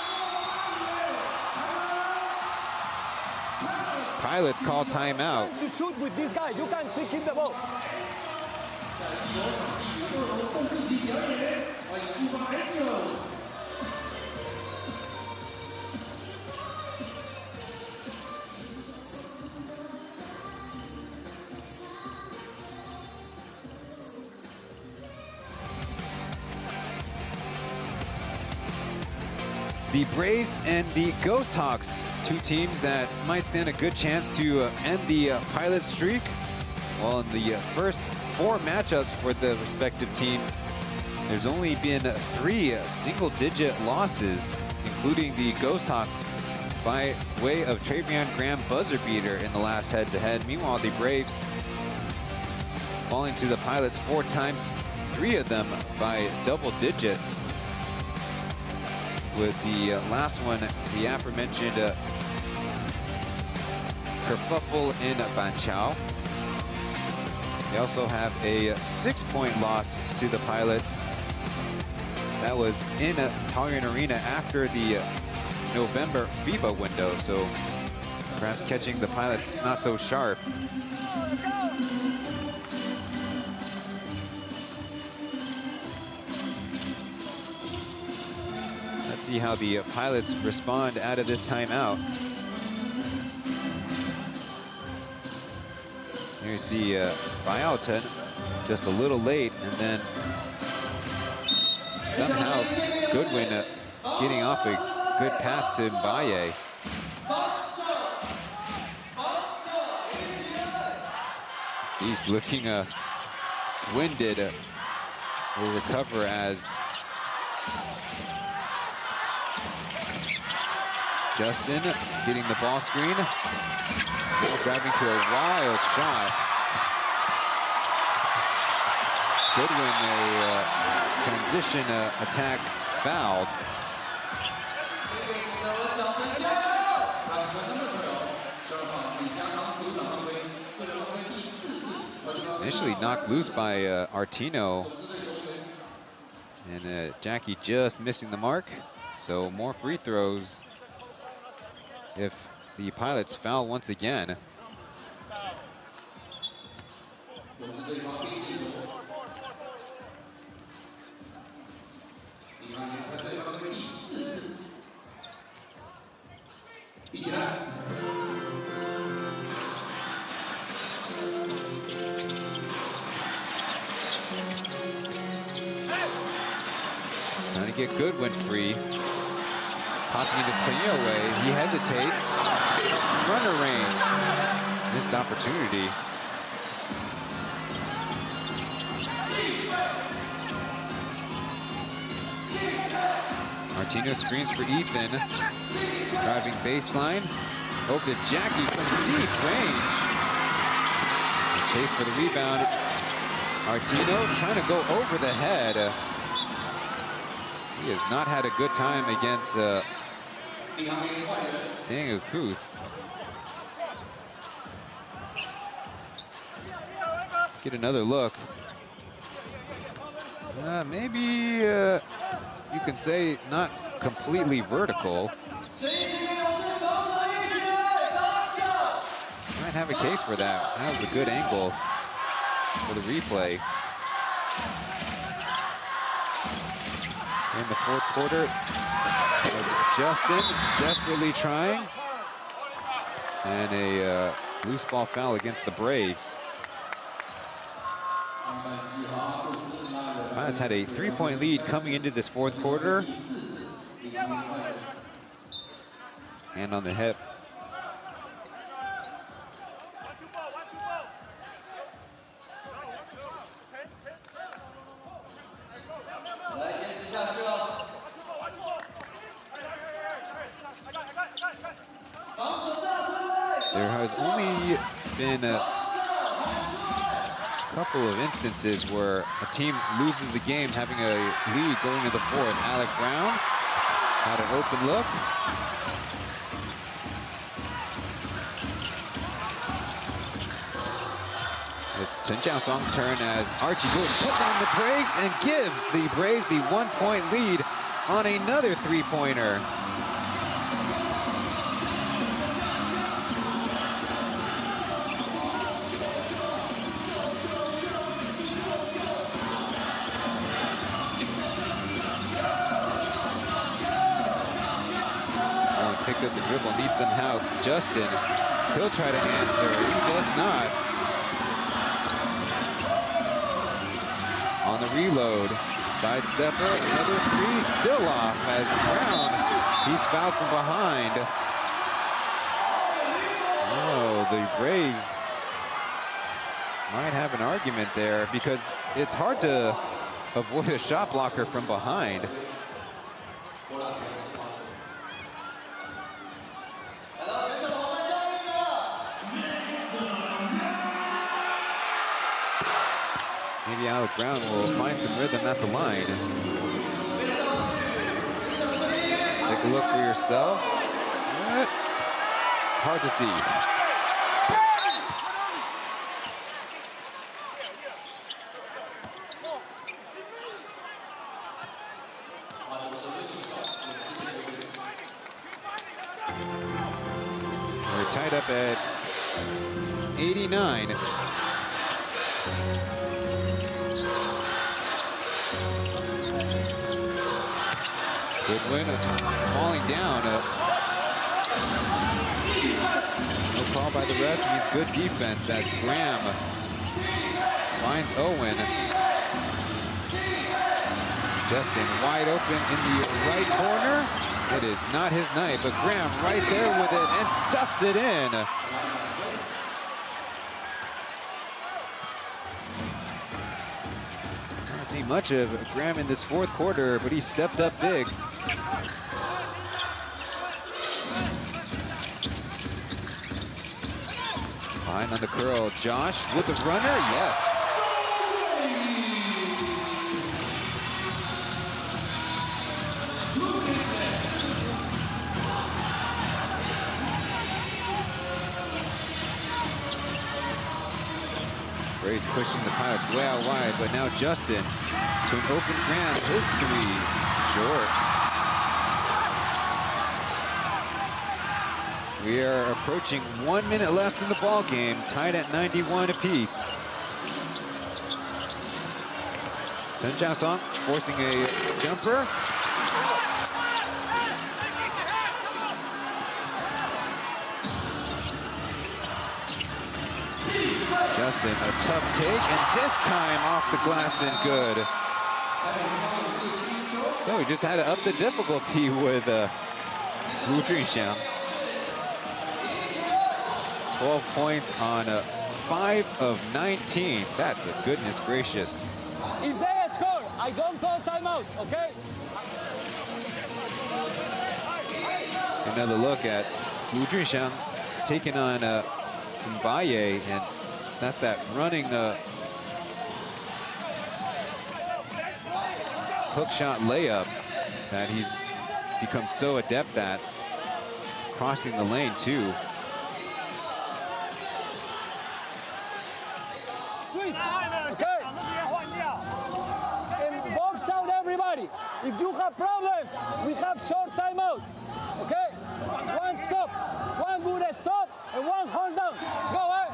Pilots call timeout. You shoot with this guy, you can kick him the ball. The Braves and the Ghost Hawks, two teams that might stand a good chance to end the Pilot streak. Well, in the first 4 matchups for the respective teams, there's only been 3 single-digit losses, including the Ghost Hawks by way of Travion Graham buzzer beater in the last head-to-head. Meanwhile, the Braves falling to the Pilots 4 times, 3 of them by double digits. With the last one, the aforementioned kerfuffle in Banqiao. They also have a 6-point loss to the Pilots. That was in Taoyuan Arena after the November FIBA window, so perhaps catching the Pilots not so sharp. Let's see how the Pilots respond out of this timeout. Here you see Chen just a little late, and then somehow Goodwin getting off a good pass to Mbaye. He's looking winded. Will recover as Justin getting the ball screen. Now driving to a wild shot. Goodwin, a transition attack fouled. Initially knocked loose by Artino. And Jackie just missing the mark. So more free throws if the Pilots foul once again. Trying to get Goodwin free. Popping into Taoyuan, he hesitates. Runner range. Missed opportunity. Martino screens for Ethan. Driving baseline. Over to Jackie from deep range. The chase for the rebound. Martino trying to go over the head. He has not had a good time against Dang Ukuth. Let's get another look. Maybe you can say not completely vertical. Might have a case for that. That was a good angle for the replay. In the fourth quarter, Justin desperately trying. And a loose ball foul against the Braves. Pirates had a 3-point lead coming into this fourth quarter. Hand on the hip. There has only been a couple of instances where a team loses the game having a lead going into the fourth. Alec Brown had an open look. It's Chen Jiaoshuang's turn as Archie Gordon puts on the brakes and gives the Braves the 1-point lead on another three-pointer. Picked up the dribble, needs some help. Justin, he'll try to answer. He does not. On the reload, side stepper, another three, still off as Brown, he's fouled from behind. Oh, the Braves might have an argument there because it's hard to avoid a shot blocker from behind. Maybe Alec Brown will find some rhythm at the line. Take a look for yourself. Hard to see. We're tied up at 89. Goodwin falling down. No call by the refs means good defense as Graham finds Owen. Justin wide open in the right corner. It is not his night, but Graham right there with it and stuffs it in. I don't see much of Graham in this fourth quarter, but he stepped up big. Behind on the curl, Josh with the runner, yes. Braves pushing the Pirates way out wide, but now Justin to an open Graham, his three, short. We are approaching 1 minute left in the ball game, tied at 91 apiece. Chen Jiaoshuang forcing a jumper. Justin, a tough take, and this time off the glass and good. So we just had to up the difficulty with Wu Junxiang. 12 points on 5 of 19. That's a goodness gracious. If they score, I don't call timeout, okay? Another look at Wu Junxiang taking on Mbaye, and that's that running hook shot layup that he's become so adept at. Crossing the lane too. Switch, okay? And box out everybody. If you have problems, we have short timeout, okay? One stop, one good stop, and one hold down. Go, eh?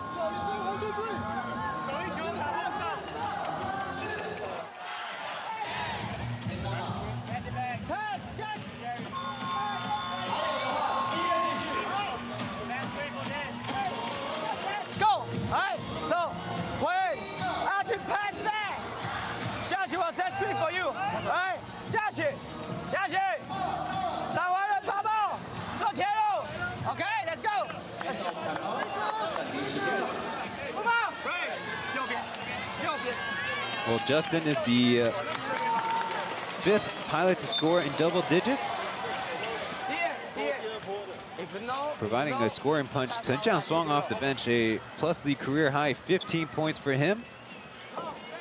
Well, Justin is the 5th pilot to score in double digits. Providing a scoring punch. Chen Jiangshuang off the bench, a plus league career high 15 points for him.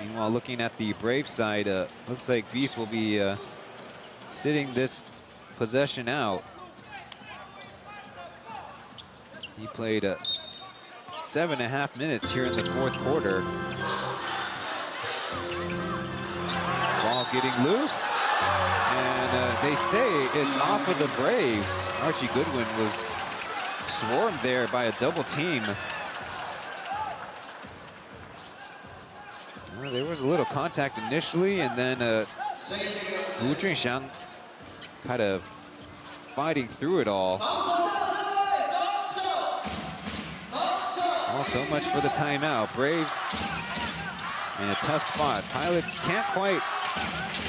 Meanwhile, looking at the Brave side, looks like Beast will be sitting this possession out. He played 7.5 minutes here in the 4th quarter. Ball's getting loose, and they say it's off of the Braves. Archie Goodwin was swarmed there by a double team. Well, there was a little contact initially, and then Wu Junxiang kind of fighting through it all. Well, so much for the timeout. Braves in a tough spot. Pilots can't quite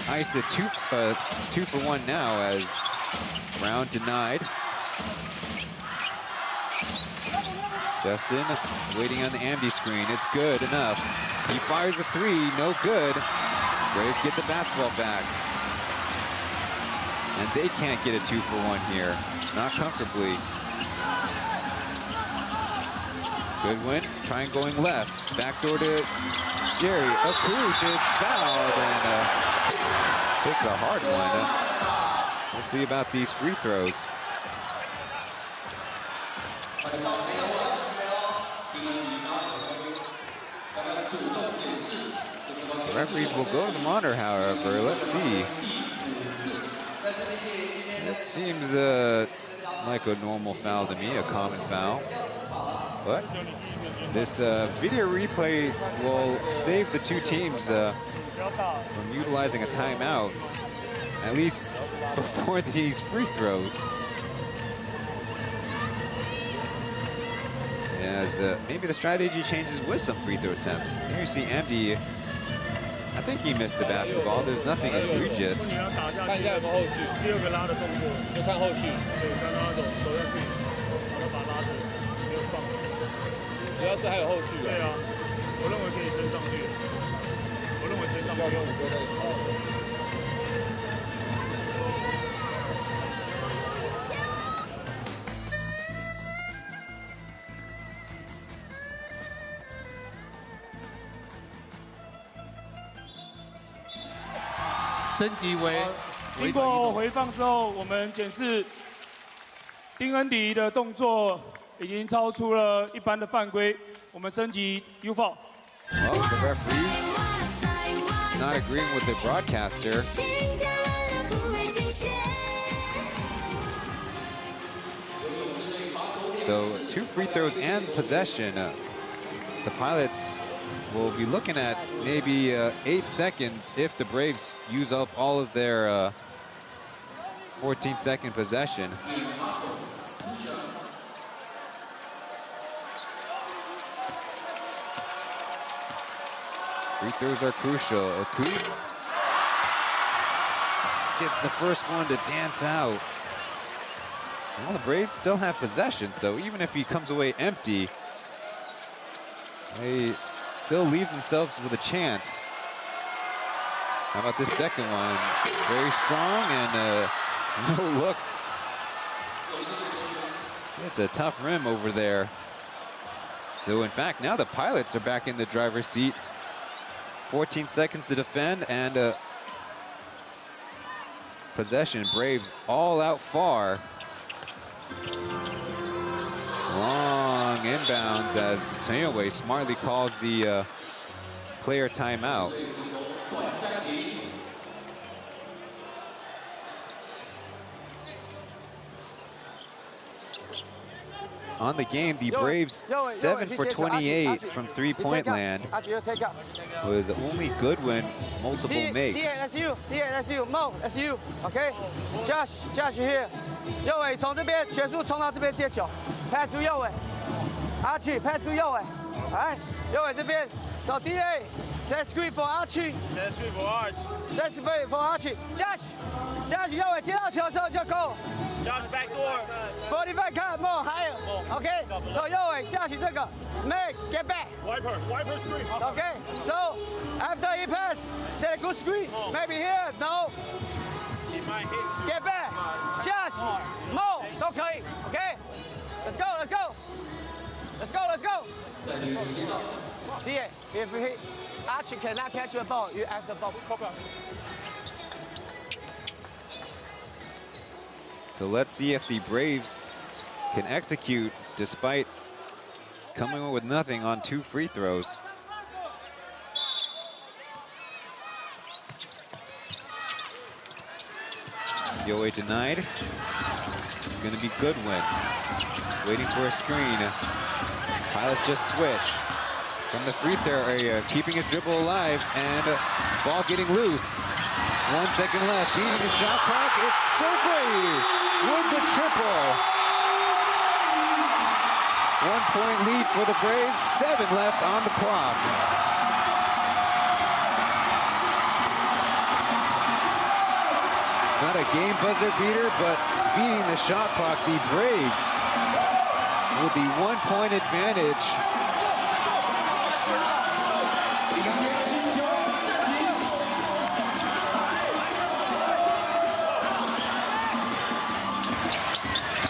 ice it 2 for 1 now, as Brown denied. Justin waiting on the Amdi screen. It's good enough. He fires a 3, no good. Braves get the basketball back. And they can't get a 2 for 1 here. Not comfortably. Goodwin trying going left. Backdoor to Jerry. Akush is fouled and takes a hard one. We'll see about these free throws. The referees will go to the monitor, however. Let's see. It seems like a normal foul to me, a common foul. But this video replay will save the 2 teams from utilizing a timeout, at least before these free throws. As maybe the strategy changes with some free throw attempts. Here you see Amdi. I think he missed the basketball. There's nothing egregious.升级为经过回放之后，我们检视丁恩迪的动作已经超出了一般的犯规，我们升级 U foul。 Well, the referees not agreeing with the broadcaster. So 2 free throws and possession. The Pilots will be looking at maybe 8 seconds if the Braves use up all of their 14-second possession. Free throws are crucial. Akush gets the first one to dance out. Well, the Braves still have possession, so even if he comes away empty, they still leave themselves with a chance. How about this second one? Very strong and no look. It's a tough rim over there. So in fact, now the Pilots are back in the driver's seat. 14 seconds to defend and possession. Braves all out far. Long inbounds as Taoyuan smartly calls the player timeout. On the game, the Braves 7 for 28 from three-point land, with only Goodwin multiple makes. That's you. Mo, that's you. Okay. Josh here. 右尾从这边全速冲到这边接球 ，pass 出右尾，Archie pass 出右尾，来，右尾这边，手 DA set screen for Archie，set screen for Archie，Josh 右尾接到球之后就 go。Josh back door. 45 cut more higher. Okay, so 右尾架起这个 ，make get back. Wiper screen. Okay, so after he pass, set a good screen. Maybe here, no. Get back, 架起 ，more 都可以。Okay, let's go, let's go, let's go, let's go. If he Archie cannot catch the ball, you ask the ball. So let's see if the Braves can execute despite coming away with nothing on 2 free throws. Yoi denied. It's going to be Goodwin. Waiting for a screen. Pilots just switch from the free throw area, keeping his dribble alive, and ball getting loose. 1 second left, beating the shot clock. It's Chokwe with the triple. 1 point lead for the Braves, 7 left on the clock. Not a game buzzer beater, but beating the shot clock, the Braves with the 1 point advantage.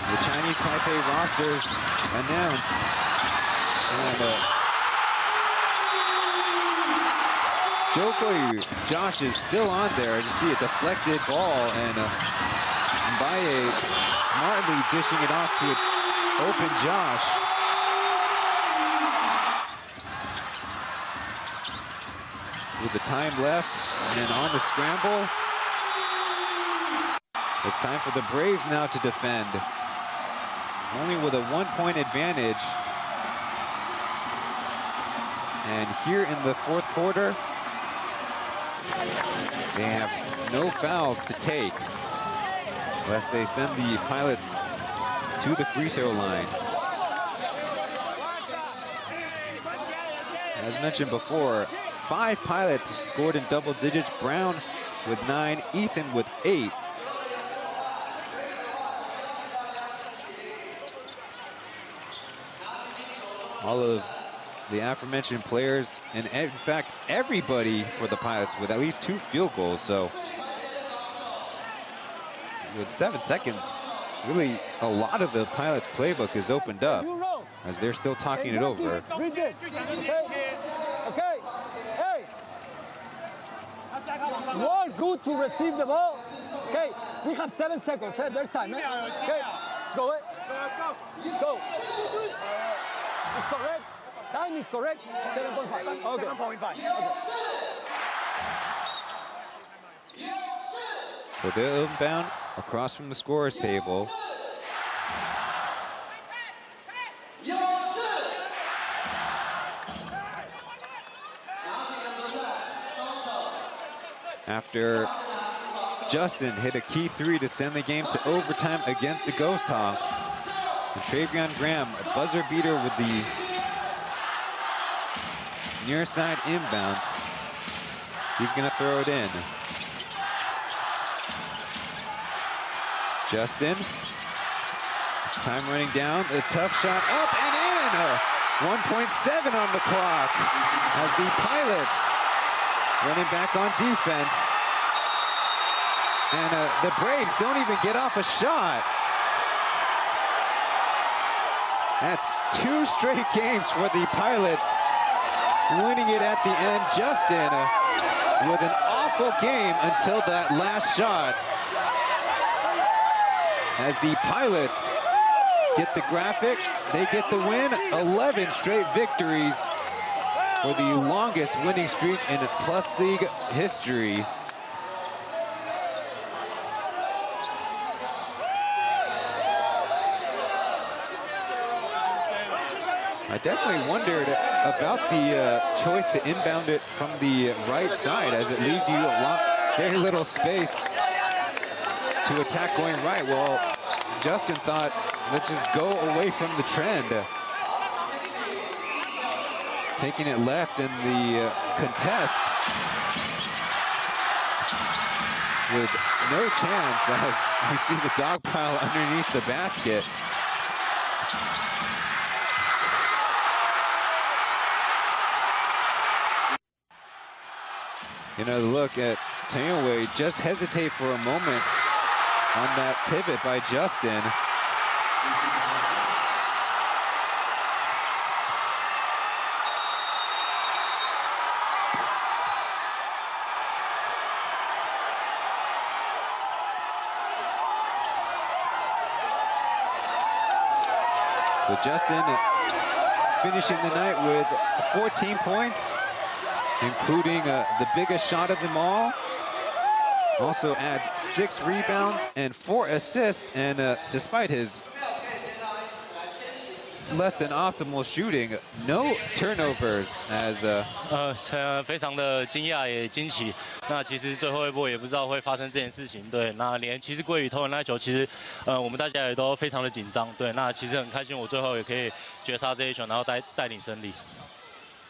The Chinese Taipei rosters announced. And Josh is still on there. You see a deflected ball, and Mbaye smartly dishing it off to an open Josh. With the time left and on the scramble, it's time for the Braves now to defend. Only with a 1 point advantage. And here in the 4th quarter, they have no fouls to take, lest they send the Pilots to the free throw line. As mentioned before, 5 Pilots scored in double digits. Brown with 9, Ethan with 8. All of the aforementioned players, and in fact, everybody for the Pilots with at least 2 field goals. So with 7 seconds, really a lot of the Pilots playbook is opened up as they're still talking it over. Read this. Okay. Hey. You are good to receive the ball. Okay. We have 7 seconds. Hey, there's time. Okay. Let's go. Go. It's correct. Time is correct. 7.5. Okay. 7.5. Okay. So they're inbound across from the scorer's table. After Justin hit a key 3 to send the game to overtime against the Ghost Hawks, and Travion Graham, a buzzer beater with the near side inbounds. He's gonna throw it in. Justin, time running down, a tough shot up and in! 1.7 on the clock as the Pilots running back on defense. And the Braves don't even get off a shot. That's 2 straight games for the Pilots, winning it at the end. Justin with an awful game until that last shot. As the Pilots get the graphic, they get the win. 11 straight victories for the longest winning streak in Plus League history. I definitely wondered about the choice to inbound it from the right side, as it leaves you very little space to attack going right. Well, Justin thought, let's just go away from the trend. Taking it left in the contest with no chance, as we see the dog pile underneath the basket. You know, look at Taoyuan just hesitate for a moment on that pivot by Justin. So Justin finishing the night with 14 points, including the biggest shot of them all. Also adds 6 rebounds and 4 assists, and despite his less than optimal shooting, no turnovers as 非常的惊讶也惊奇。那其实最后一波也不知道会发生这件事情，对。那连其实鲑鱼投的那球，其实我们大家也都非常的紧张，对。那其实很开心，我最后也可以绝杀这一球，然后带领胜利。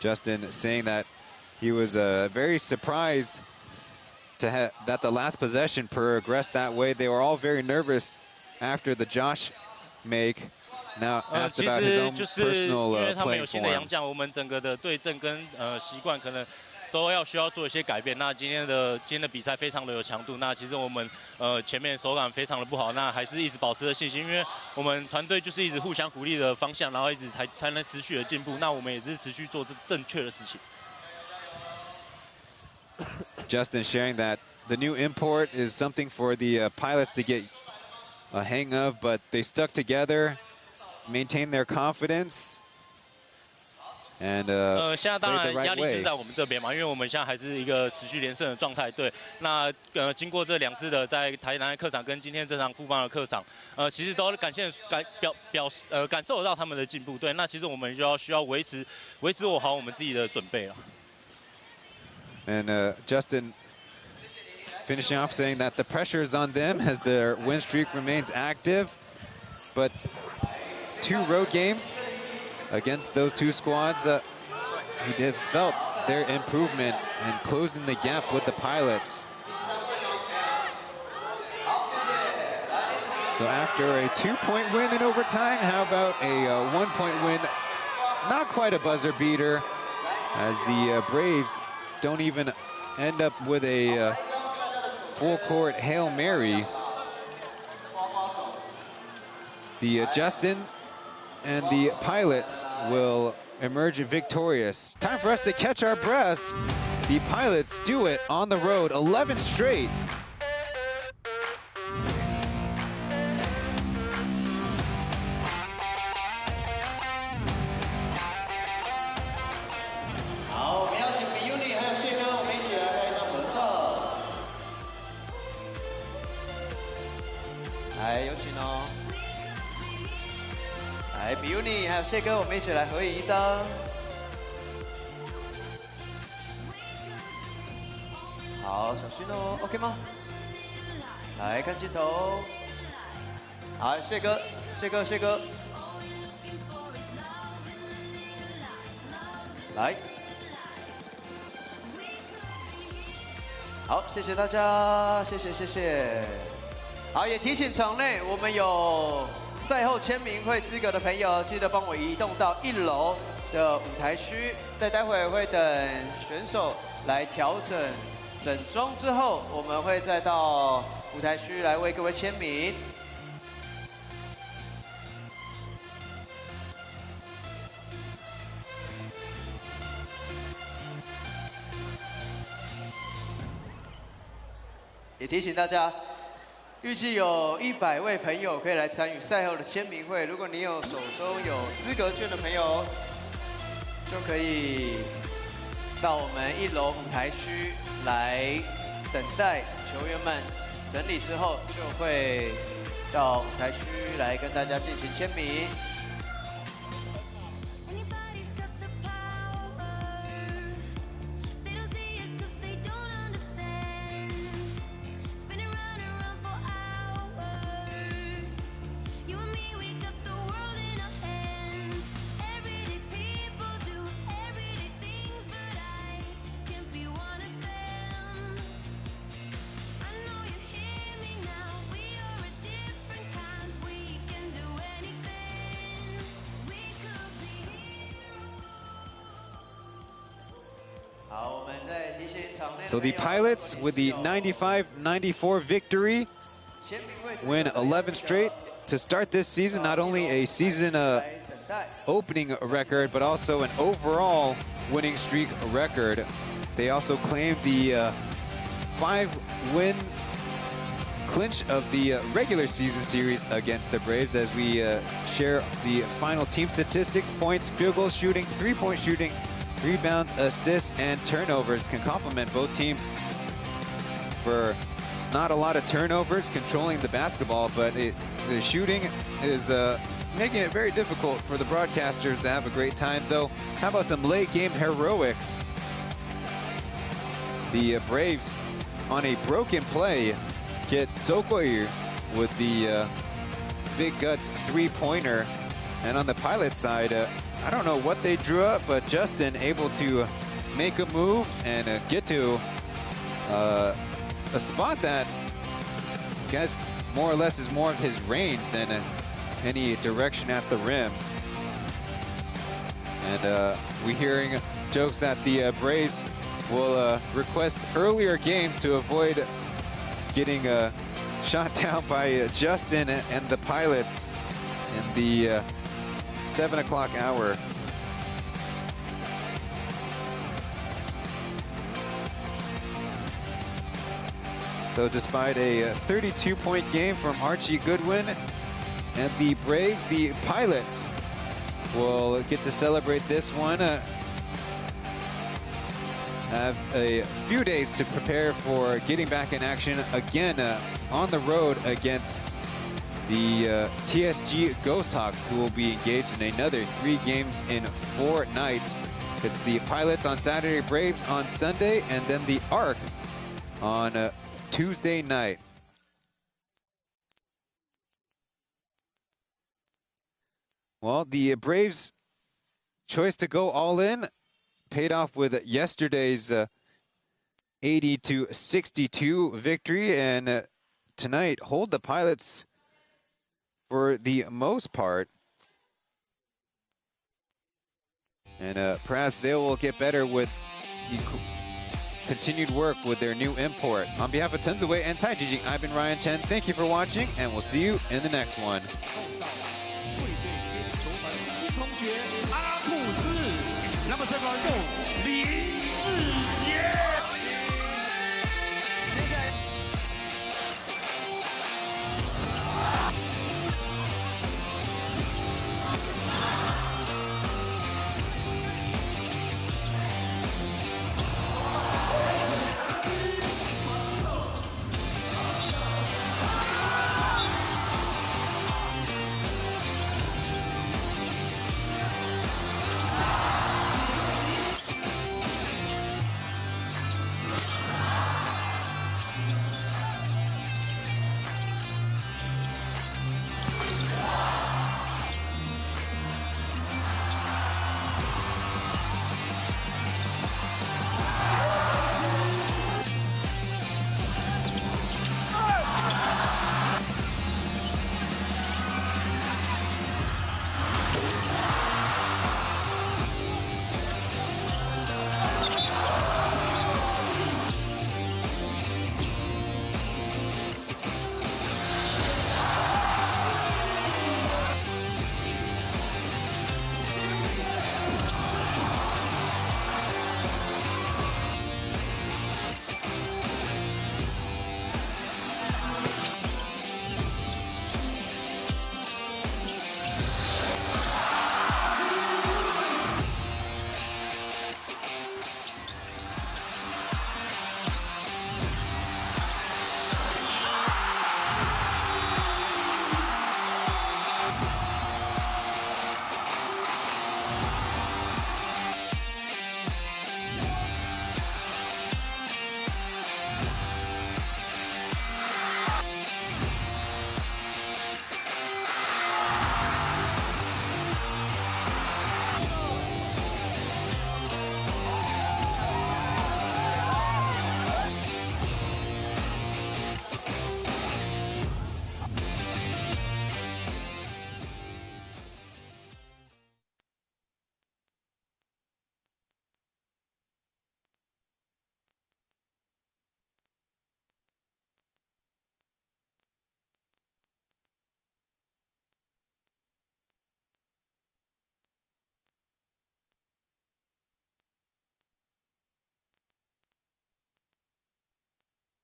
Justin saying that he was very surprised that the last possession progressed that way. They were all very nervous after the Josh make. Now asked about his own personal 因为他们 playing 有新的 form. 洋将，我们整个的对阵跟习惯可能都需要做一些改变。那今天的比赛非常的有强度。那其实我们前面手感非常的不好，那还是一直保持着信心，因为我们团队就是一直互相鼓励的方向，然后一直才能持续的进步。那我们也是持续做正确的事情。Justin sharing that the new import is something for the pilots to get a hang of, but they stuck together, maintained their confidence, and 现在当 played 然 the 压 right 力就是 way. 在我们这边嘛，因为我们现在还是一个持续连胜的状态。对，那经过这2次的在台南的客场跟今天这场富邦的客场，其实都感受得到他们的进步。对，那其实我们就需要维持好我们自己的准备了。And Justin finishing off saying that the pressure is on them as their win streak remains active, but 2 road games against those 2 squads, he felt their improvement and closing the gap with the Pilots. So after a 2-point win in overtime, how about a 1-point win? Not quite a buzzer beater, as the Braves don't even end up with a full-court Hail Mary. The Justin and the Pilots will emerge victorious. Time for us to catch our breaths. The Pilots do it on the road, 11 straight. P.LEAGUE 还有谢哥，我们一起来合影一张。好，小心哦 ，OK 吗？来看镜头。好，谢哥。来。好，谢谢大家，谢谢。好，也提醒场内我们有赛后签名会资格的朋友，记得帮我移动到1楼的舞台区。在待会会等选手来调整装之后，我们会再到舞台区来为各位签名。也提醒大家。预计有100位朋友可以来参与赛后的签名会。如果你手中有资格券的朋友，就可以到我们1楼舞台区来等待球员们整理之后，就会到舞台区来跟大家进行签名。So the Pilots with the 95-94 victory win 11 straight to start this season. Not only a season opening record, but also an overall winning streak record. They also claimed the 5-win clinch of the regular season series against the Braves as we share the final team statistics. Points, field goal shooting, three-point shooting, rebounds, assists, and turnovers can complement both teams for not a lot of turnovers, controlling the basketball, but the shooting is making it very difficult for the broadcasters to have a great time, though. How about some late game heroics? The Braves, on a broken play, get Taoyuan with the big guts three-pointer. And on the Pilots side, I don't know what they drew up, but Justin able to make a move and get to a spot that I guess more or less is more of his range than any direction at the rim. And we're hearing jokes that the Braves will request earlier games to avoid getting shot down by Justin and the Pilots in the 7 o'clock hour. So despite a 32-point game from Archie Goodwin and the Braves, the Pilots will get to celebrate this one. Have a few days to prepare for getting back in action again on the road against the TSG Ghost Hawks, who will be engaged in another 3 games in 4 nights. It's the Pilots on Saturday, Braves on Sunday, and then the Arc on Tuesday night. Well, the Braves' choice to go all in paid off with yesterday's 80-62 victory, and tonight hold the Pilots for the most part. And perhaps they will get better with the continued work with their new import. On behalf of Tenzaway and Taijijing, I've been Ryan Chen. Thank you for watching, and we'll see you in the next one. 同学